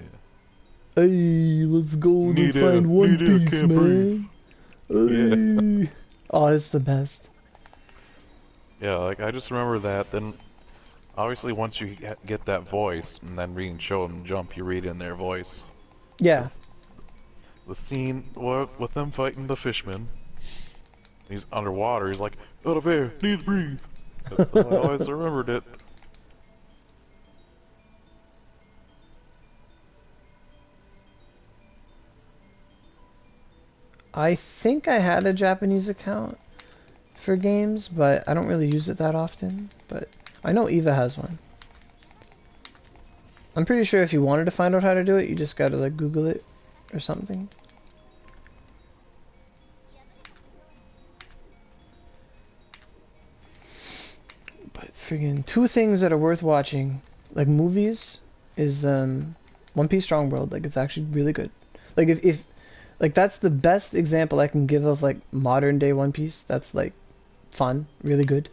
Hey, let's go to find One Piece, man. Hey. Yeah. Oh, it's the best. Yeah, like, I just remember that, then obviously once you get that voice, and then reading Shonen Jump, you read in their voice. Yeah. The scene with them fighting the fishman, he's underwater, he's like, out of air, need to breathe. That's how I always remembered it. I think I had a Japanese account for games, but I don't really use it that often. But I know Eva has one. I'm pretty sure if you wanted to find out how to do it, you just gotta like Google it or something. But friggin' two things that are worth watching, like movies, is One Piece Strong World. Like it's actually really good. Like if like that's the best example I can give of like modern day One Piece. That's like fun, really good.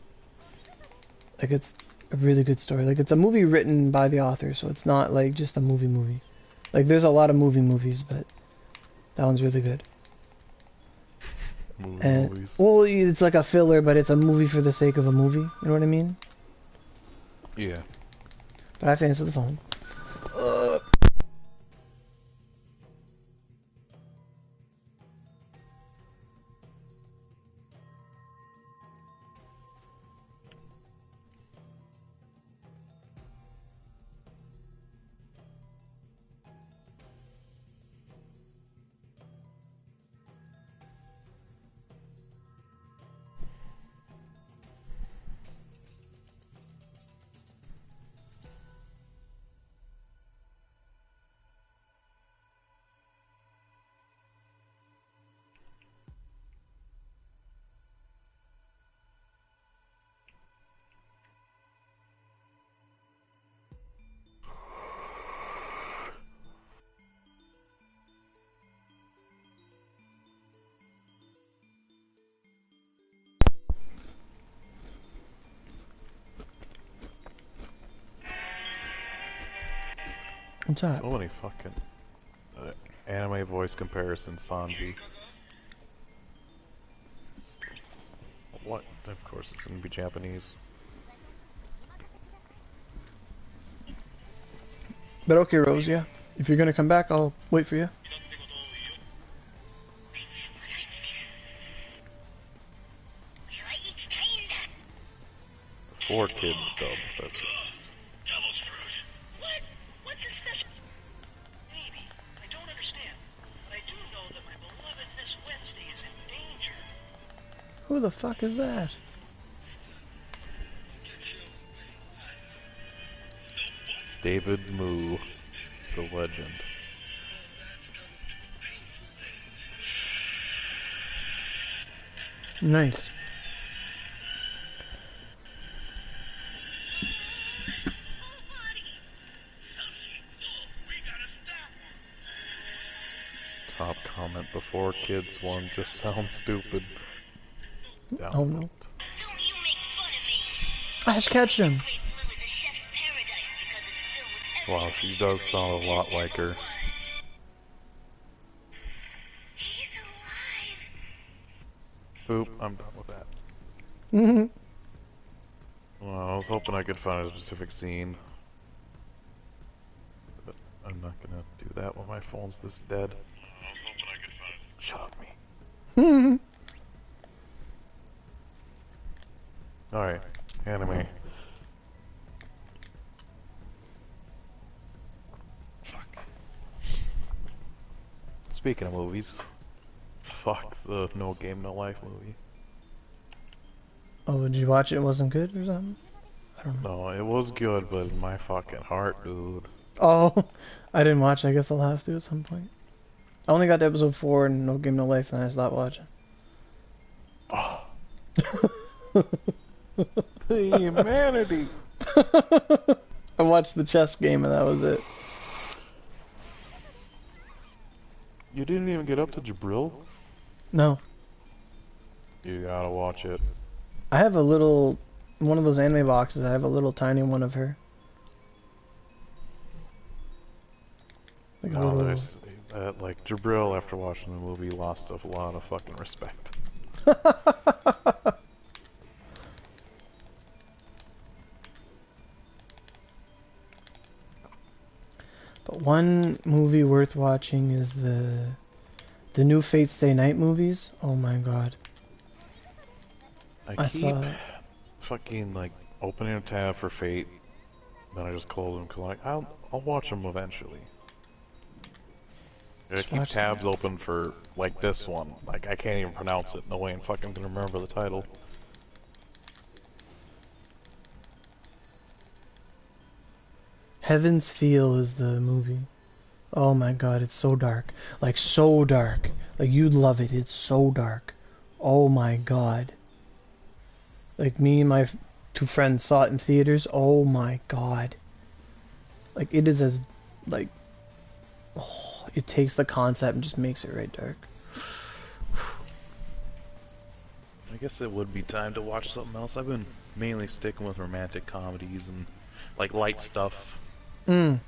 Like it's a really good story. Like it's a movie written by the author, so it's not like just a movie. Like there's a lot of movies, but that one's really good. Movies. Well, it's like a filler, but it's a movie for the sake of a movie. You know what I mean? Yeah. But I have to answer the phone. What's up? So many fucking anime voice comparison, Sanji. What? Of course, it's gonna be Japanese. But okay, Rose, yeah. If you're gonna come back, I'll wait for you. For kids dub. That's What's a special? Maybe. I don't understand. But I do know that my beloved Miss Wednesday is in danger. Who the fuck is that? David Moo, the legend. Nice. Top comment before kids one just sounds stupid. Down Oh no. Ash Ketchum. Wow, she does sound a lot like her. Boop, I'm done with that. Mm-hmm. Well, I was hoping I could find a specific scene. But I'm not gonna do that when my phone's this dead. I was hoping I could find... Shut up, me. Alright, anime. Fuck. Speaking of movies, fuck the No Game No Life movie. Oh, did you watch it? It wasn't good or something? I don't know. No, it was good, but in my fucking heart, dude. Oh, I didn't watch it. I guess I'll have to at some point. I only got to episode 4 and No Game No Life, and I stopped watching. Oh. The humanity. I watched the chess game, and that was it. You didn't even get up to Jabril? No. You gotta watch it. I have a little... one of those anime boxes, I have a little tiny one of her. Like a No, little... there's like Jabril after watching the movie lost a lot of fucking respect. But one movie worth watching is the new Fate Stay Night movies. Oh my god. I keep saw... fucking like opening a tab for Fate, then I just close them because like I'll watch them eventually. I Just keep watch tabs open for like this one. Like I can't even pronounce it. No way I'm fucking gonna remember the title. Heaven's Feel is the movie. Oh my god, it's so dark. Like, so dark. Like, you'd love it. It's so dark. Oh my god. Like, me and my two friends saw it in theaters. Oh my god. Like, it is as, like... Oh, it takes the concept and just makes it right dark. I guess it would be time to watch something else. I've been mainly sticking with romantic comedies and like light stuff. But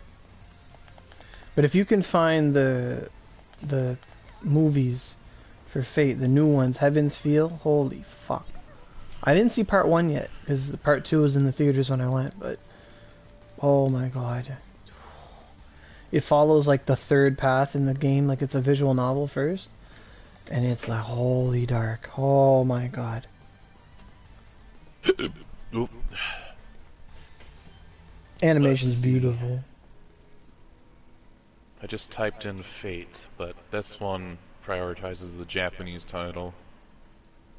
if you can find the movies for Fate, the new ones, Heaven's Feel, holy fuck. I didn't see part 1 yet, because the part 2 was in the theaters when I went, but oh my god. It follows like the third path in the game, like it's a visual novel first, and it's like holy dark. Oh my god. Oop. Animation's Let's see. beautiful. I just typed in Fate, but this one prioritizes the Japanese title.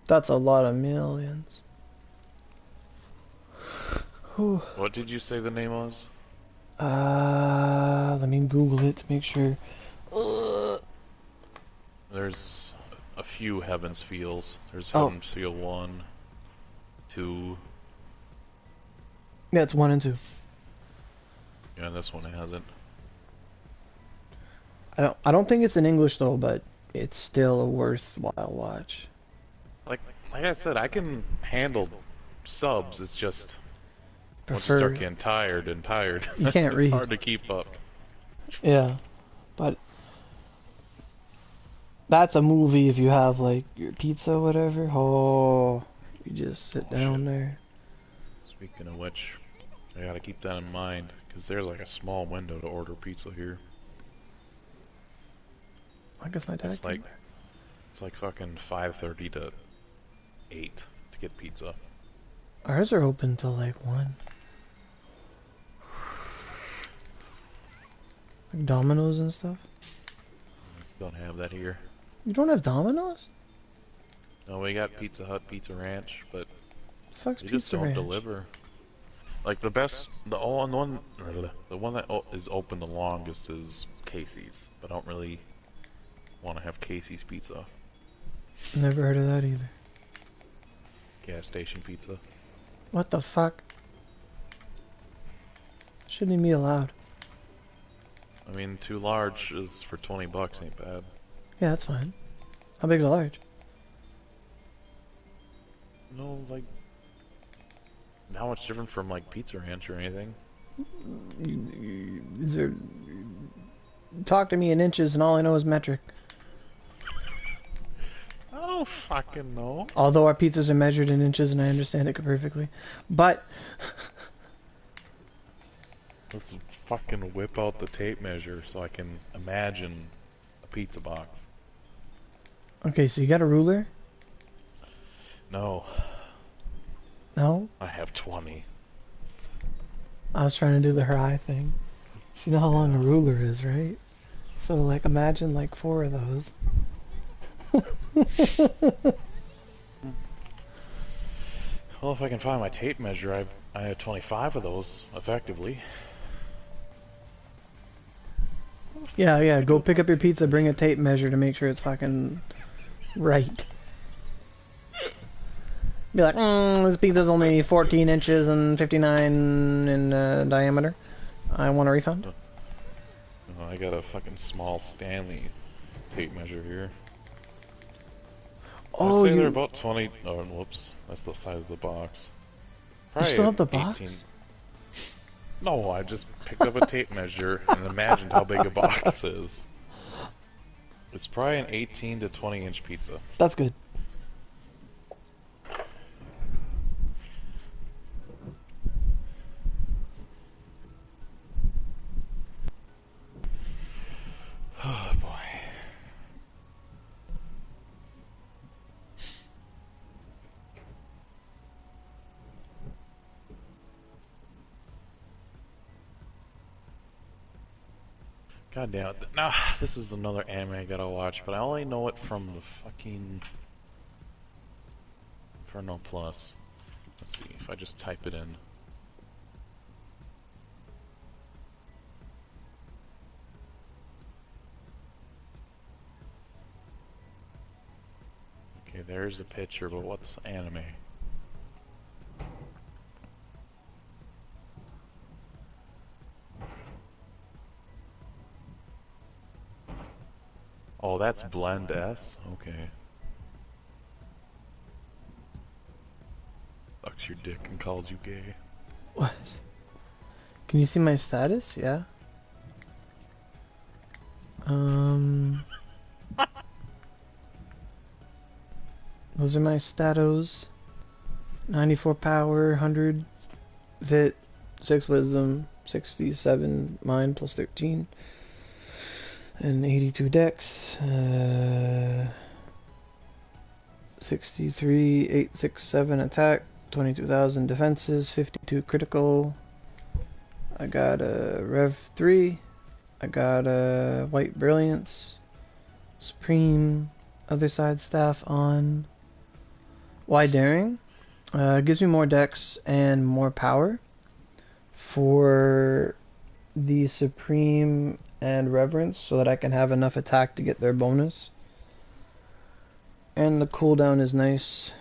That's a lot of millions. Whew. What did you say the name was? Let me Google it to make sure. There's a few Heaven's Feels. There's Oh. Heaven's Feel 1, 2, Yeah, it's 1 and 2. yeah, this one hasn't. I don't think it's in English though, but it's still a worthwhile watch. Like I said, I can handle subs, it's just... Once you Prefer... start getting tired and tired, You can't it's read. hard to keep up. Yeah, but that's a movie if you have like your pizza or whatever. Oh, you just sit Oh shit. down there. Speaking of which, I gotta keep that in mind, because there's like a small window to order pizza here. I guess my dad It's like came. it's like fucking 5:30 to 8 to get pizza. Ours are open till like 1. Like Domino's and stuff. Don't have that here. You don't have Domino's? No, we got Pizza Hut, Pizza Ranch, but The fuck's they just Pizza don't Ranch? deliver. Like the one that is open the longest is Casey's, but I don't really want to have Casey's pizza. Never heard of that either. Gas station pizza. What the fuck? Shouldn't even be allowed. I mean, 2 large is for $20 ain't bad. Yeah, that's fine. How big's a large? No, like, not much different from like Pizza Ranch or anything. Is there... Talk to me in inches and all I know is metric. I don't fucking know. Although our pizzas are measured in inches and I understand it perfectly. But... Let's fucking whip out the tape measure so I can imagine a pizza box. Okay, so you got a ruler? No, No? I have 20. I was trying to do the her eye thing. So you know how long a ruler is, right? So like imagine like 4 of those. Well, if I can find my tape measure, I have 25 of those, effectively. Yeah, go pick up your pizza, bring a tape measure to make sure it's fucking right. Be like, this pizza's only 14 inches and 59 in diameter. I want a refund. Oh, I got a fucking small Stanley tape measure here. Oh, I'd say they're about 20. Oh, whoops. That's the size of the box. You Probably still have the 18. box? No, I just picked up a tape measure and imagined how big a box is. It's probably an 18 to 20 inch pizza. That's good. Oh boy. God damn it. Nah, this is another anime I gotta watch, but I only know it from the fucking Inferno Plus. Let's see, if I just type it in. Okay, there's a picture, but what's anime? Oh, that's Blend S? Okay. Sucks your dick and calls you gay. What? Can you see my status? Yeah. Those are my statos. 94 power, 100 fit, 6 wisdom, 67 mind plus 13, and 82 dex. 63, 867 attack, 22,000 defenses, 52 critical. I got a Rev 3. I got a White Brilliance, Supreme, other side staff on. Wide Daring. Gives me more dex and more power for the Supreme and Reverence so that I can have enough attack to get their bonus. And the cooldown is nice.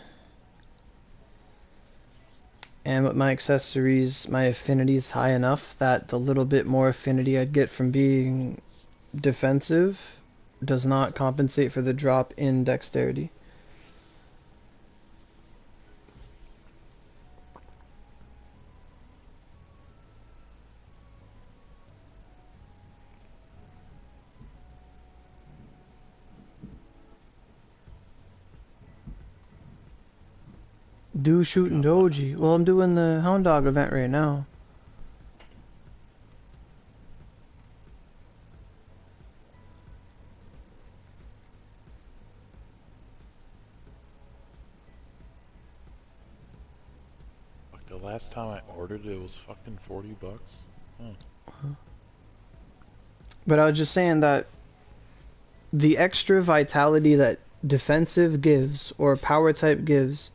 And with my accessories, my affinity is high enough that the little bit more affinity I'd get from being defensive does not compensate for the drop in dexterity. Do shooting doji. Well, I'm doing the Hound-Dog event right now. Like the last time I ordered it was fucking $40. Huh. But I was just saying that the extra vitality that defensive gives or power type gives,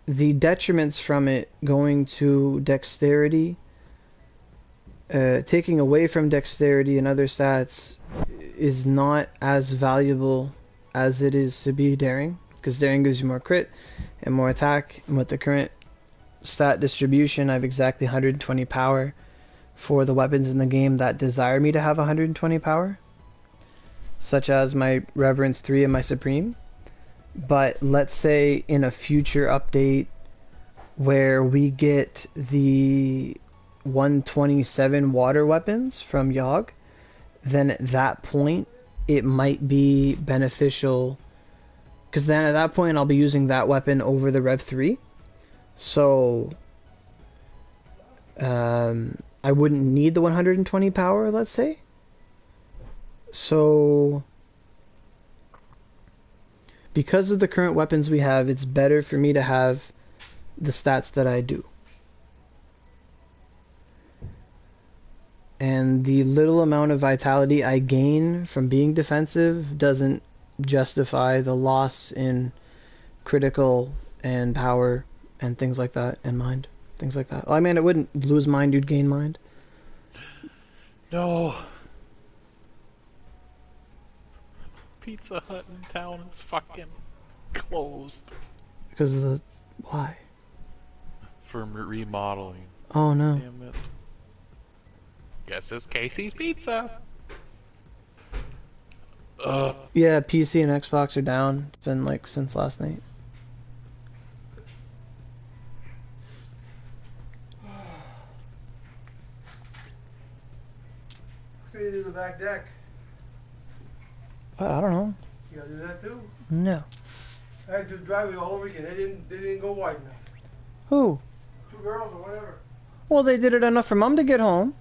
the detriments from it going to dexterity, taking away from dexterity and other stats is not as valuable as it is to be daring, because daring gives you more crit and more attack, and with the current stat distribution I have exactly 120 power for the weapons in the game that desire me to have 120 power, such as my Reverence 3 and my Supreme. But let's say in a future update where we get the 127 water weapons from Yogg, then at that point it might be beneficial, because then at that point I'll be using that weapon over the Rev 3. So I wouldn't need the 120 power, let's say. So because of the current weapons we have, it's better for me to have the stats that I do. And the little amount of vitality I gain from being defensive doesn't justify the loss in critical and power and things like that, and mind. Things like that. Well, I mean, it wouldn't lose mind, you'd gain mind. No. Pizza Hut in town is fucking closed. Because of the... Why? For remodeling. Oh, no. Damn it. Guess it's Casey's Pizza. Ugh. Yeah, PC and Xbox are down. It's been like since last night. Ready to do the back deck. But I don't know. You gotta do that too? No. I had to do the driveway all over again. They didn't go wide enough. Who? 2 girls or whatever. Well, they did it enough for Mom to get home.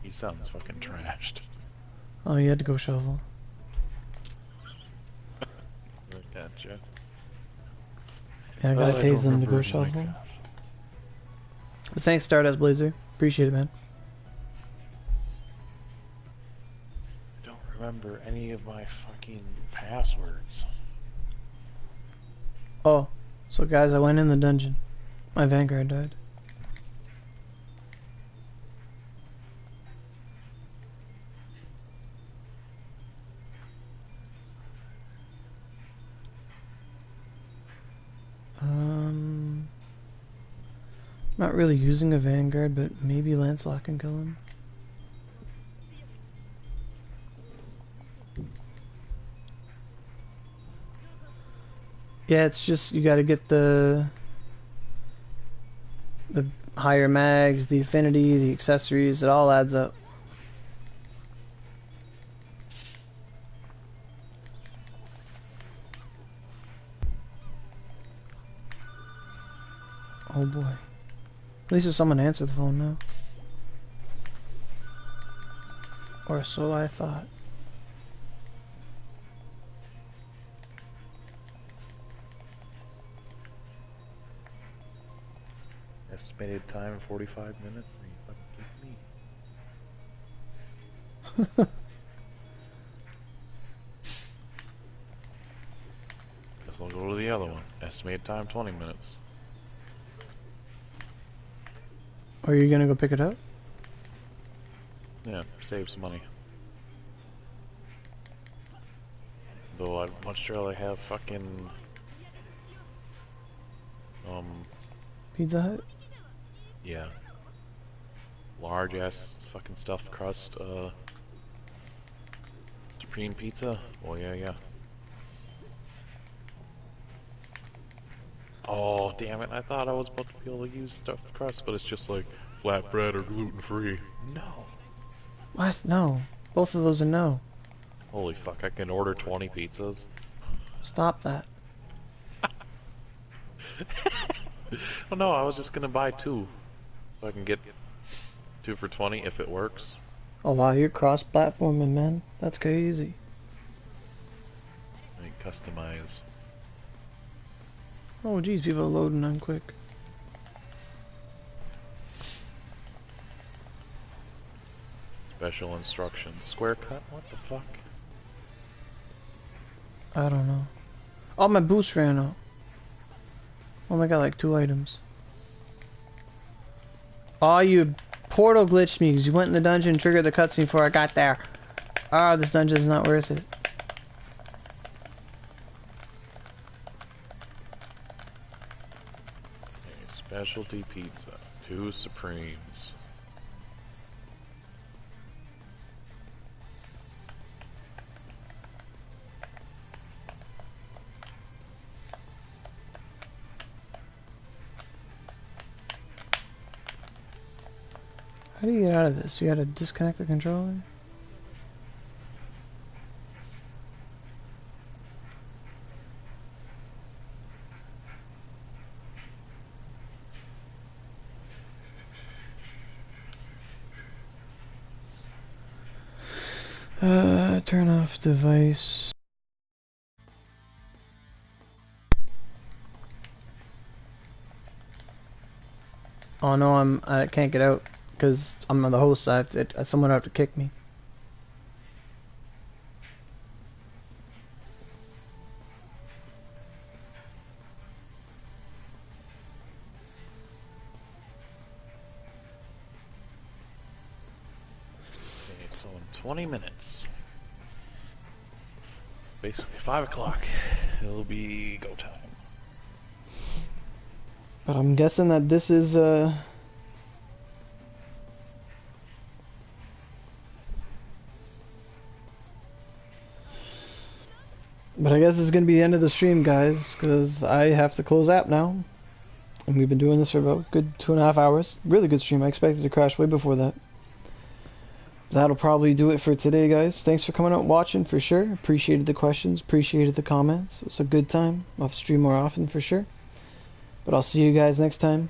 He sounds fucking trashed. Oh, you had to go shovel. Gotcha. Yeah, I gotta pay them to go shovel. But thanks, Stardust Blazer. Appreciate it, man. I don't remember any of my fucking passwords. Oh, so guys, I went in the dungeon. My Vanguard died. Not really using a Vanguard, but maybe Lancelot can kill him. Yeah, it's just you gotta get the higher mags, the affinity, the accessories, it all adds up. Oh boy. At least there's someone to answer the phone now. Or so I thought. Estimated time 45 minutes, and you fucking keep me. Guess I'll go to the other one. Estimated time 20 minutes. Are you gonna go pick it up? Yeah, save some money. Though I'd much rather have fucking Pizza Hut? yeah. Large ass fucking stuffed crust Supreme pizza. Oh yeah. Oh damn it, I thought I was about to be able to use stuffed crust, but it's just like flatbread or gluten free. No. What? No. Both of those are no. Holy fuck, I can order 20 pizzas. Stop that. Oh no, I was just gonna buy 2. So I can get 2 for 20 if it works. Oh wow, you're cross-platforming, man. That's crazy. I can customize. Oh geez, people are loading on quick. Special instructions. Square cut? What the fuck? I don't know. Oh, my boost ran out. Only got like 2 items. Oh, you portal glitched me because you went in the dungeon and triggered the cutscene before I got there. Ah, this dungeon is not worth it. A specialty pizza. 2 supremes. How do you get out of this? You gotta disconnect the controller? Turn off device. Oh no, I can't get out because I'm the host. Someone would have to kick me. Okay, so in 20 minutes. Basically 5 o'clock. It'll be go time. But I'm guessing that this is But I guess it's gonna be the end of the stream, guys, because I have to close app now. And we've been doing this for about a good 2.5 hours. Really good stream. I expected to crash way before that. That'll probably do it for today, guys. Thanks for coming out and watching, for sure. Appreciated the questions. Appreciated the comments. It was a good time. I'll stream more often, for sure. But I'll see you guys next time.